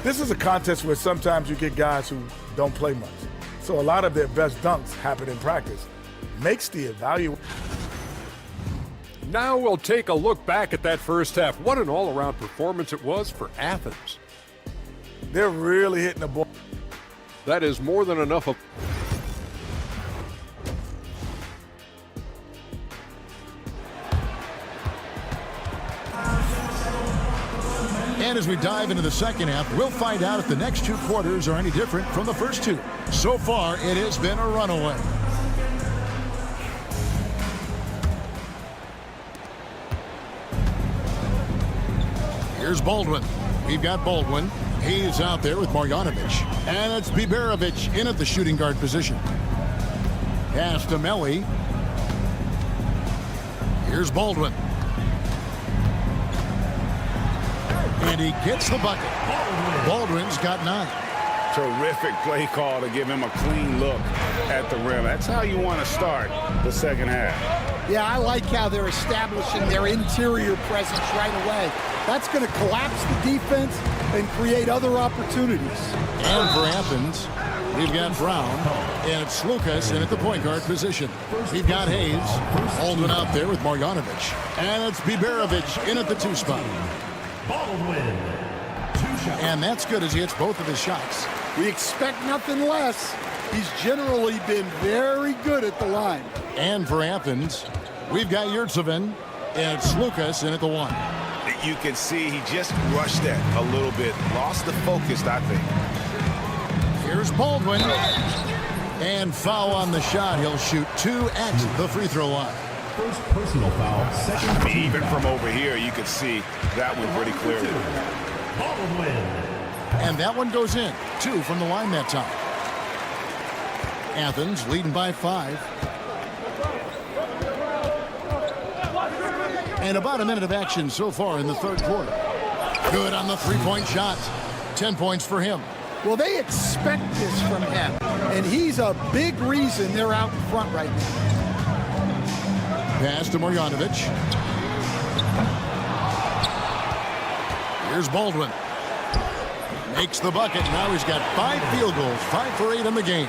This is a contest where sometimes you get guys who don't play much. So a lot of their best dunks happen in practice. Makes the evaluation. Now we'll take a look back at that first half. What an all-around performance it was for Athens. They're really hitting the ball. That is more than enough of... And as we dive into the second half, we'll find out if the next 2 quarters are any different from the first 2. So far, it has been a runaway. Here's Baldwin. We've got Baldwin. He's out there with Marjanovic. And it's Biberovic in at the shooting guard position. Pass to Melli. Here's Baldwin. And he gets the bucket. Baldwin's got 9. Terrific play call to give him a clean look at the rim. That's how you want to start the second half. Yeah, I like how they're establishing their interior presence right away. That's going to collapse the defense and create other opportunities. And for Athens, we've got Brown, and it's Lucas in at the point guard position. We've got Hayes, Baldwin out there with Marjanovic. And it's Biberovic in at the 2 spot. Baldwin. 2 shots. And that's good as he hits both of his shots. We expect nothing less. He's generally been very good at the line. And for Athens, we've got Yurtsevin, and it's Lucas in at the 1. You can see he just rushed that a little bit. Lost the focus, I think. Here's Baldwin. And foul on the shot. He'll shoot 2 at the free throw line. First personal foul. Second. Even from over here, you can see that one pretty clearly. Baldwin. And that one goes in. 2 from the line that time. Athens leading by 5. And about a minute of action so far in the third quarter. Good on the 3-point shot. 10 points for him. Well, they expect this from him, and he's a big reason they're out in front right now. pass to Marjanovic. Here's Baldwin. Makes the bucket. Now he's got 5 field goals, 5 for 8 in the game.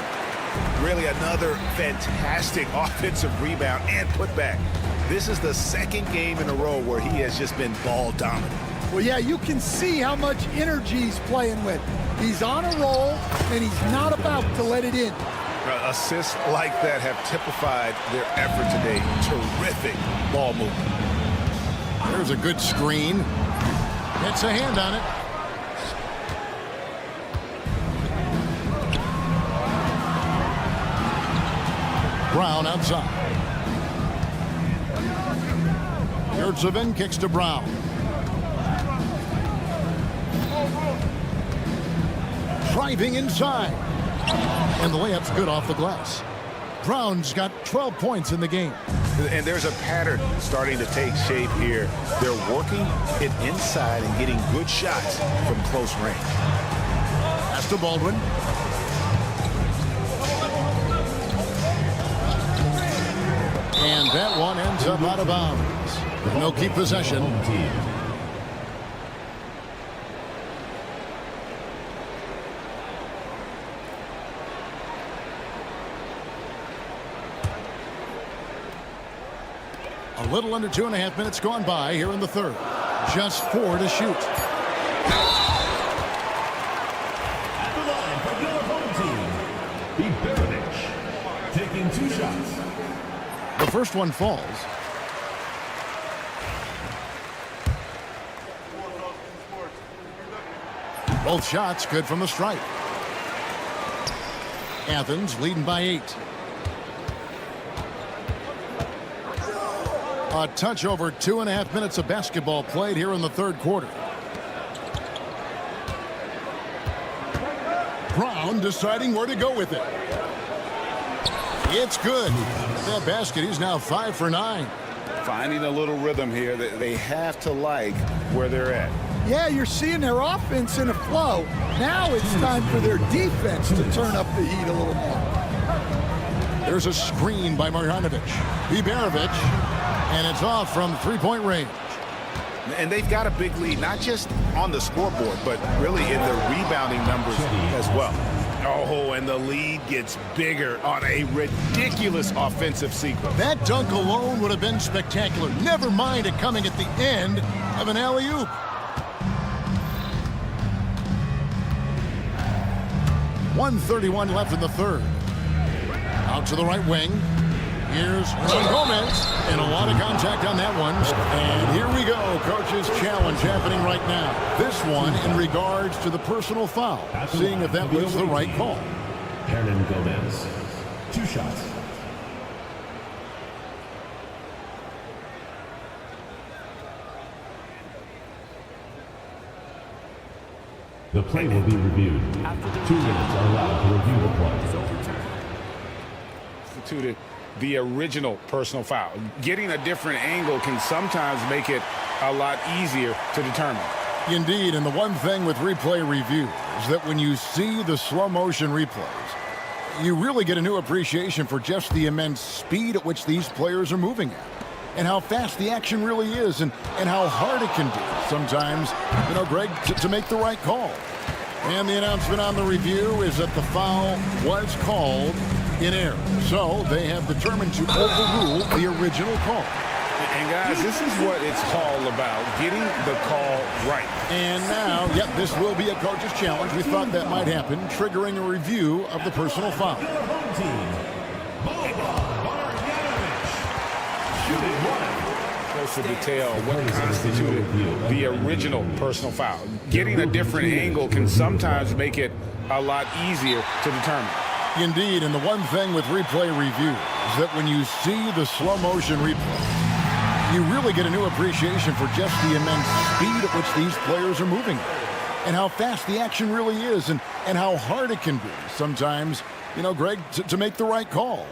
Really another fantastic offensive rebound and putback. This is the second game in a row where he has just been ball dominant. Well, yeah, you can see how much energy he's playing with. He's on a roll, and he's not about to let it in. Assists like that have typified their effort today. Terrific ball movement. There's a good screen. Gets a hand on it. Brown outside. Yurtsevin kicks to Brown. Driving inside. And the layup's good off the glass. Brown's got 12 points in the game. And there's a pattern starting to take shape here. They're working it inside and getting good shots from close range. Pass to Baldwin. And that one ends up out of bounds. They'll keep possession. A little under 2.5 minutes gone by here in the third. Just 4 to shoot. At the line for your home team, Fenerbahce, taking 2 shots. The first one falls. Both shots good from the stripe. Athens leading by 8. A touch over 2.5 minutes of basketball played here in the third quarter. Brown deciding where to go with it. It's good. That basket, he's now 5 for 9. Finding a little rhythm here that they have to like where they're at. Yeah, you're seeing their offense in a flow. Now it's time for their defense to turn up the heat a little more. There's a screen by Marjanovic. Iberovic, and it's off from 3-point range. And they've got a big lead, not just on the scoreboard, but really in the rebounding numbers as well. Oh, and the lead gets bigger on a ridiculous offensive sequence. That dunk alone would have been spectacular. Never mind it coming at the end of an alley-oop. .131 left in the third. Out to the right wing. Here's Gomez, and a lot of contact on that one. And here we go, coach's challenge happening right now. This one in regards to the personal foul, seeing if that was the right call. Hernan Gomez, 2 shots. The play will be reviewed. 2 minutes are allowed to review the play. Instituted the original personal foul. Getting a different angle can sometimes make it a lot easier to determine. Indeed, and the one thing with replay review is that when you see the slow motion replays, you really get a new appreciation for just the immense speed at which these players are moving at, and how fast the action really is, and how hard it can be sometimes, Greg, to make the right call. And the announcement on the review is that the foul was called in error. So they have determined to overrule the original call. And guys, this is what it's all about, getting the call right. And now, this will be a coach's challenge. We thought that might happen, triggering a review of the personal foul. Close to detail what constituted the original personal foul. Getting a different angle can sometimes make it a lot easier to determine. Indeed, and the one thing with replay review is that when you see the slow motion replay, you really get a new appreciation for just the immense speed at which these players are moving, and how fast the action really is, and how hard it can be sometimes, Greg, to make the right call.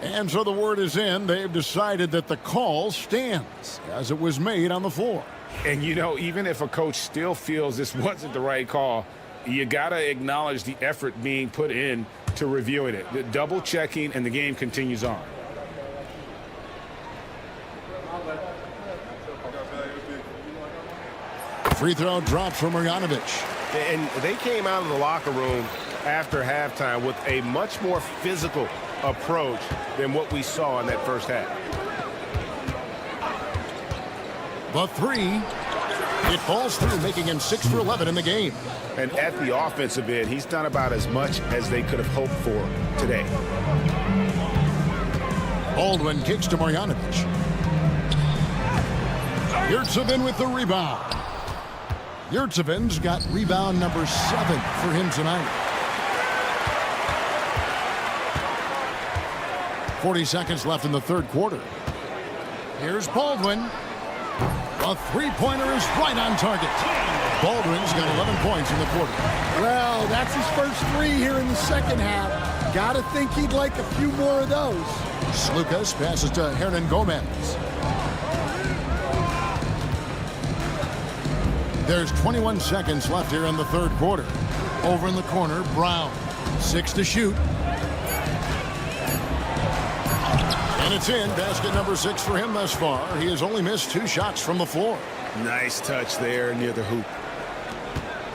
And so the word is in. They've decided that the call stands as it was made on the floor. And, even if a coach still feels this wasn't the right call, you got to acknowledge the effort being put in to reviewing it. The double checking, and the game continues on. Free throw drops from Marjanovic. And they came out of the locker room after halftime with a much more physical approach than what we saw in that first half. The three. It falls through, making him 6 for 11 in the game. And at the offensive end, he's done about as much as they could have hoped for today. Baldwin kicks to Marjanovic. Yurtsevin with the rebound. Yurtsevin's got rebound number 7 for him tonight. 40 seconds left in the third quarter. Here's Baldwin. A three-pointer is right on target. Baldwin's got 11 points in the quarter. Well, that's his first 3 here in the second half. Gotta think he'd like a few more of those. Slukas passes to Hernan Gomez. There's 21 seconds left here in the third quarter. Over in the corner, Brown. 6 to shoot. And it's in. Basket number 6 for him thus far. He has only missed 2 shots from the floor. Nice touch there near the hoop.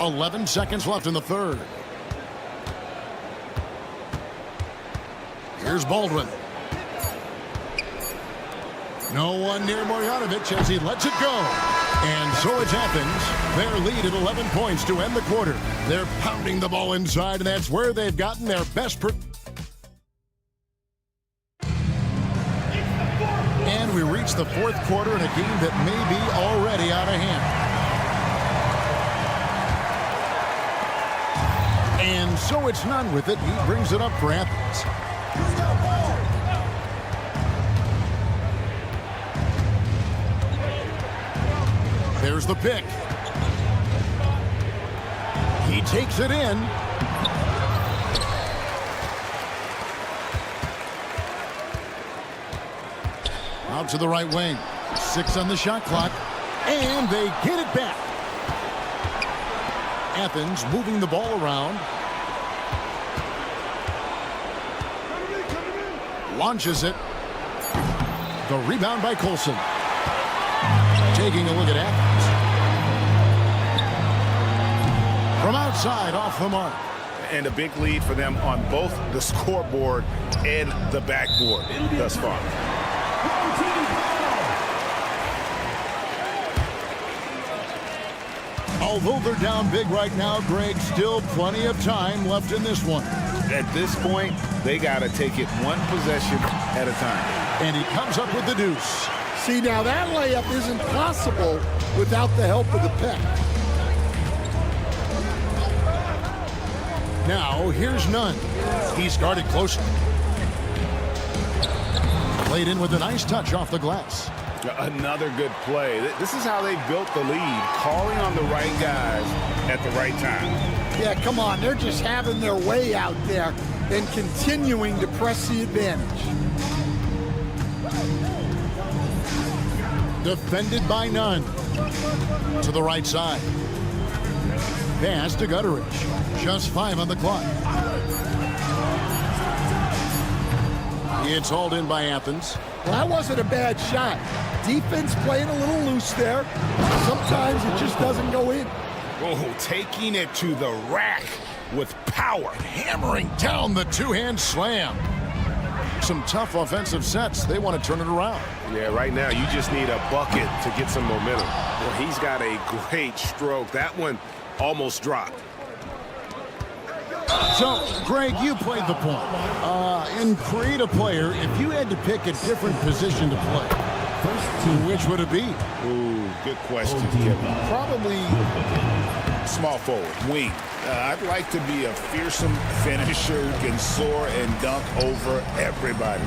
11 seconds left in the third. Here's Baldwin. No one near Marjanovic as he lets it go. And so it's Athens. Their lead at 11 points to end the quarter. They're pounding the ball inside, and that's where they've gotten their best. And we reach the fourth quarter in a game that may be already out of hand. And so it's none with it. He brings it up for Athens. There's the pick. He takes it in. Out to the right wing. 6 on the shot clock. And they get it back. Athens moving the ball around. Launches it. The rebound by Colson. Taking a look at Athens. From outside, off the mark. And a big lead for them on both the scoreboard and the backboard thus far. Although they're down big right now, Greg, still plenty of time left in this one. At this point, they got to take it one possession at a time. And he comes up with the deuce. See, now that layup isn't possible without the help of the pick. Now, here's Nunn. He's guarded closely. Played in with a nice touch off the glass. Another good play. This is how they built the lead, calling on the right guys at the right time. Yeah, come on. They're just having their way out there and continuing to press the advantage. Defended by Nunn. To the right side. Pass to Gutteridge. Just 5 on the clock. It's hauled in by Athens. Well, that wasn't a bad shot. Defense playing a little loose there. Sometimes it just doesn't go in. Oh, taking it to the rack with power. Hammering down the two-hand slam. Some tough offensive sets. They want to turn it around. Yeah, right now you just need a bucket to get some momentum. Well, he's got a great stroke. That one almost dropped. So, Greg, you played the point. In create a player, if you had to pick a different position to play, which would it be? Ooh, good question, Kevin. Probably small forward, wing. I'd like to be a fearsome finisher who can soar and dunk over everybody.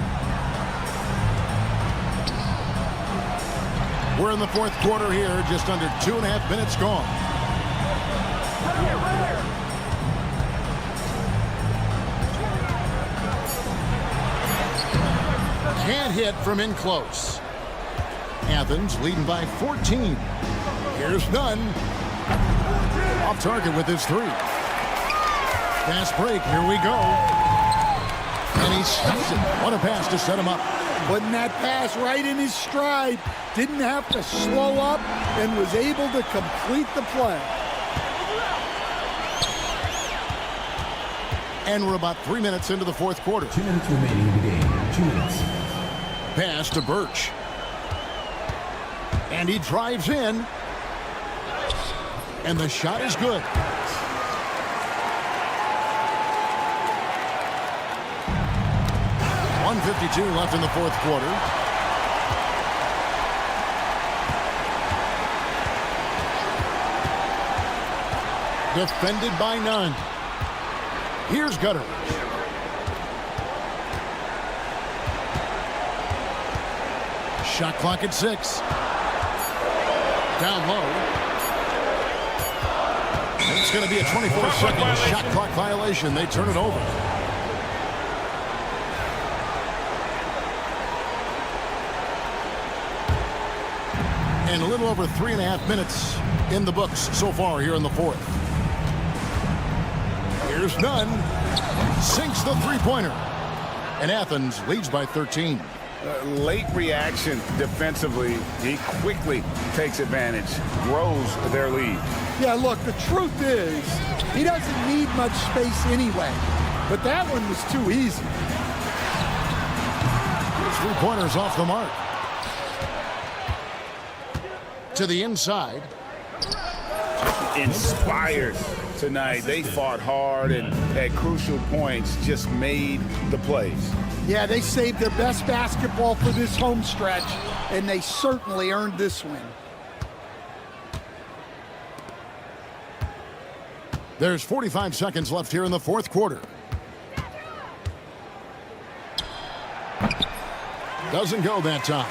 We're in the fourth quarter here, just under 2.5 minutes gone. Can't hit from in close. Athens leading by 14. Here's Nunn. Off target with his 3. Fast break. Here we go. And he stops it. What a pass to set him up. Putting that pass right in his stride. Didn't have to slow up and was able to complete the play. And we're about 3 minutes into the fourth quarter. 2 minutes remaining in the game. 2 minutes. Pass to Birch. And he drives in. And the shot is good. .152 left in the fourth quarter. Defended by none. Here's Gutteridge. Shot clock at 6. Down low. And it's going to be a 24-second shot clock violation. They turn it over. And a little over 3.5 minutes in the books so far here in the fourth. Here's Nunn. Sinks the three-pointer. And Athens leads by 13. Late reaction defensively. He quickly takes advantage, grows their lead. Yeah, look, the truth is, he doesn't need much space anyway. But that one was too easy. Three-pointers off the mark. To the inside. Inspired tonight. They fought hard and at crucial points just made the plays. Yeah, they saved their best basketball for this home stretch, and they certainly earned this win. There's 45 seconds left here in the fourth quarter. Doesn't go that time.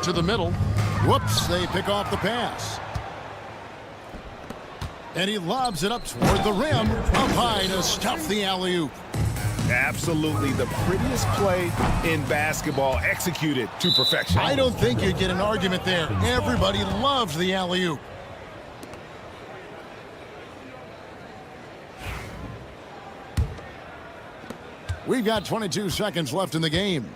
To the middle. Whoops, they pick off the pass. And he lobs it up toward the rim. Up high to stuff the alley-oop. Absolutely the prettiest play in basketball, executed to perfection. I don't think you'd get an argument there. Everybody loves the alley-oop. We've got 22 seconds left in the game.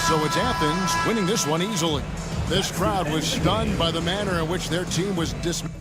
So it's Athens winning this one easily. This crowd was stunned by the manner in which their team was dismissed.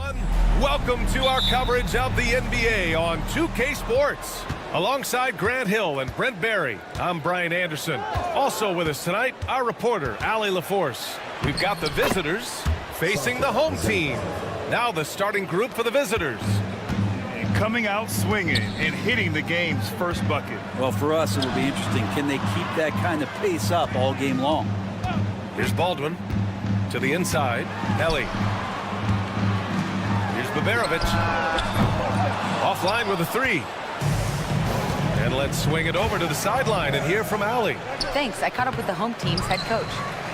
everyone. Welcome to our coverage of the NBA on 2K Sports. Alongside Grant Hill and Brent Barry, I'm Brian Anderson. Also with us tonight, our reporter, Allie LaForce. We've got the visitors facing the home team. Now the starting group for the visitors. And coming out swinging and hitting the game's first bucket. Well, for us, it'll be interesting. Can they keep that kind of pace up all game long? Here's Baldwin to the inside. Ellie. Here's Baberovic. Offline with a three. And let's swing it over to the sideline and hear from Allie. Thanks. I caught up with the home team's head coach.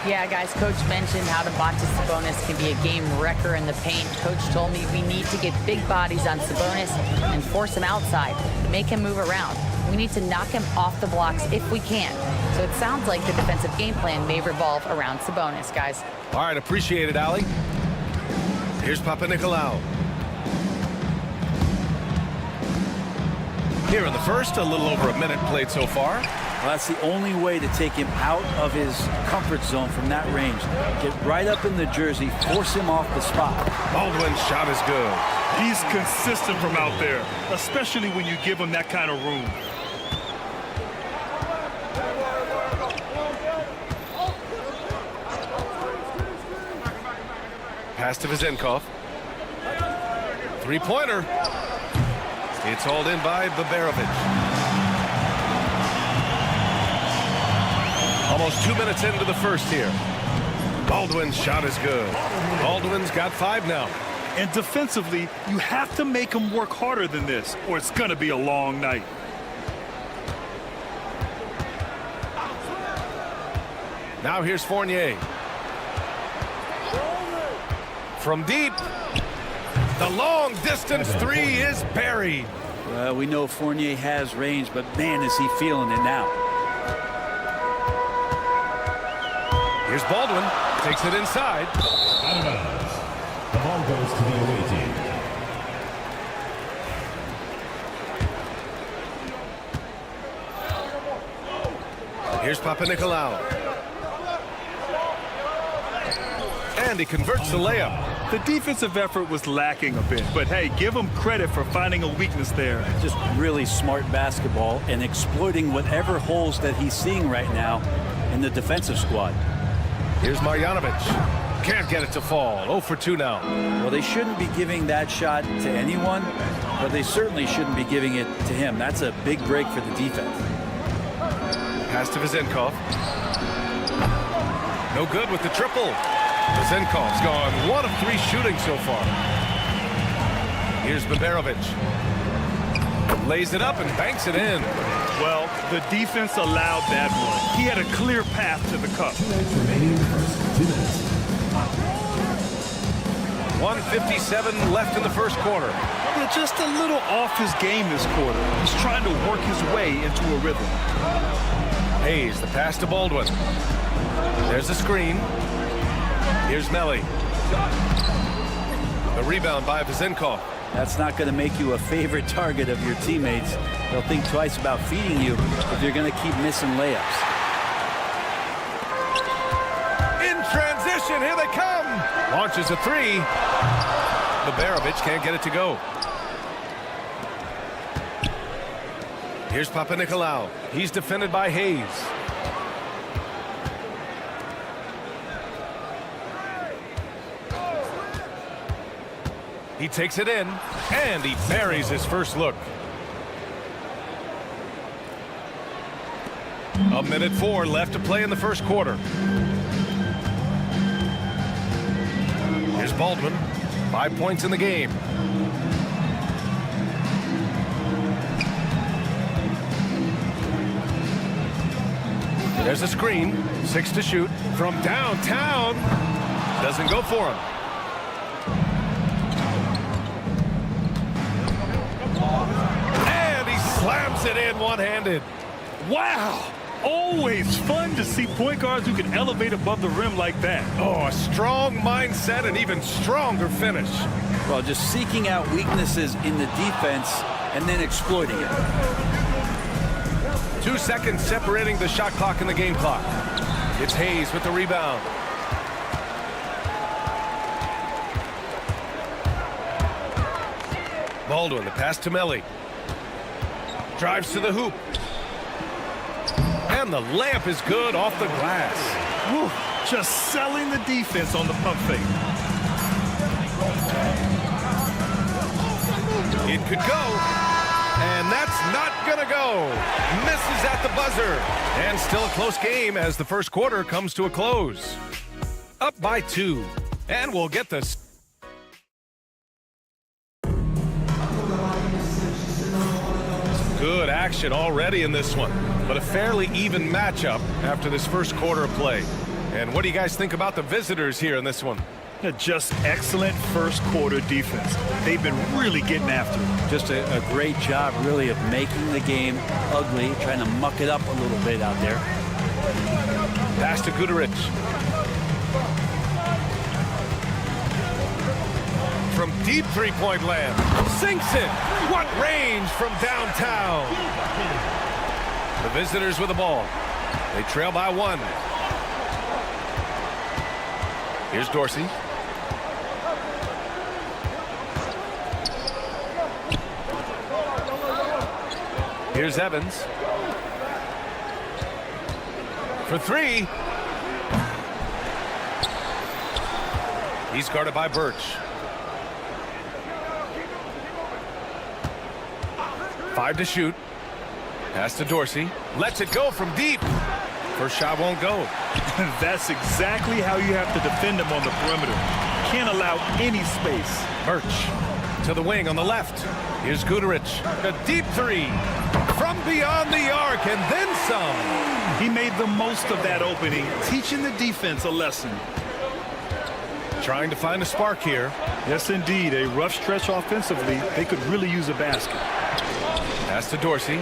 Yeah, guys, Coach mentioned how Domantas Sabonis can be a game wrecker in the paint. Coach told me we need to get big bodies on Sabonis and force him outside, make him move around. We need to knock him off the blocks if we can. So it sounds like the defensive game plan may revolve around Sabonis, guys. All right, appreciate it, Allie. Here's Papanikolaou. Here in the first, a little over a minute played so far. Well, that's the only way to take him out of his comfort zone from that range. Get right up in the jersey, force him off the spot. Baldwin's shot is good. He's consistent from out there, especially when you give him that kind of room. Pass to Vezenkov. Three-pointer. It's hauled in by Baberovic. Almost 2 minutes into the first here. Baldwin's shot is good. Baldwin's got 5 now. And defensively, you have to make him work harder than this, or it's going to be a long night. Now here's Fournier. From deep. The long-distance three is buried. Well, we know Fournier has range, but man, is he feeling it now. Here's Baldwin. Takes it inside. Out of bounds. The ball goes to the away team. Here's Papanikolaou. And he converts the layup. The defensive effort was lacking a bit, but hey, give him credit for finding a weakness there. Just really smart basketball and exploiting whatever holes that he's seeing right now in the defensive squad. Here's Marjanovic. Can't get it to fall. 0 for 2 now. Well, they shouldn't be giving that shot to anyone, but they certainly shouldn't be giving it to him. That's a big break for the defense. Pass to Vezenkov. No good with the triple. Vezenkov's gone 1 of 3 shooting so far. Here's Baberovic. Lays it up and banks it in. Well, the defense allowed that one. He had a clear path to the cup. 1:57 left in the first quarter. Well, just a little off his game this quarter. He's trying to work his way into a rhythm. Hayes, the pass to Baldwin. There's the screen. Here's Melly. The rebound by Vezenkov. That's not going to make you a favorite target of your teammates. They'll think twice about feeding you if you're going to keep missing layups. In transition, here they come. Launches a three. Baberovic can't get it to go. Here's Papanikolaou. He's defended by Hayes. He takes it in, and he buries his first look. 1:04 left to play in the first quarter. Here's Baldwin. 5 points in the game. There's a screen. 6 to shoot. From downtown. Doesn't go for him. Slams it in one-handed. Wow! Always fun to see point guards who can elevate above the rim like that. Oh, a strong mindset and even stronger finish. Well, just seeking out weaknesses in the defense and then exploiting it. 2 seconds separating the shot clock and the game clock. It's Hayes with the rebound. Baldwin, the pass to Melly. Drives to the hoop. And the layup is good off the glass. Whew, just selling the defense on the pump fake. It could go. And that's not going to go. Misses at the buzzer. And still a close game as the first quarter comes to a close. Up by 2. And we'll get this. Good action already in this one, but a fairly even matchup after this first quarter of play. And what do you guys think about the visitors here in this one? Just excellent first quarter defense. They've been really getting after it. Just a great job, really, of making the game ugly, trying to muck it up a little bit out there. Pass to Guduric. From deep three-point land. Sinks it. What range from downtown. The visitors with the ball. They trail by 1. Here's Dorsey. Here's Evans. For 3. He's guarded by Birch. 5 to shoot. Pass to Dorsey. Lets it go from deep. First shot won't go. That's exactly how you have to defend him on the perimeter. Can't allow any space. Birch to the wing on the left. Here's Guduric. A deep 3 from beyond the arc and then some. He made the most of that opening, teaching the defense a lesson. Trying to find a spark here. Yes, indeed. A rough stretch offensively. They could really use a basket. Pass to Dorsey.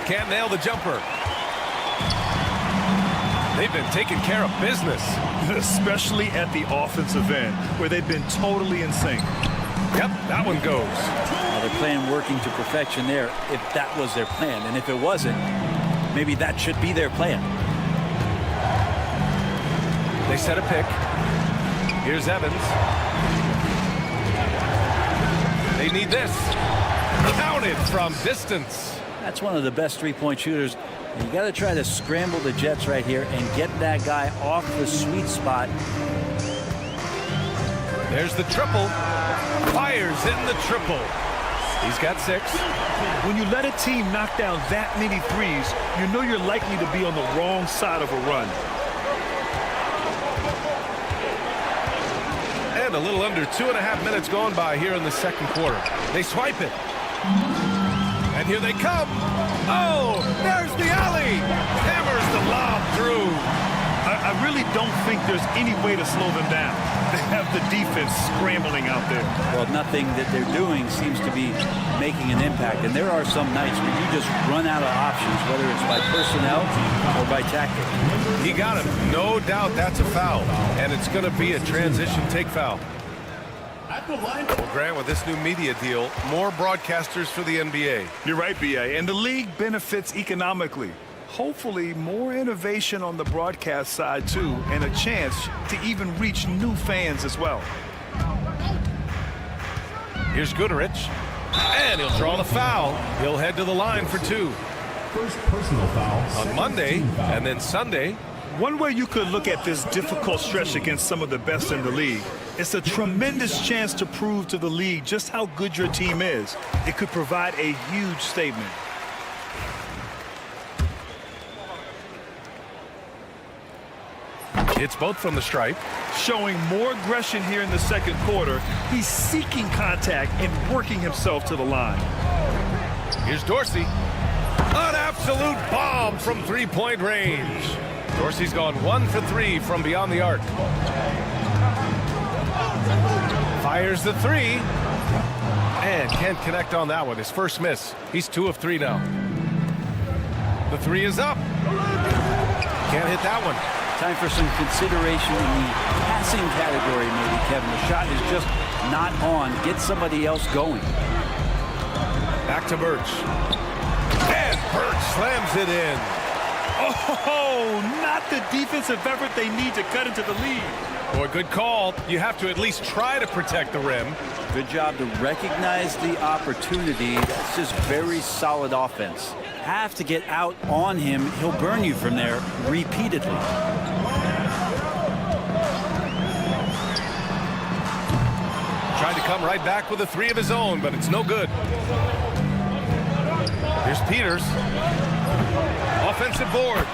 Can't nail the jumper. They've been taking care of business. Especially at the offensive end, where they've been totally in sync. Yep, that one goes. Well, they're playing working to perfection there, if that was their plan. And if it wasn't, maybe that should be their plan. They set a pick. Here's Evans. They need this. Counted from distance. That's one of the best three-point shooters. And you got to try to scramble the Jets right here and get that guy off the sweet spot. There's the triple. Fires in the triple. He's got 6. When you let a team knock down that many threes, you know you're likely to be on the wrong side of a run. And a little under 2.5 minutes gone by here in the second quarter. They swipe it. And here they come. Oh, there's the alley. Hammers the lob through. I really don't think there's any way to slow them down. They have the defense scrambling out there. Well, nothing that they're doing seems to be making an impact. And there are some nights where you just run out of options, whether it's by personnel or by tactic. He got him. No doubt that's a foul. And it's going to be a transition take foul. Well, Grant, with this new media deal, more broadcasters for the NBA. You're right, B.A. And the league benefits economically. Hopefully, more innovation on the broadcast side, too, and a chance to even reach new fans as well. Here's Guduric. And he'll draw the foul. He'll head to the line for 2. First personal foul. On Monday and then Sunday. One way you could look at this difficult stretch against some of the best in the league, it's a tremendous chance to prove to the league just how good your team is. It could provide a huge statement. It's both from the stripe. Showing more aggression here in the second quarter. He's seeking contact and working himself to the line. Here's Dorsey. An absolute bomb from three-point range. Dorsey's gone 1 for 3 from beyond the arc. Fires the 3. And can't connect on that one. His first miss. He's 2 of 3 now. The 3 is up. Can't hit that one. Time for some consideration in the passing category, maybe, Kevin. The shot is just not on. Get somebody else going. Back to Birch. And Birch slams it in. Oh, not the defensive effort they need to cut into the lead. Boy, good call. You have to at least try to protect the rim. Good job to recognize the opportunity. That's just very solid offense. Have to get out on him. He'll burn you from there repeatedly. Tried to come right back with a three of his own, but it's no good. Here's Peters. Offensive board.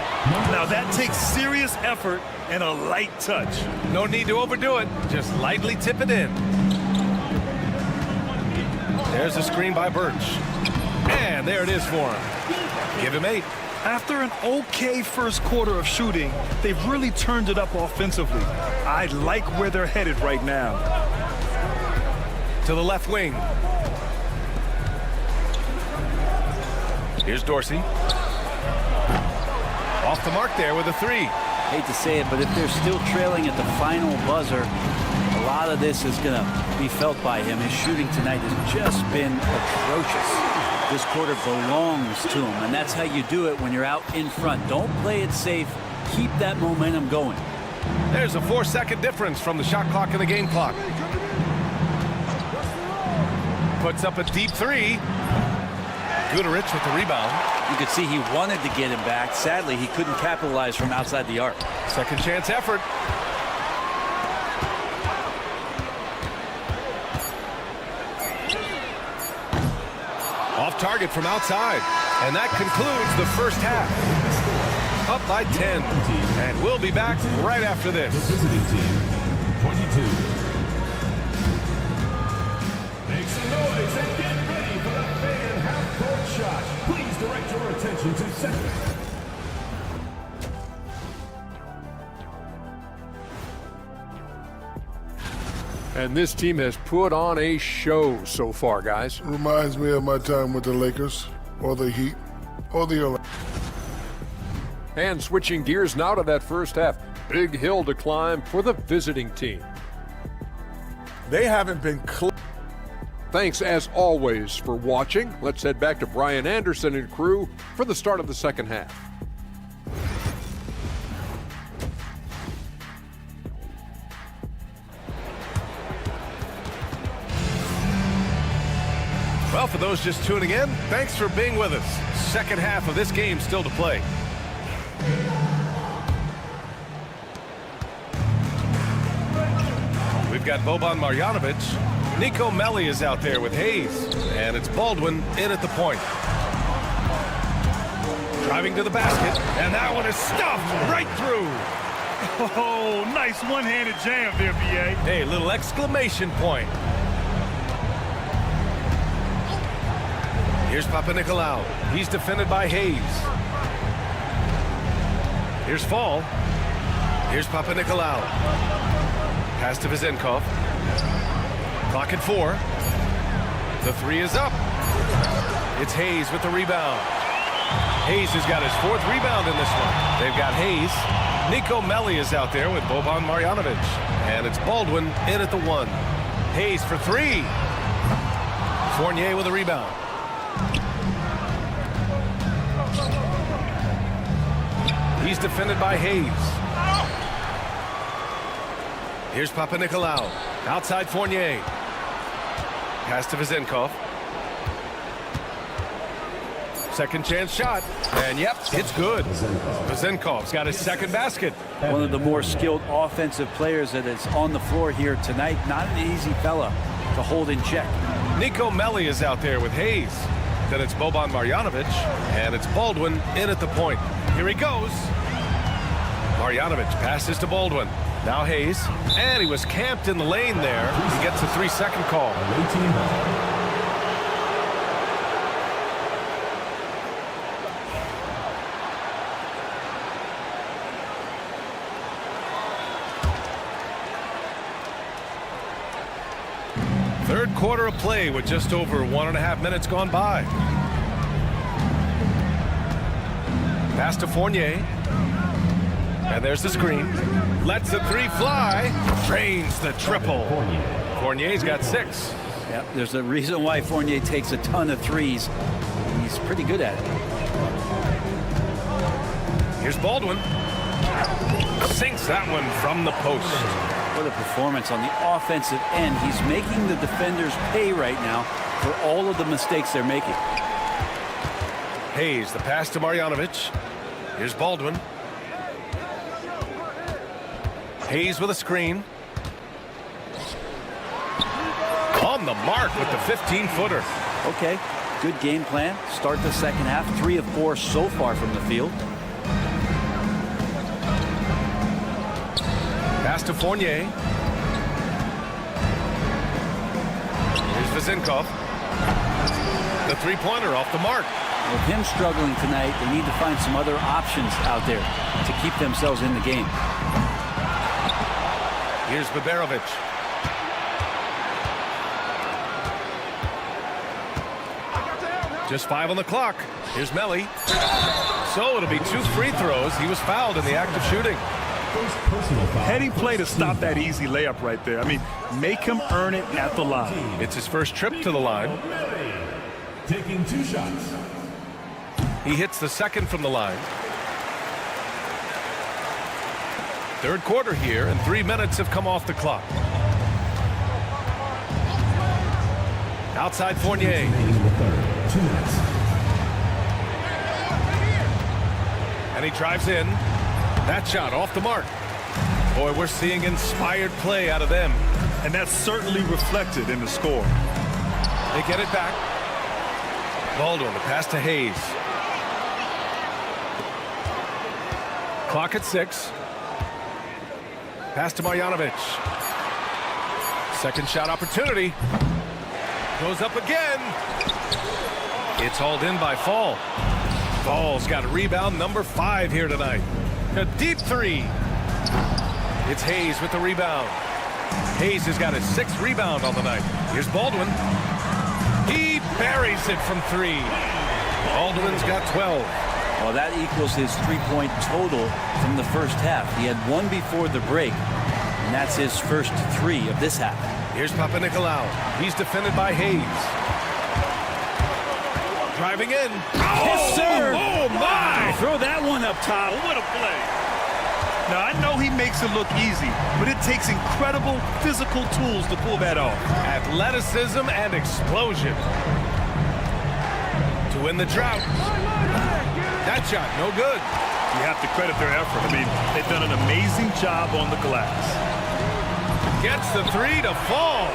Now that takes serious effort and a light touch. No need to overdo it. Just lightly tip it in. There's a screen by Birch. And there it is for him. Give him 8. After an okay first quarter of shooting, they've really turned it up offensively. I like where they're headed right now. To the left wing. Here's Dorsey. Off the mark there with a 3. Hate to say it, but if they're still trailing at the final buzzer, a lot of this is going to be felt by him. His shooting tonight has just been atrocious. This quarter belongs to him, and that's how you do it when you're out in front. Don't play it safe. Keep that momentum going. There's a 4-second difference from the shot clock and the game clock. Puts up a deep 3. Guterich with the rebound. You could see he wanted to get him back. Sadly, he couldn't capitalize from outside the arc. Second chance effort. Off target from outside. And that concludes the first half. Up by 10. And we'll be back right after this. The visiting team, 22. Make some noise and get ready for the fan half-court shot. Please direct your attention to second. And this team has put on a show so far, guys. Reminds me of my time with the Lakers, or the Heat, or the Olympiacos. And switching gears now to that first half. Big hill to climb for the visiting team. They haven't been close. Thanks, as always, for watching. Let's head back to Brian Anderson and crew for the start of the second half. Well, for those just tuning in, thanks for being with us. Second half of this game still to play. We've got Boban Marjanovic. Niko Melli is out there with Hayes. And it's Baldwin in at the point. Driving to the basket. And that one is stuffed right through. Oh, nice one-handed jam there, B.A. Hey, little exclamation point. Here's Papanikolaou. He's defended by Hayes. Here's Fall. Here's Papanikolaou. Pass to Vezenkov. Clock at 4. The 3 is up. It's Hayes with the rebound. Hayes has got his 4th rebound in this one. They've got Hayes. Niko Melli is out there with Boban Marjanovic. And it's Baldwin in at the 1. Hayes for 3. Fournier with a rebound. He's defended by Hayes. Here's Papanikolaou. Outside Fournier. Pass to Vezenkov. Second chance shot. And yep, it's good. Vezenkov's got his second basket. One of the more skilled offensive players that is on the floor here tonight. Not an easy fella to hold in check. Niko Melli is out there with Hayes. Then it's Boban Marjanovic. And it's Baldwin in at the point. Here he goes. Marjanovic passes to Baldwin. Now Hayes. And he was camped in the lane there. He gets a 3-second call. Third quarter of play with just over 1.5 minutes gone by. Pass to Fournier. And there's the screen. Lets the 3 fly. Drains the triple. Fournier's got 6. Yep, there's a reason why Fournier takes a ton of threes. He's pretty good at it. Here's Baldwin. Sinks that one from the post. What a performance on the offensive end. He's making the defenders pay right now for all of the mistakes they're making. Hayes, the pass to Marjanovic. Here's Baldwin. Hayes with a screen. On the mark with the 15-footer. Okay, good game plan. Start the second half. 3 of 4 so far from the field. Pass to Fournier. Here's Vezinkov. The three-pointer off the mark. With him struggling tonight, they need to find some other options out there to keep themselves in the game. Here's Baberovic. Just 5 on the clock. Here's Melli. So it'll be 2 free throws. He was fouled in the act of shooting. Heading play to stop that easy layup right there. I mean, make him earn it at the line. It's his first trip to the line. Taking 2 shots. He hits the second from the line. Third quarter here, and 3 minutes have come off the clock. Outside Fournier. 2 minutes. And he drives in. That shot off the mark. Boy, we're seeing inspired play out of them. And that's certainly reflected in the score. They get it back. Baldwin, the pass to Hayes. Clock at 6. Pass to Marjanovic. Second shot opportunity. Goes up again. It's hauled in by Fall. Fall's got a rebound number 5 here tonight. A deep 3. It's Hayes with the rebound. Hayes has got his 6th rebound on the night. Here's Baldwin. He buries it from 3. Baldwin's got 12. Well, that equals his 3-point total from the first half. He had 1 before the break, and that's his first 3 of this half. Here's Papanikolaou. He's defended by Hayes. Driving in. Yes, sir. Oh, my. Throw that one up top. What a play. Now, I know he makes it look easy, but it takes incredible physical tools to pull that off. Athleticism and explosion. To win the drought. That shot, no good. You have to credit their effort. I mean, they've done an amazing job on the glass. Gets the 3 to Fall.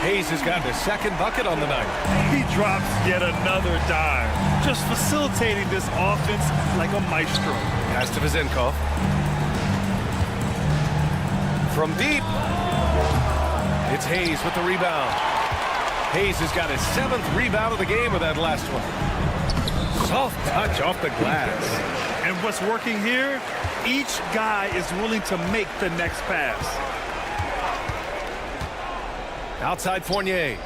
Hayes has got his 2nd bucket on the night. He drops yet another dime. Just facilitating this offense like a maestro. Pass to Vezinkov. From deep. It's Hayes with the rebound. Hayes has got his 7th rebound of the game with that last one. Soft touch off the glass. And what's working here, each guy is willing to make the next pass. Outside Fournier.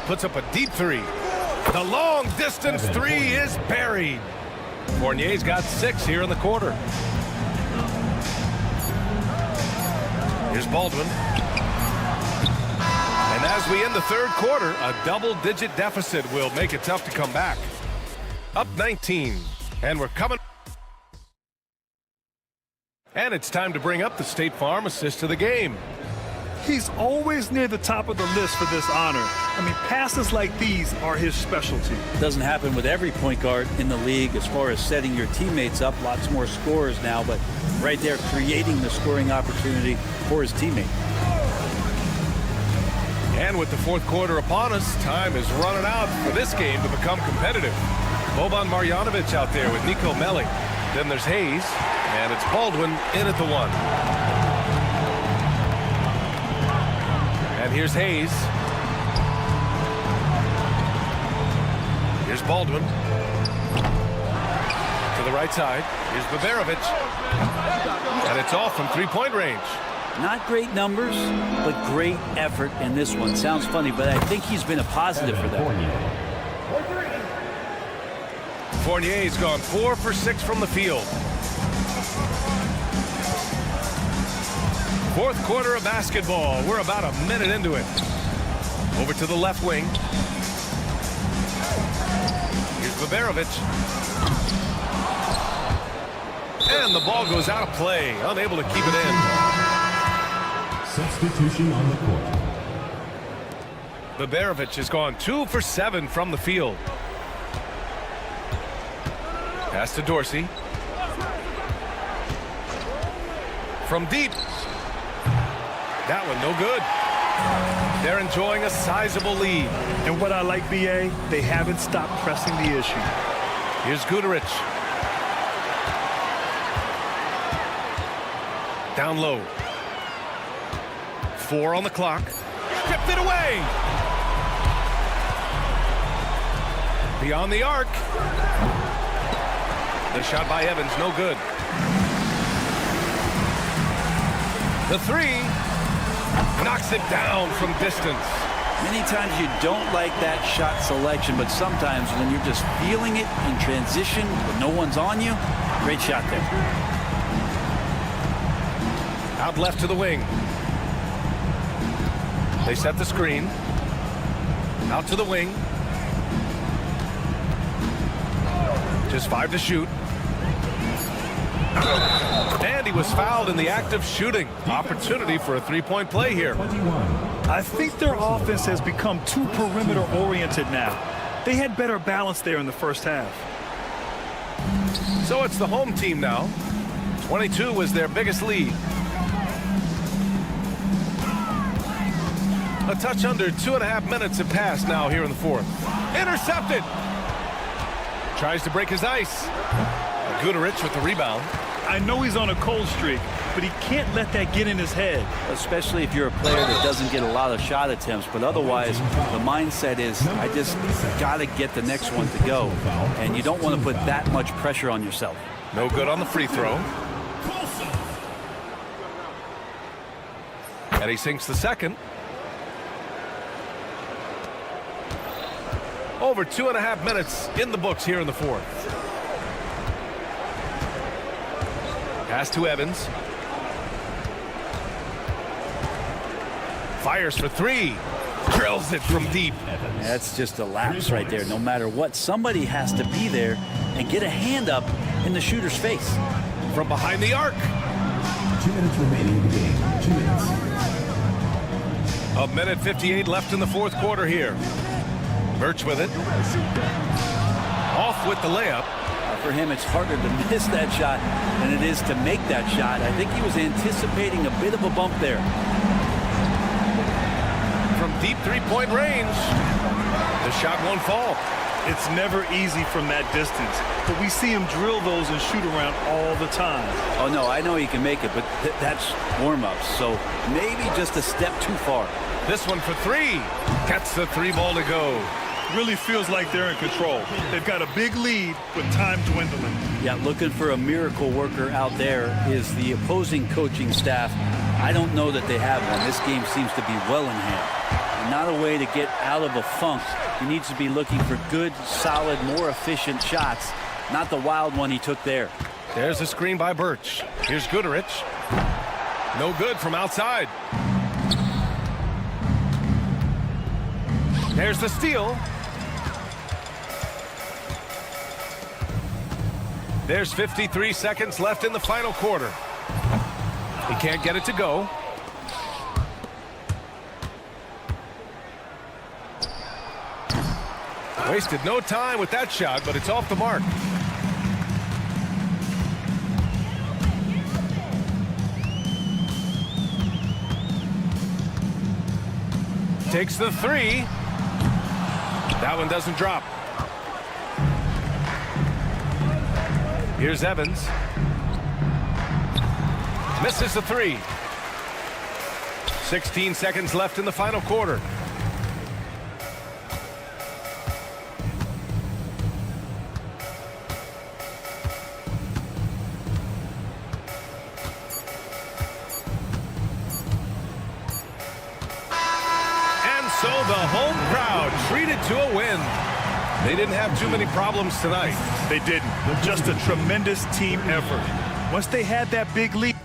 Puts up a deep 3. The long distance 3 is buried. Fournier's got 6 here in the quarter. Here's Baldwin. And as we end the third quarter, a double-digit deficit will make it tough to come back. Up 19, and we're coming. And it's time to bring up the State Farm assist of the game. He's always near the top of the list for this honor. I mean, passes like these are his specialty. It doesn't happen with every point guard in the league as far as setting your teammates up. Lots more scorers now, but right there creating the scoring opportunity for his teammate. And with the fourth quarter upon us, time is running out for this game to become competitive. Boban Marjanovic out there with Niko Melli. Then there's Hayes, and it's Baldwin in at the 1. And here's Hayes. Here's Baldwin. To the right side. Here's Baberovic. And it's off from 3-point range. Not great numbers, but great effort in this one. Sounds funny, but I think he's been a positive for them. Fournier's gone 4 for 6 from the field. Fourth quarter of basketball. We're about a minute into it. Over to the left wing. Here's Baberovic. And the ball goes out of play, unable to keep it in. Substitution on the court. Baberovic has gone 2 for 7 from the field. Pass to Dorsey. From deep. That one no good. They're enjoying a sizable lead. And what I like, BA, they haven't stopped pressing the issue. Here's Guduric. Down low. 4 on the clock. Stripped it away. Beyond the arc. The shot by Evans, no good. The 3 knocks it down from distance. Many times you don't like that shot selection, but sometimes when you're just feeling it in transition when no one's on you, great shot there. Out left to the wing. They set the screen. Out to the wing. Just 5 to shoot. And he was fouled in the act of shooting. Opportunity for a three-point play here. I think their offense has become too perimeter-oriented now. They had better balance there in the first half. So it's the home team now. 22 was their biggest lead. A touch under 2.5 minutes have passed now here in the fourth. Intercepted. Tries to break his ice. Guduric with the rebound. I know he's on a cold streak, but he can't let that get in his head. Especially if you're a player that doesn't get a lot of shot attempts, but otherwise the mindset is I just got to get the next one to go, and you don't want to put that much pressure on yourself. No good on the free throw. And he sinks the second. Over 2.5 minutes in the books here in the fourth. Pass to Evans. Fires for 3. Drills it from deep. That's just a lapse right there. No matter what, somebody has to be there and get a hand up in the shooter's face. From behind the arc. 2 minutes remaining in the game. 2 minutes. 1:58 left in the fourth quarter here. Birch with it. Off with the layup. For him, it's harder to miss that shot than it is to make that shot. I think he was anticipating a bit of a bump there. From deep three-point range, the shot won't fall. It's never easy from that distance, but we see him drill those and shoot around all the time. Oh, no, I know he can make it, but that's warm-ups, so maybe just a step too far. This one for 3. Gets the 3 ball to go. Really feels like they're in control. They've got a big lead with time dwindling. Yeah, looking for a miracle worker out there is the opposing coaching staff. I don't know that they have one. This game seems to be well in hand. And not a way to get out of a funk. He needs to be looking for good, solid, more efficient shots, not the wild one he took there. There's a screen by Birch. Here's Guduric. No good from outside. There's the steal. There's 53 seconds left in the final quarter. He can't get it to go. Wasted no time with that shot, but it's off the mark. Takes the 3. That one doesn't drop. Here's Evans. Misses the 3. 16 seconds left in the final quarter. So the home crowd treated to a win. They didn't have too many problems tonight. They didn't. Just a tremendous team effort. Once they had that big lead.